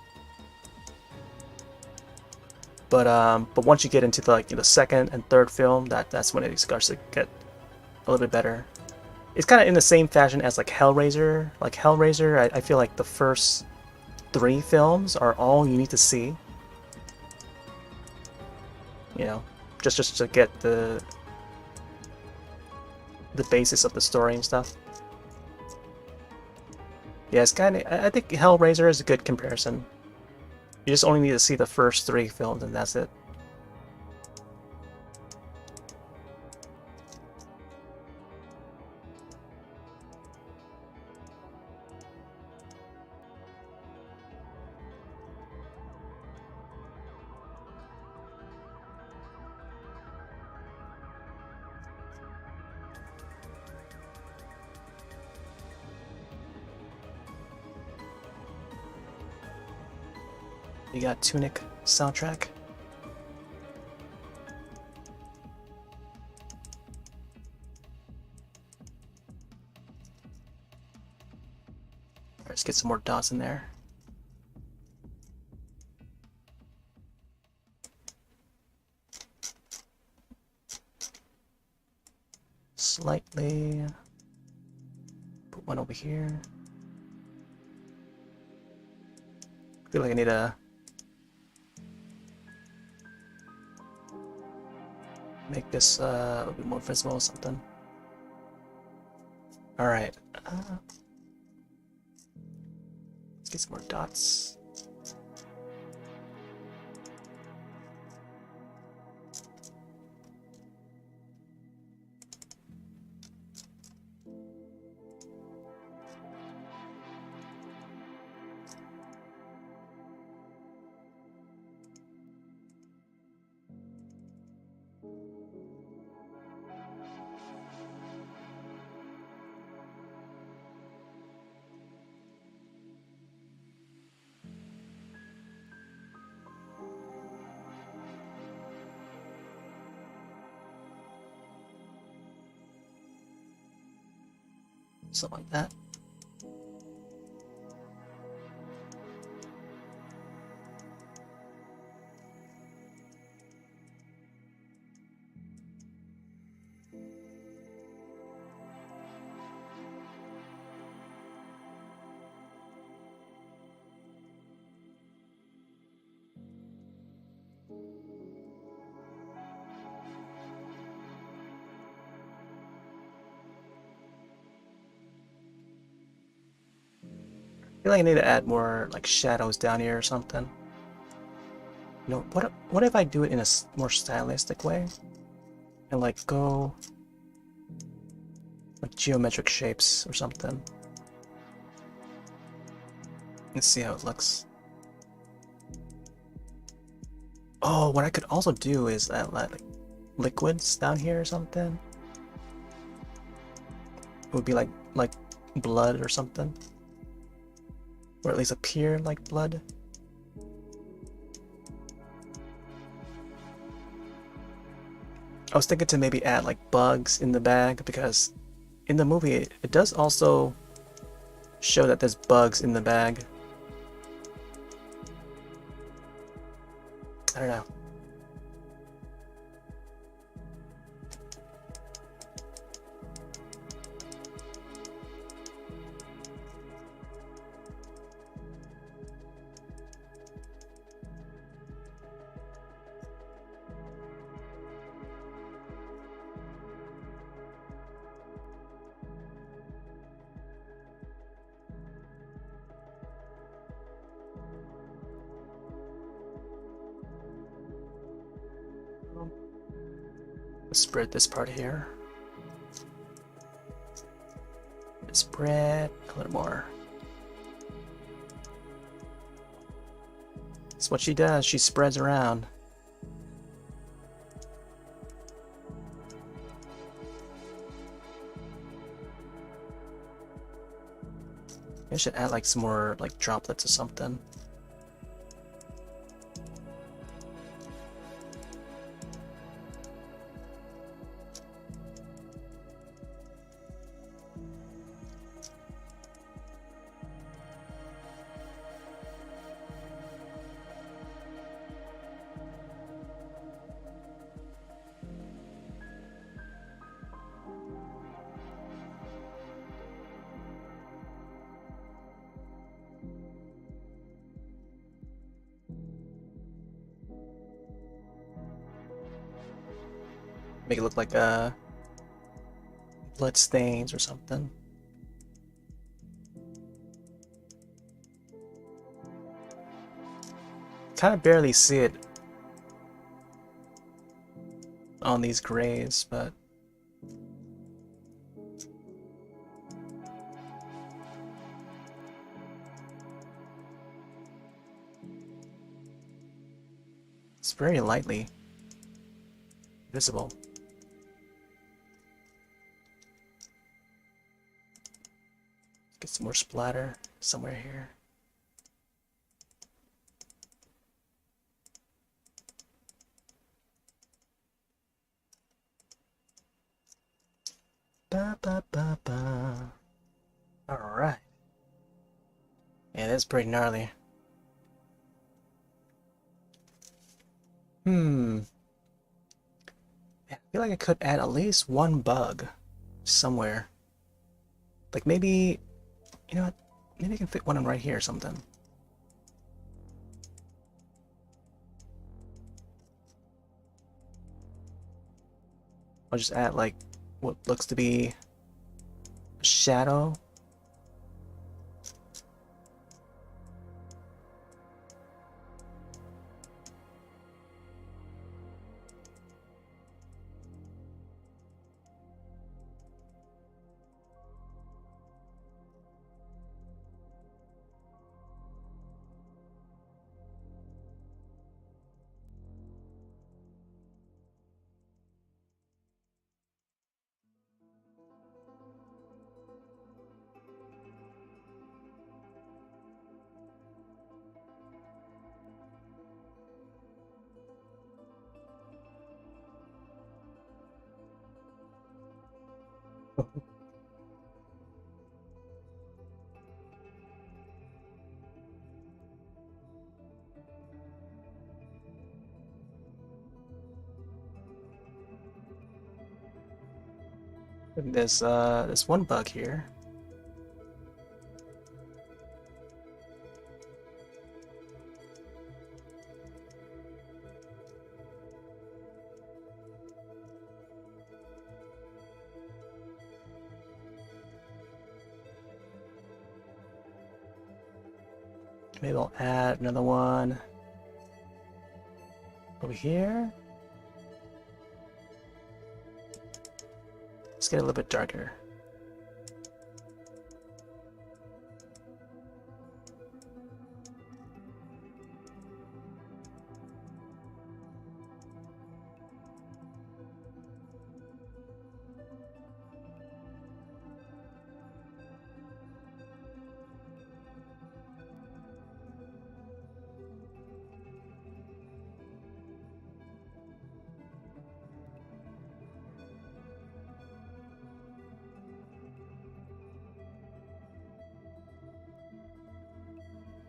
S1: But once you get into the second and third film, that's when it starts to get a little bit better. It's kind of in the same fashion as like Hellraiser. Like Hellraiser, I feel like the first 3 films are all you need to see. Just to get the basis of the story and stuff. Yeah, it's kind of. I think Hellraiser is a good comparison. You just only need to see the first 3 films, and that's it. You got Tunic soundtrack. Let's get some more dots in there. Slightly. Put one over here. feel like I need to make this a little bit more visible or something. Alright. Let's get some more dots. Something like that. I feel like I need to add more like shadows down here or something. You know, what if I do it in a more stylistic way? And like go like geometric shapes or something. Let's see how it looks. Oh, what I could also do is add like liquids down here or something. It would be like blood or something. Or at least appear like blood. I was thinking to maybe add like bugs in the bag, because in the movie it does also show that there's bugs in the bag. I don't know. Let's spread this part here. Spread a little more. That's what she does. She spreads around. I should add like some more like droplets or something. Make it look like blood stains or something. Kind of barely see it on these grays, but it's very lightly visible. Get some more splatter somewhere here. Ba ba ba ba. All right. Yeah, that's pretty gnarly. I feel like I could add at least one bug somewhere. Like maybe, you know what? Maybe I can fit one in right here or something. I'll just add like what looks to be a shadow. This one bug here. Maybe I'll add another one over here. Let's get a little bit darker.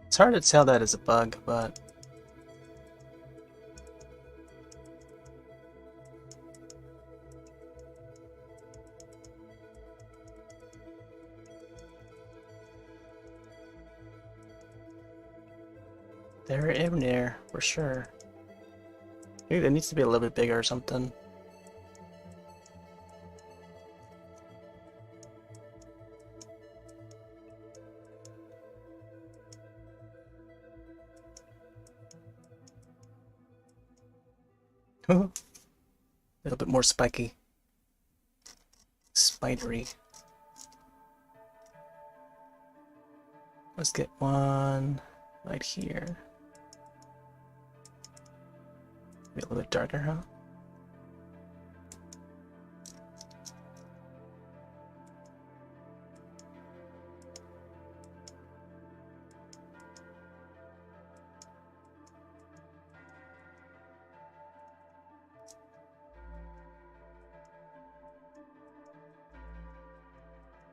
S1: It's hard to tell that is a bug, but they're in there for sure. Maybe it needs to be a little bit bigger or something. A little bit more spiky. Spidery. Let's get one right here. Maybe a little bit darker, huh?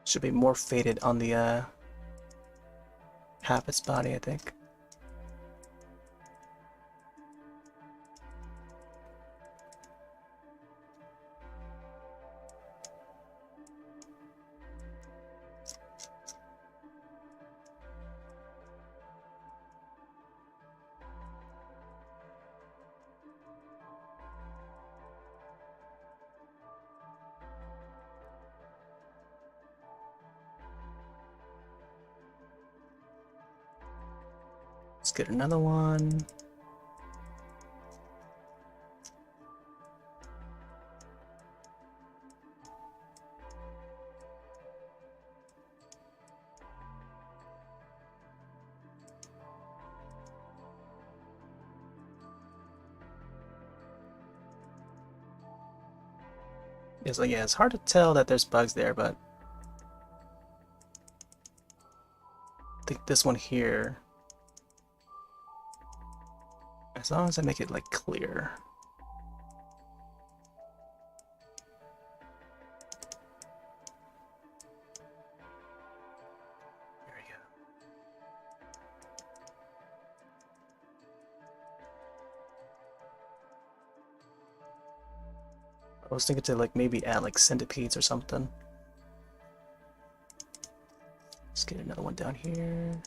S1: Should be more faded on the half its body, I think. Let's get another one. It's like, yeah, it's hard to tell that there's bugs there, but I think this one here, as long as I make it like clear. There we go. I was thinking to like maybe add like centipedes or something. Let's get another one down here.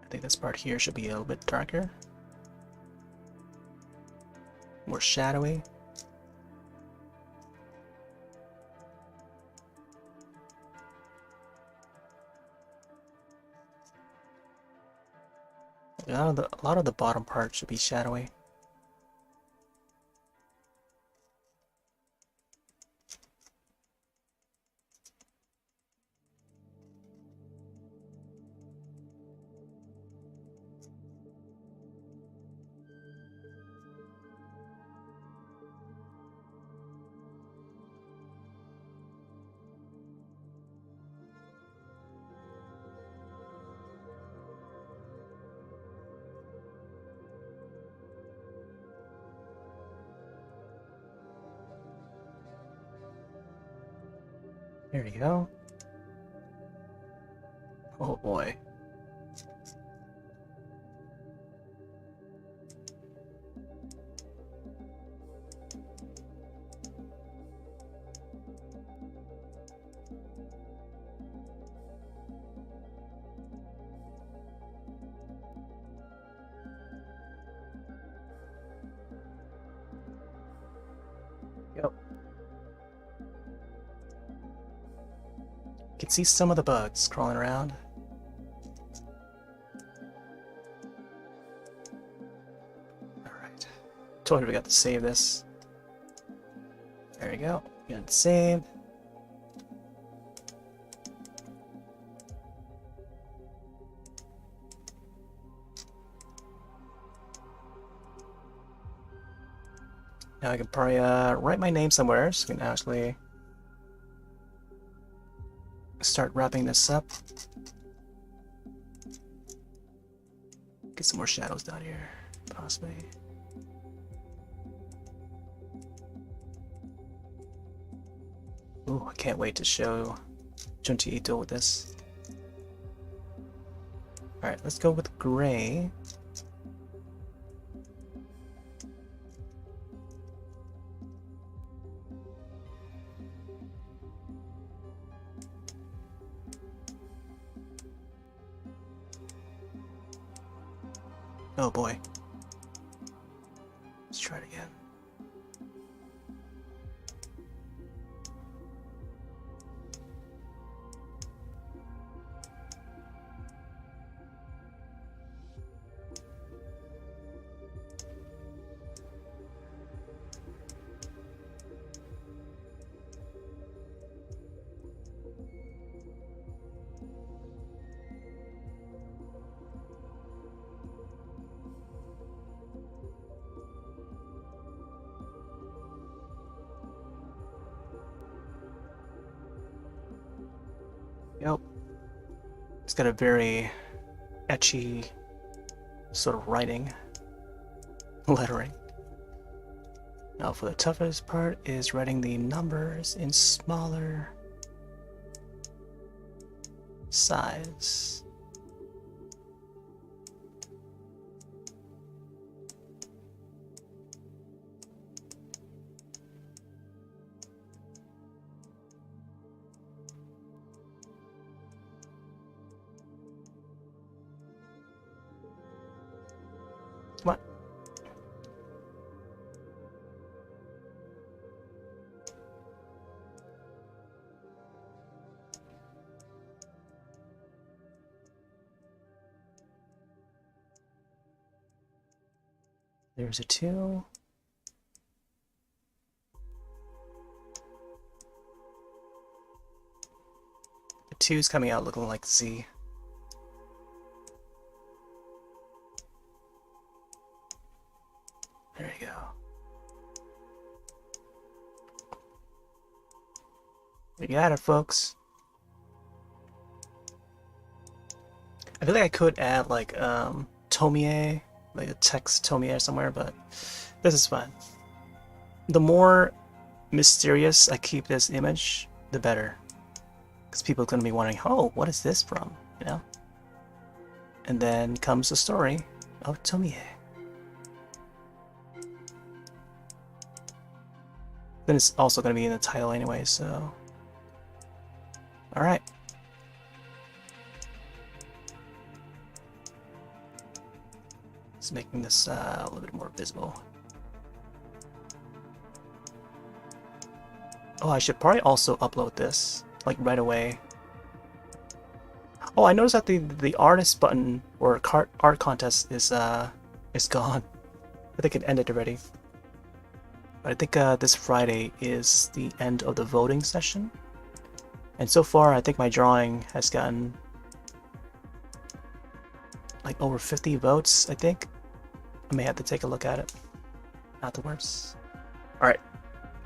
S1: I think this part here should be a little bit darker. More shadowy. A lot of the bottom part should be shadowy. There you go. Oh boy. Yep. You can see some of the bugs crawling around. Alright. Totally forgot to save this. There we go. Got it saved. Now I can probably write my name somewhere so I can actually start wrapping this up. Get some more shadows down here, possibly. Ooh, I can't wait to show Junji Ito with this. Alright, let's go with gray. Oh boy. Let's try it again. Yep. It's got a very etchy sort of writing, lettering. Now for the toughest part is writing the numbers in smaller size. Come on. There's a 2. The 2's coming out looking like Z. There you go. We got it, folks. I feel like I could add like Tomie, like a text Tomie somewhere, but this is fine. The more mysterious I keep this image, the better. Because people are going to be wondering, oh, what is this from? You know? And then comes the story of Tomie. Then it's also going to be in the title anyway, so... Alright. Just making this a little bit more visible. Oh, I should probably also upload this, like, right away. Oh, I noticed that the artist button or art contest is gone. I think it ended already. But I think this Friday is the end of the voting session. And so far, I think my drawing has gotten like over 50 votes, I think. I may have to take a look at it afterwards. Alright,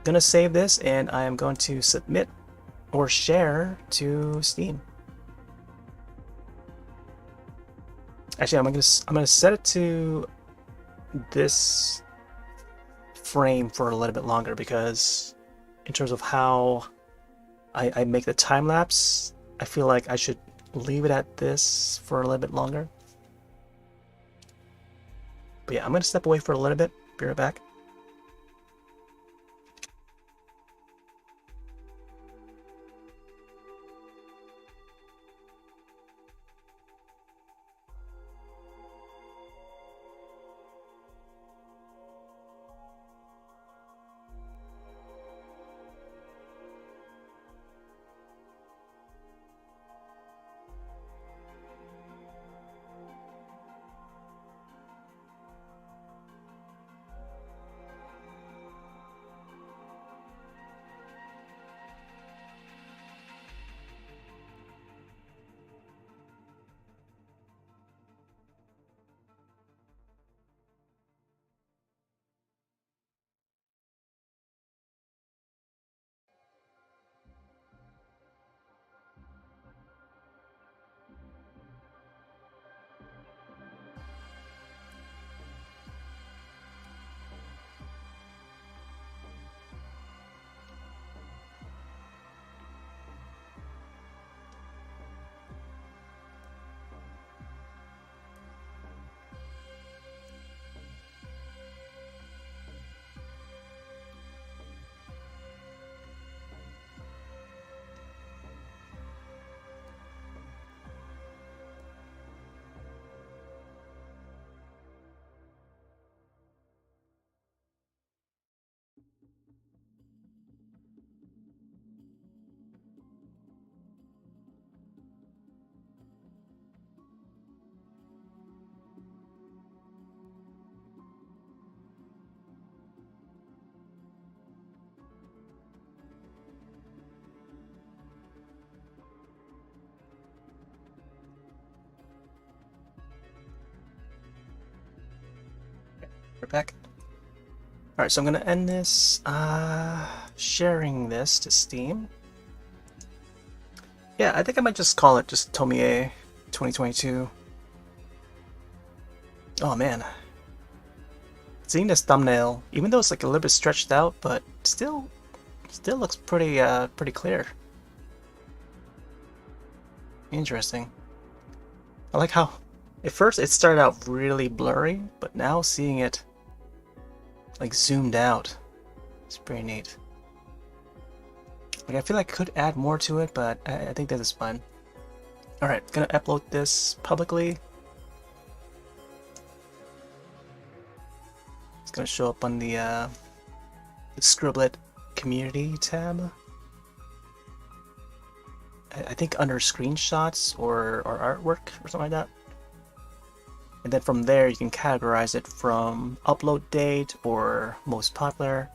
S1: gonna save this and I am going to submit or share to Steam. Actually, I'm gonna set it to this frame for a little bit longer because in terms of how I make the time lapse, I feel like I should leave it at this for a little bit longer. But yeah, I'm gonna step away for a little bit. Be right back. We're back. Alright, so I'm gonna end this sharing this to Steam. Yeah, I think I might just call it just Tomie 2022. Oh man. Seeing this thumbnail, even though it's like a little bit stretched out, but still looks pretty pretty clear. Interesting. I like how at first it started out really blurry, but now seeing it like zoomed out, it's pretty neat. Like I feel like I could add more to it, but I think this is fine. Alright, gonna upload this publicly. It's gonna show up on the Scribble community tab. I think under screenshots or artwork or something like that. And then from there you can categorize it from upload date or most popular.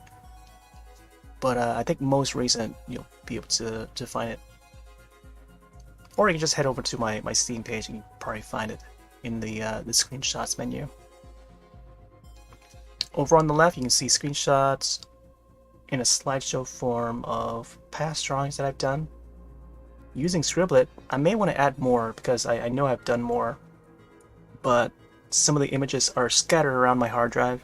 S1: But I think most recent you'll be able to find it. Or you can just head over to my Steam page and you can probably find it in the screenshots menu. Over on the left you can see screenshots in a slideshow form of past drawings that I've done. Using Scribble, I may want to add more because I know I've done more, but some of the images are scattered around my hard drive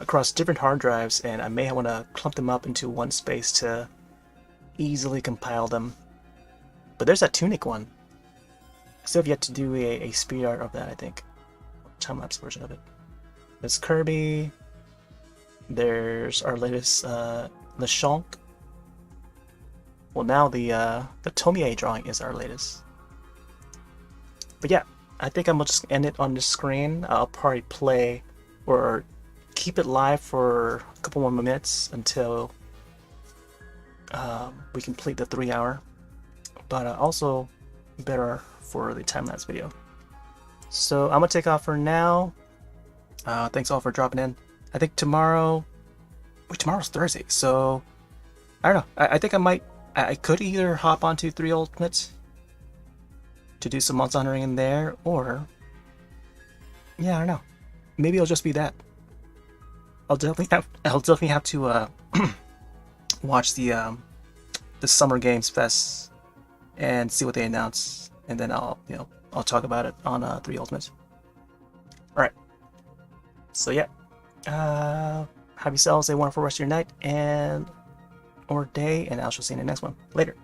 S1: across different hard drives, and I may want to clump them up into one space to easily compile them. But there's that Tunic one. I still have yet to do a speed art of that, I think. Time-lapse version of it. There's Kirby. There's our latest Lechonk. Well, now the Tomie drawing is our latest. But yeah, I think I'm just end it on the screen. I'll probably play or keep it live for a couple more minutes until we complete the 3 hour. But also better for the time-lapse video. So I'm gonna take off for now. Thanks all for dropping in. I think tomorrow. Wait, tomorrow's Thursday, so I don't know. I think I could either hop onto 3 Ultimates to do some monster hunting in there, or yeah, I don't know. Maybe it'll just be that. I'll definitely have to watch the Summer Games Fest and see what they announce, and then I'll talk about it on 3 Ultimates. All right. So yeah, have yourselves a wonderful rest of your night or day, and I shall see you in the next one. Later.